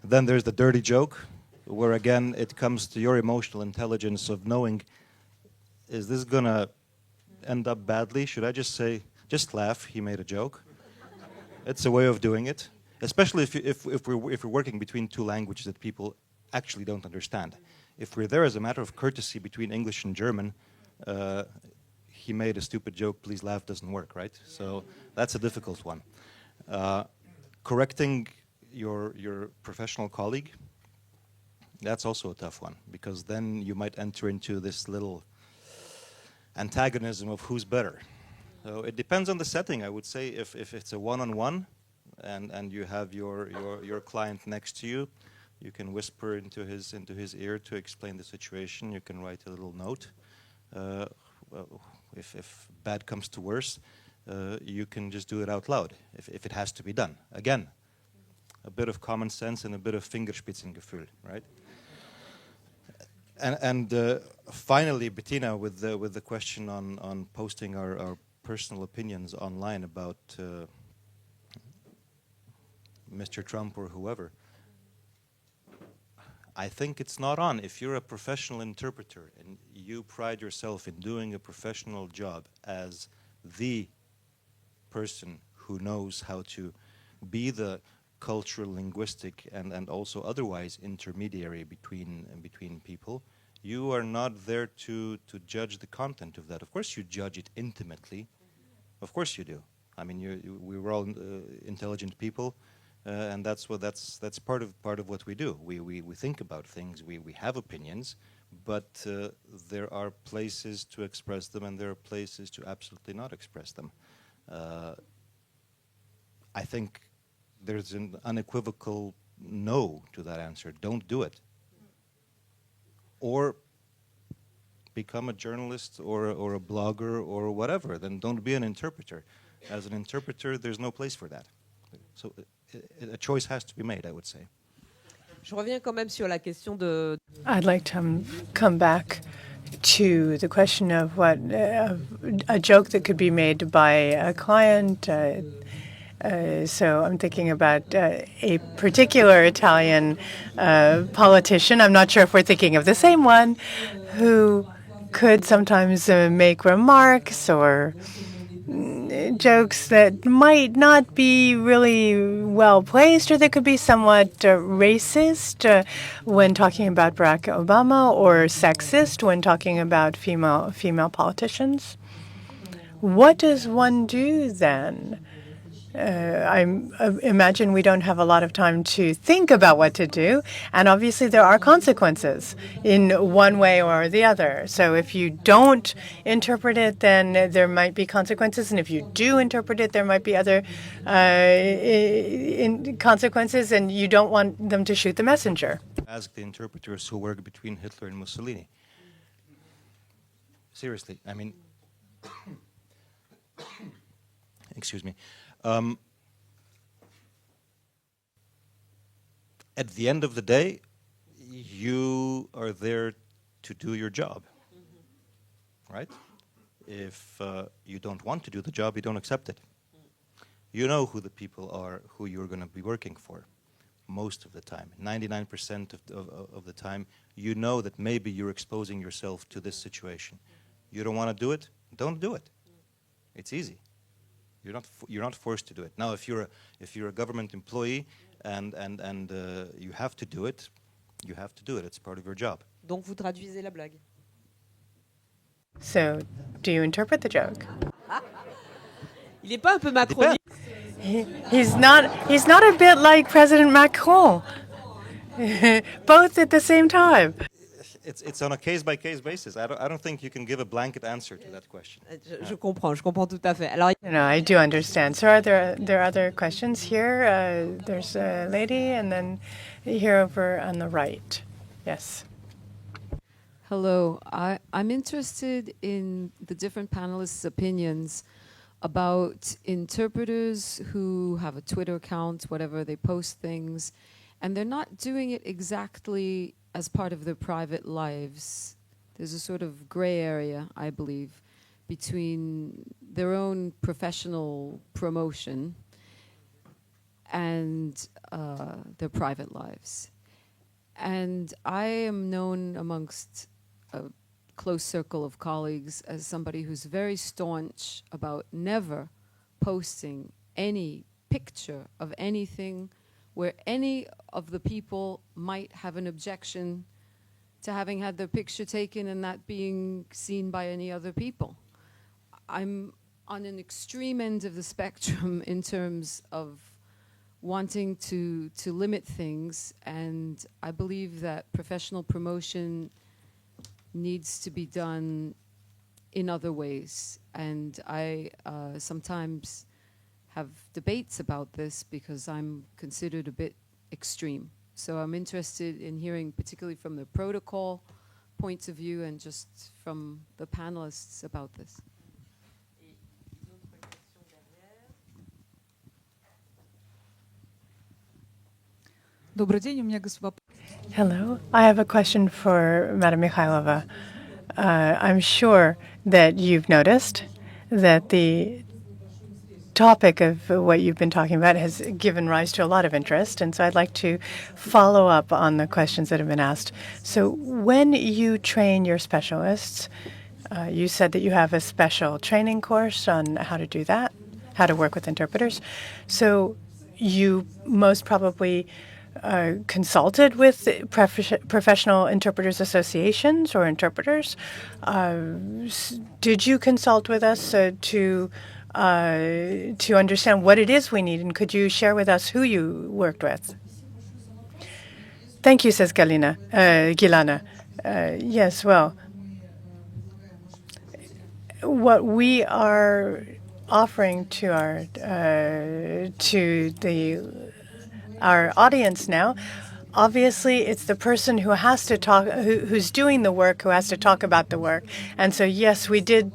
Then there's the dirty joke. where again it comes to your emotional intelligence of knowing, is this gonna end up badly? Should I just say, just laugh, he made a joke? It's a way of doing it, especially if we're working between two languages that people actually don't understand. If we're there as a matter of courtesy between English and German, he made a stupid joke, please laugh doesn't work, right? So that's a difficult one. Correcting your professional colleague, that's also a tough one, because then you might enter into this little antagonism of who's better. So it depends on the setting. I would say if it's a one-on-one and you have your client next to you, you can whisper into his ear to explain the situation. You can write a little note. If bad comes to worse, you can just do it out loud if it has to be done. Again, a bit of common sense and a bit of Fingerspitzengefühl, right? And finally, Bettina, with the question on posting our personal opinions online about Mr. Trump or whoever, I think it's not on. If you're a professional interpreter and you pride yourself in doing a professional job as the person who knows how to be the cultural, linguistic, and also otherwise intermediary between people, you are not there to judge the content of that. Of course you judge it intimately. Of course you do. I mean, we were all intelligent people, and that's part of what we do. We think about things. We have opinions, but there are places to express them, and there are places to absolutely not express them. I think there's an unequivocal no to that answer. Don't do it. Or become a journalist or a blogger or whatever. Then don't be an interpreter. As an interpreter, there's no place for that. So a choice has to be made, I would say. Je reviens quand même sur la question de... I'd like to come back to the question of what a joke that could be made by a client. So I'm thinking about a particular Italian politician. I'm not sure if we're thinking of the same one, who could sometimes make remarks or jokes that might not be really well placed, or they could be somewhat racist when talking about Barack Obama, or sexist when talking about female politicians. What does one do then? I imagine we don't have a lot of time to think about what to do, and obviously there are consequences in one way or the other. So if you don't interpret it, then there might be consequences, and if you do interpret it, there might be other consequences, and you don't want them to shoot the messenger. Ask the interpreters who work between Hitler and Mussolini. Seriously, I mean, excuse me. At the end of the day, you are there to do your job, right? If you don't want to do the job, you don't accept it. You know who the people are who you're going to be working for most of the time. 99% of the time, you know that maybe you're exposing yourself to this situation. You don't want to do it? Don't do it. It's easy. You're not forced to do it. Now, if you're a government employee and you have to do it, you have to do it. It's part of your job. Donc vous traduisez la blague. So, do you interpret the joke? Il n'est pas un peu macroniste? He's not a bit like President Macron. Both at the same time. It's on a case-by-case basis. I don't think you can give a blanket answer to that question. Je comprends tout à fait. Alors, I do understand. So are there other questions here? There's a lady, and then here over on the right. Yes. Hello. I'm interested in the different panelists' opinions about interpreters who have a Twitter account, whatever, they post things, and they're not doing it exactly as part of their private lives. There's a sort of gray area, I believe, between their own professional promotion and their private lives. And I am known amongst a close circle of colleagues as somebody who's very staunch about never posting any picture of anything where any of the people might have an objection to having had their picture taken and that being seen by any other people. I'm on an extreme end of the spectrum in terms of wanting to limit things, and I believe that professional promotion needs to be done in other ways. And I sometimes have debates about this because I'm considered a bit extreme. So I'm interested in hearing, particularly from the protocol points of view and just from the panelists about this. Hello. I have a question for Madam Mikhailova. I'm sure that you've noticed that the topic of what you've been talking about has given rise to a lot of interest, and so I'd like to follow up on the questions that have been asked. So when you train your specialists, you said that you have a special training course on how to do that, how to work with interpreters. So you most probably consulted with professional interpreters associations or interpreters. Did you consult with us to understand what it is we need, and could you share with us who you worked with? Thank you, says Gilana. Yes, well, what we are offering to our audience now, obviously it's the person who has to talk, who's doing the work, who has to talk about the work. And so yes, we did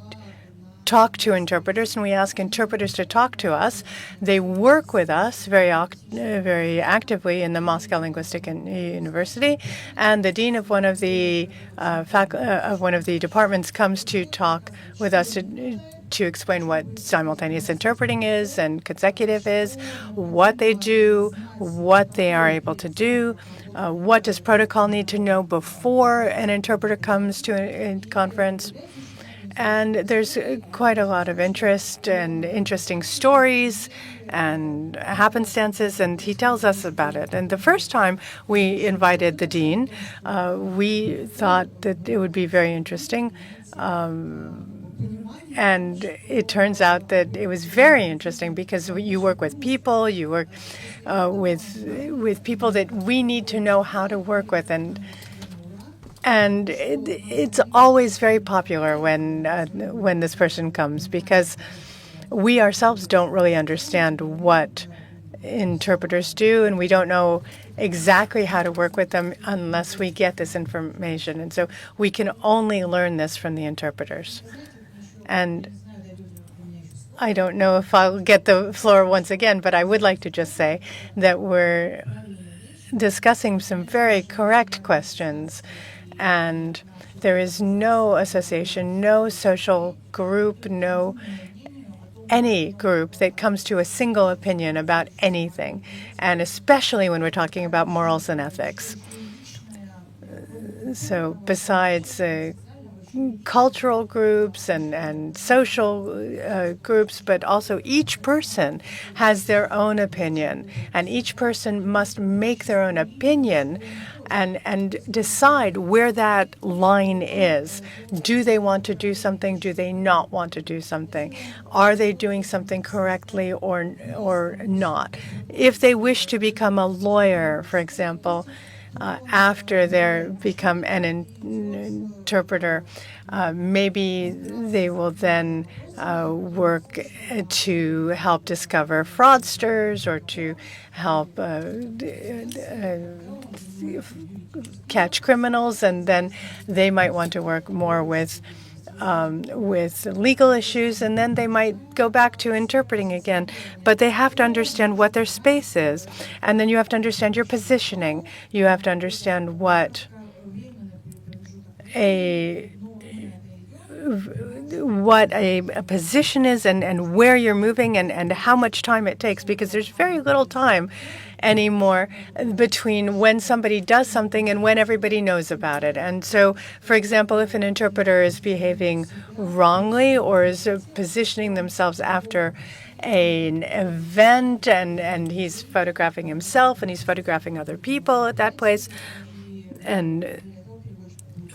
talk to interpreters, and we ask interpreters to talk to us. They work with us very actively in the Moscow Linguistic University, and the dean of one of the departments comes to talk with us to explain what simultaneous interpreting is and consecutive is, what they do, what they are able to do, what does protocol need to know before an interpreter comes to a conference. And there's quite a lot of interest and interesting stories and happenstances, and he tells us about it. And the first time we invited the dean, we thought that it would be very interesting. And it turns out that it was very interesting because you work with people, you work with people that we need to know how to work with, and it's always very popular when this person comes, because we ourselves don't really understand what interpreters do, and we don't know exactly how to work with them unless we get this information. And so we can only learn this from the interpreters. And I don't know if I'll get the floor once again, but I would like to just say that we're discussing some very correct questions, and there is no association, no social group, no any group that comes to a single opinion about anything, and especially when we're talking about morals and ethics. So besides cultural groups and social groups, but also each person has their own opinion, and each person must make their own opinion and decide where that line is. Do they want to do something? Do they not want to do something? Are they doing something correctly or not? If they wish to become a lawyer, for example, after they become an interpreter, maybe they will then work to help discover fraudsters or to help catch criminals, and then they might want to work more with legal issues, and then they might go back to interpreting again. But they have to understand what their space is, and then you have to understand your positioning. You have to understand what what a position is and where you're moving and how much time it takes, because there's very little time anymore between when somebody does something and when everybody knows about it. And so, for example, if an interpreter is behaving wrongly or is positioning themselves after an event and he's photographing himself and he's photographing other people at that place, and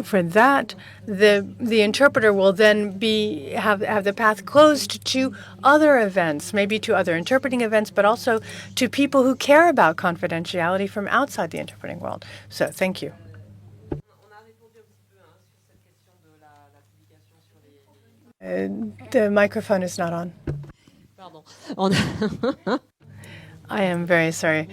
for that, the interpreter will then have the path closed to other events, maybe to other interpreting events, but also to people who care about confidentiality from outside the interpreting world. So thank you. The microphone is not on. I am very sorry.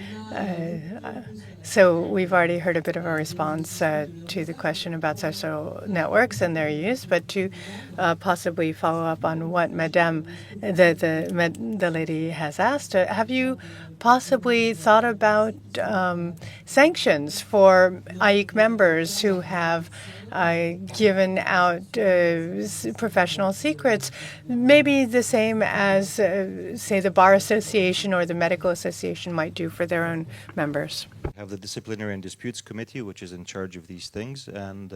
So we've already heard a bit of a response to the question about social networks and their use, but to possibly follow up on what Madame, the lady has asked, have you possibly thought about sanctions for AIIC members who have given out professional secrets, maybe the same as, say, the Bar Association or the Medical Association might do for their own members? We have the Disciplinary and Disputes Committee, which is in charge of these things, and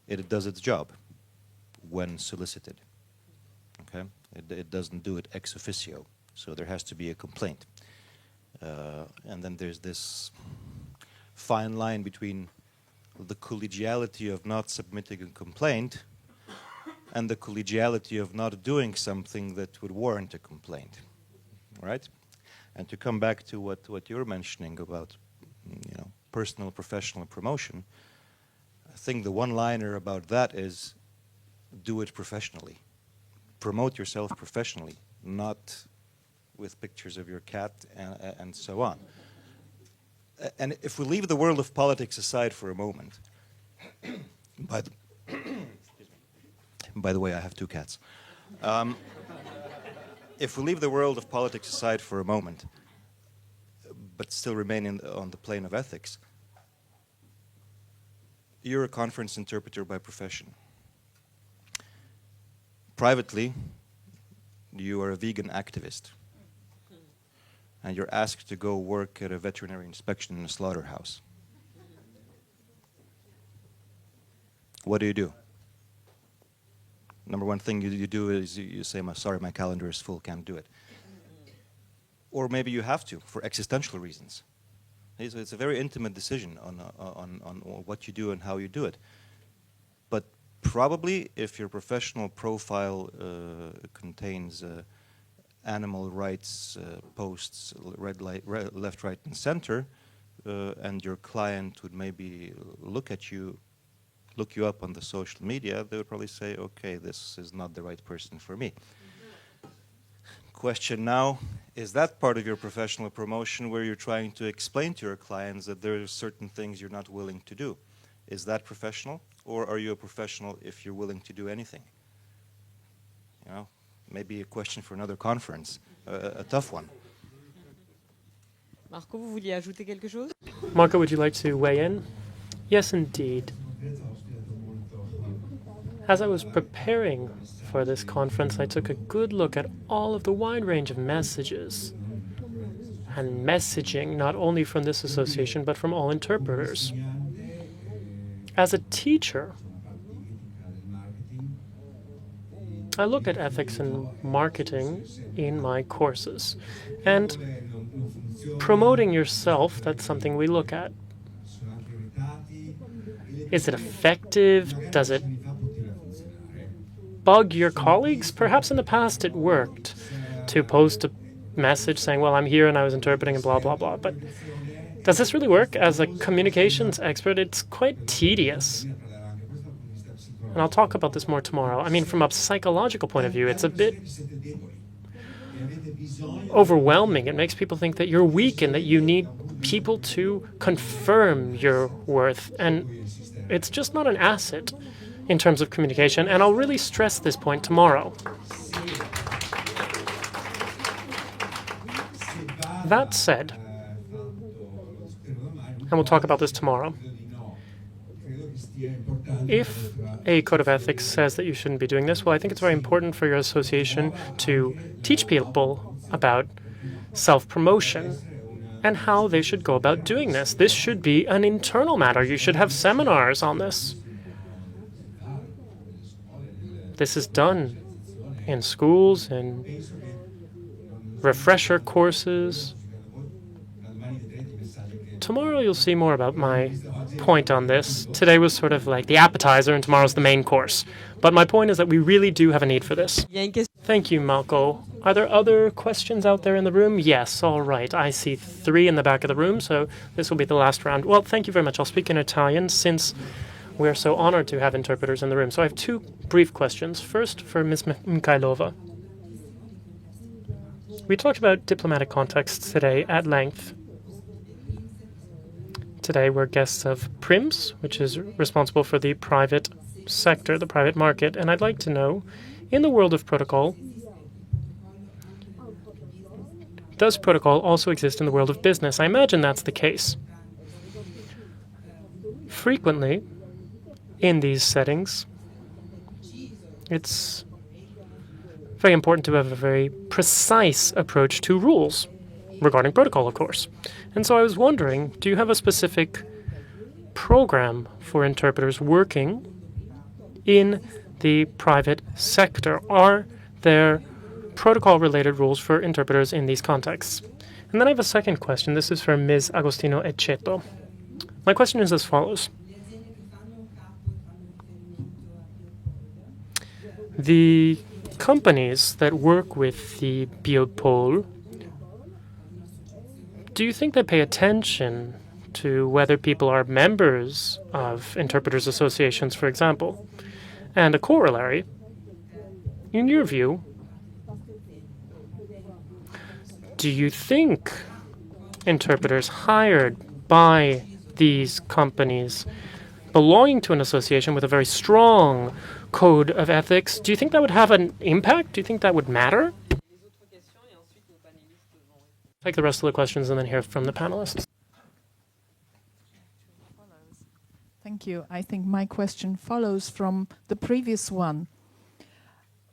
it does its job when solicited. Okay, it doesn't do it ex officio, so there has to be a complaint. And then there's this fine line between the collegiality of not submitting a complaint and the collegiality of not doing something that would warrant a complaint, right? And to come back to what you're mentioning about, personal, professional promotion, I think the one-liner about that is do it professionally. Promote yourself professionally, not with pictures of your cat and so on. And if we leave the world of politics aside for a moment, by the way, I have 2 cats. If we leave the world of politics aside for a moment, but still remain on the plane of ethics, you're a conference interpreter by profession. Privately, you are a vegan activist, and you're asked to go work at a veterinary inspection in a slaughterhouse. What do? Number one thing you do is you say, sorry, my calendar is full, can't do it. Or maybe you have to, for existential reasons. So it's a very intimate decision on what you do and how you do it. But probably if your professional profile contains animal rights posts, left, right, and center, and your client would maybe look you up on the social media, they would probably say, okay, this is not the right person for me. Question now, is that part of your professional promotion where you're trying to explain to your clients that there are certain things you're not willing to do? Is that professional? Or are you a professional if you're willing to do anything? Maybe a question for another conference, a tough one. Marco, vous vouliez ajouter quelque chose? Marco, would you like to weigh in? Yes, indeed. As I was preparing for this conference, I took a good look at all of the wide range of messages and messaging, not only from this association, but from all interpreters. As a teacher, I look at ethics and marketing in my courses. And promoting yourself, that's something we look at. Is it effective? Does it bug your colleagues? Perhaps in the past it worked to post a message saying, well, I'm here and I was interpreting and blah, blah, blah. But does this really work? As a communications expert, it's quite tedious. And I'll talk about this more tomorrow. I mean, from a psychological point of view, it's a bit overwhelming. It makes people think that you're weak and that you need people to confirm your worth. And it's just not an asset in terms of communication. And I'll really stress this point tomorrow. That said, and we'll talk about this tomorrow, If a code of ethics says that you shouldn't be doing this, well, I think it's very important for your association to teach people about self-promotion and how they should go about doing this. This should be an internal matter. You should have seminars on this. This is done in schools and refresher courses. Tomorrow you'll see more about my point on this. Today was sort of like the appetizer and tomorrow's the main course. But my point is that we really do have a need for this. Thank you, Malco. Are there other questions out there in the room? Yes, all right. I see 3 in the back of the room, so this will be the last round. Well, thank you very much. I'll speak in Italian since we're so honored to have interpreters in the room. So I have 2 brief questions. First, for Ms. Mikhailova. We talked about diplomatic contexts today at length. Today we're guests of PRIMS, which is responsible for the private sector, the private market, and I'd like to know, in the world of protocol, does protocol also exist in the world of business? I imagine that's the case. Frequently, in these settings, it's very important to have a very precise approach to rules regarding protocol, of course. And so I was wondering, do you have a specific program for interpreters working in the private sector? Are there protocol-related rules for interpreters in these contexts? And then I have a second question. This is for Ms. Agostino Ecceto. My question is as follows. The companies that work with the Biopol, do you think they pay attention to whether people are members of interpreters' associations, for example? And a corollary, in your view, do you think interpreters hired by these companies belonging to an association with a very strong code of ethics, do you think that would have an impact? Do you think that would matter? Take the rest of the questions and then hear from the panelists. Thank you. I think my question follows from the previous one.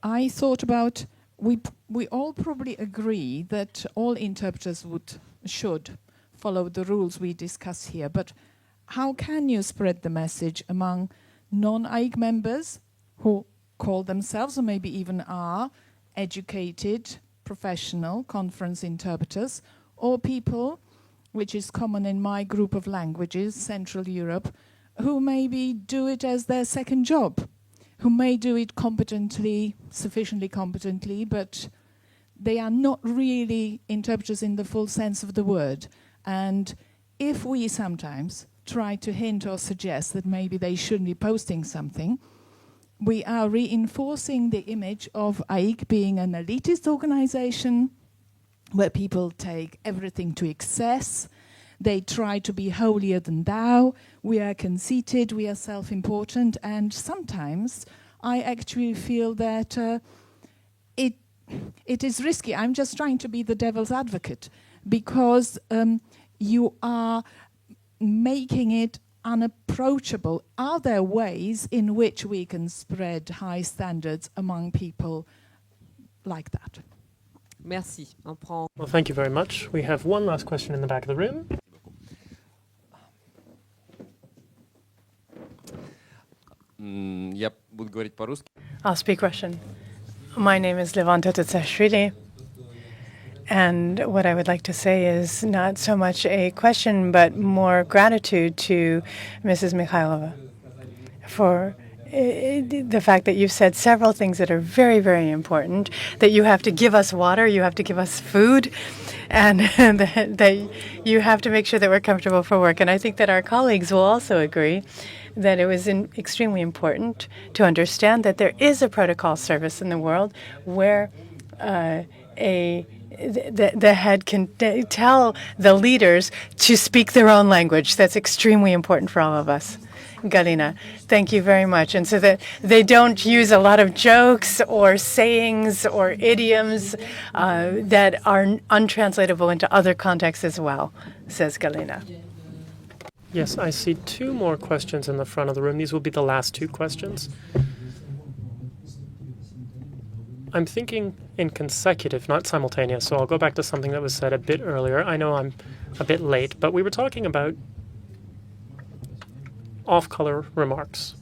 I thought about, we all probably agree that all interpreters should follow the rules we discuss here, but how can you spread the message among non-AIIC members who call themselves, or maybe even are, educated, professional conference interpreters, or people, which is common in my group of languages, Central Europe, who maybe do it as their second job, who may do it competently, sufficiently competently, but they are not really interpreters in the full sense of the word. And if we sometimes try to hint or suggest that maybe they shouldn't be posting something, we are reinforcing the image of AIIC being an elitist organization where people take everything to excess. They try to be holier than thou. We are conceited, we are self-important, and sometimes I actually feel that it is risky. I'm just trying to be the devil's advocate, because you are making it unapproachable. Are there ways in which we can spread high standards among people like that? Merci. Well, thank you very much. We have one last question in the back of the room. I'll speak Russian. My name is Levanta Tetsashvili. And what I would like to say is not so much a question, but more gratitude to Mrs. Mikhailova for the fact that you've said several things that are very, very important, that you have to give us water, you have to give us food, and that you have to make sure that we're comfortable for work. And I think that our colleagues will also agree that it was extremely important to understand that there is a protocol service in the world where the head can tell the leaders to speak their own language. That's extremely important for all of us. Galina, thank you very much. And so that they don't use a lot of jokes or sayings or idioms that are untranslatable into other contexts as well, says Galina. Yes, I see two more questions in the front of the room. These will be the last two questions. I'm thinking in consecutive, not simultaneous, so I'll go back to something that was said a bit earlier. I know I'm a bit late, but we were talking about off-color remarks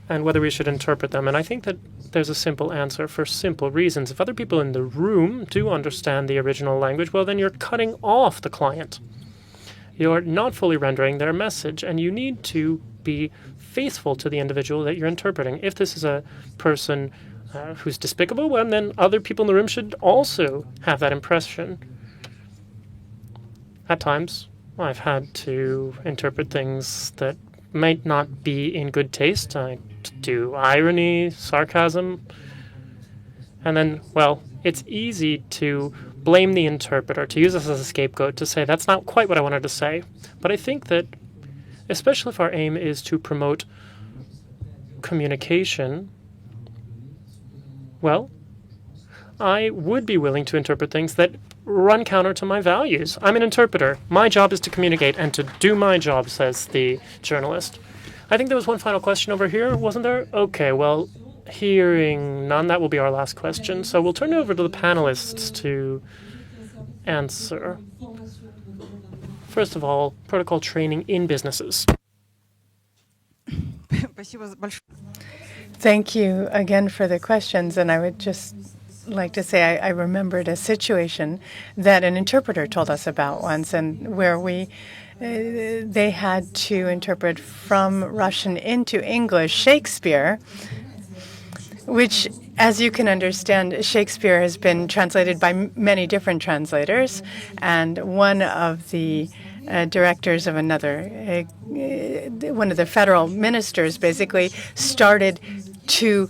and whether we should interpret them. And I think that there's a simple answer for simple reasons. If other people in the room do understand the original language, well, then you're cutting off the client. You're not fully rendering their message, and you need to be faithful to the individual that you're interpreting. If this is a person who's despicable, well, then other people in the room should also have that impression. At times, I've had to interpret things that might not be in good taste. I do irony, sarcasm, and then, well, it's easy to blame the interpreter, to use this as a scapegoat, to say that's not quite what I wanted to say. But I think that, especially if our aim is to promote communication, well, I would be willing to interpret things that run counter to my values. I'm an interpreter. My job is to communicate and to do my job, says the journalist. I think there was one final question over here, wasn't there? Okay, well, hearing none, that will be our last question. So we'll turn it over to the panelists to answer. First of all, protocol training in businesses. Thank you again for the questions, and I would just like to say I remembered a situation that an interpreter told us about once, and where they had to interpret from Russian into English Shakespeare, which, as you can understand, Shakespeare has been translated by many different translators, and one of the directors of one of the federal ministers basically started to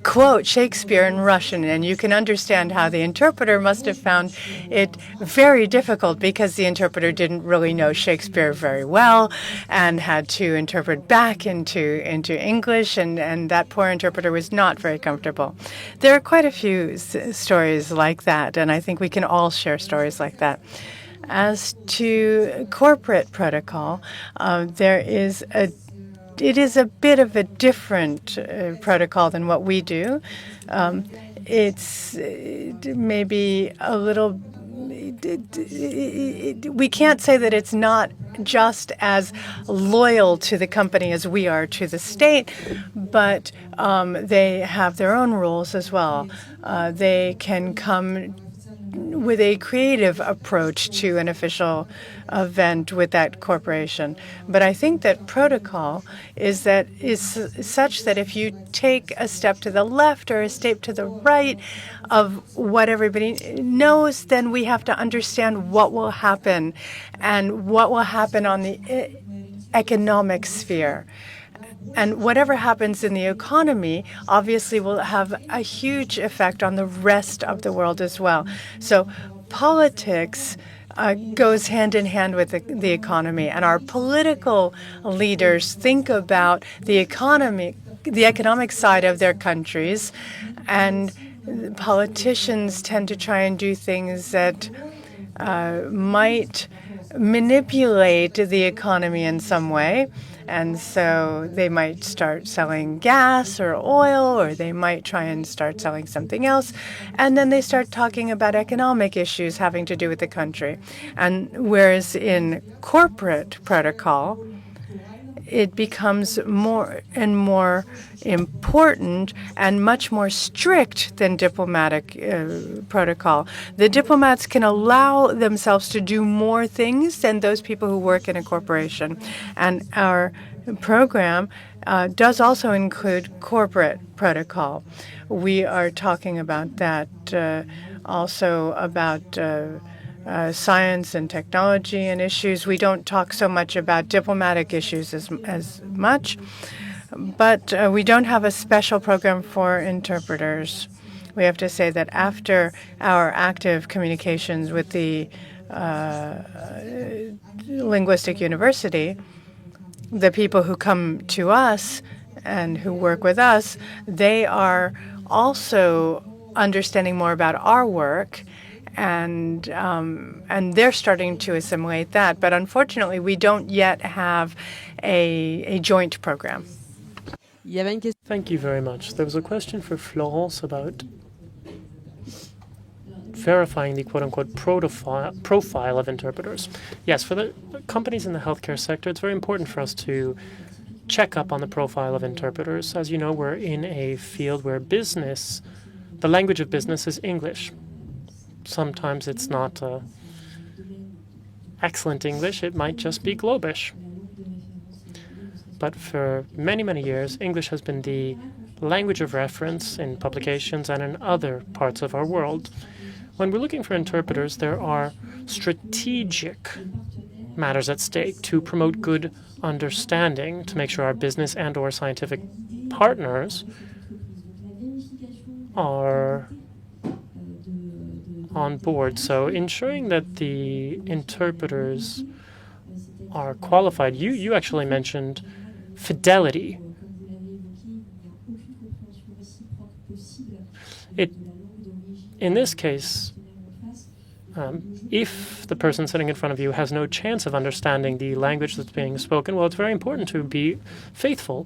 quote Shakespeare in Russian, and you can understand how the interpreter must have found it very difficult, because the interpreter didn't really know Shakespeare very well and had to interpret back into English, and that poor interpreter was not very comfortable. There are quite a few stories like that, and I think we can all share stories like that. As to corporate protocol, it is a bit of a different protocol than what we do. It's maybe a little. We can't say that it's not just as loyal to the company as we are to the state, but they have their own rules as well. They can come with a creative approach to an official event with that corporation. But I think that protocol is such that if you take a step to the left or a step to the right of what everybody knows, then we have to understand what will happen and what will happen on the economic sphere. And whatever happens in the economy obviously will have a huge effect on the rest of the world as well. So politics goes hand in hand with the economy, and our political leaders think about the economic side of their countries, and politicians tend to try and do things that might manipulate the economy in some way. And so they might start selling gas or oil, or they might try and start selling something else. And then they start talking about economic issues having to do with the country. And whereas in corporate protocol, it becomes more and more important and much more strict than diplomatic protocol. The diplomats can allow themselves to do more things than those people who work in a corporation. And our program does also include corporate protocol. We are talking about that also about science and technology and issues. We don't talk so much about diplomatic issues as much, but we don't have a special program for interpreters. We have to say that after our active communications with the linguistic university, the people who come to us and who work with us, they are also understanding more about our work, and they're starting to assimilate that. But unfortunately, we don't yet have a joint program. Thank you very much. There was a question for Florence about verifying the quote-unquote profile of interpreters. Yes, for the companies in the healthcare sector, it's very important for us to check up on the profile of interpreters. As you know, we're in a field where business, the language of business is English. Sometimes it's not excellent English, it might just be Globish. But for many, many years, English has been the language of reference in publications and in other parts of our world. When we're looking for interpreters, there are strategic matters at stake to promote good understanding, to make sure our business and/or scientific partners are on board. So ensuring that the interpreters are qualified. You actually mentioned fidelity. In this case, if the person sitting in front of you has no chance of understanding the language that's being spoken, well, it's very important to be faithful.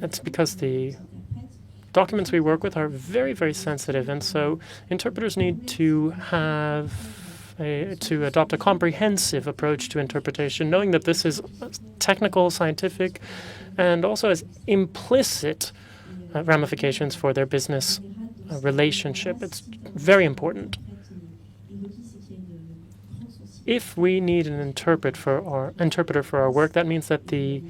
It's because the documents we work with are very, very sensitive, and so interpreters need to adopt a comprehensive approach to interpretation, knowing that this is technical, scientific, and also has implicit ramifications for their business relationship. It's very important. If we need an interpreter for our work, that means that the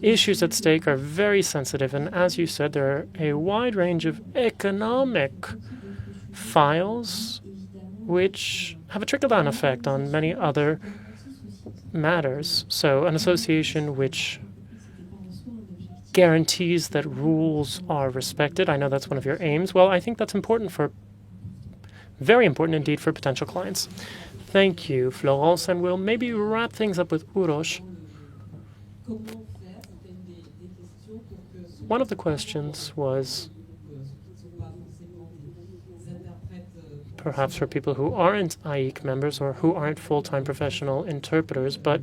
issues at stake are very sensitive, and as you said, there are a wide range of economic files which have a trickle-down effect on many other matters. So an association which guarantees that rules are respected, I know that's one of your aims. Well, I think that's very important indeed for potential clients. Thank you, Florence, and we'll maybe wrap things up with Uroš. One of the questions was perhaps for people who aren't AIIC members or who aren't full-time professional interpreters, but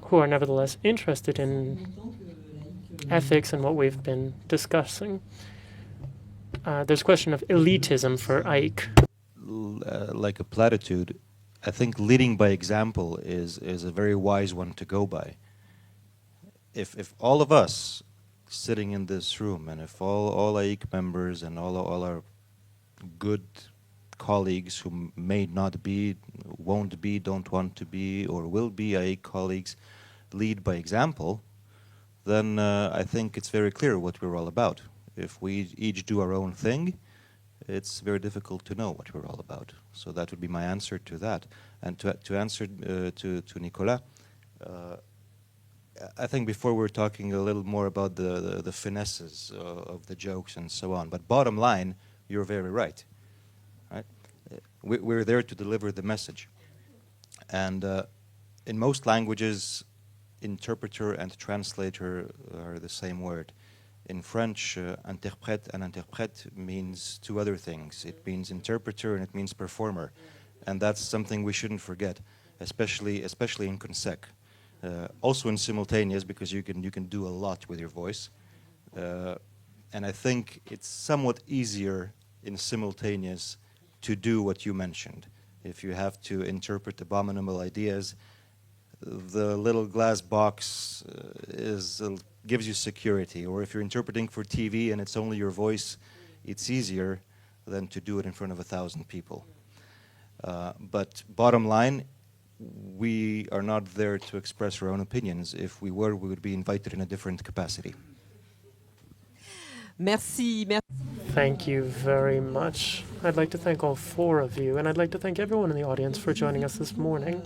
who are nevertheless interested in ethics and what we've been discussing. There's a question of elitism for AIIC. Like a platitude, I think leading by example is a very wise one to go by. If all of us sitting in this room, and if all AIIC members and all our good colleagues who may not be, won't be, don't want to be, or will be AIIC colleagues lead by example, then I think it's very clear what we're all about. If we each do our own thing, it's very difficult to know what we're all about. So that would be my answer to that. And to answer to Nicolas, I think before we were talking a little more about the finesses of the jokes and so on. But bottom line, you're very right. Right? We're there to deliver the message. And in most languages, interpreter and translator are the same word. In French, interprète and interprète means two other things. It means interpreter and it means performer. And that's something we shouldn't forget, especially in consec. Also in simultaneous, because you can do a lot with your voice. And I think it's somewhat easier in simultaneous to do what you mentioned. If you have to interpret abominable ideas, the little glass box gives you security. Or if you're interpreting for TV and it's only your voice, it's easier than to do it in front of 1,000 people. But bottom line, we are not there to express our own opinions. If we were, we would be invited in a different capacity. Merci. Thank you very much. I'd like to thank all four of you, and I'd like to thank everyone in the audience for joining us this morning.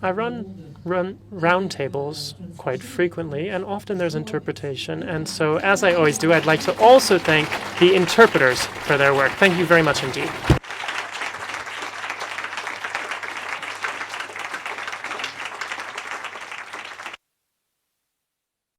I run roundtables quite frequently, and often there's interpretation. And so, as I always do, I'd like to also thank the interpreters for their work. Thank you very much indeed.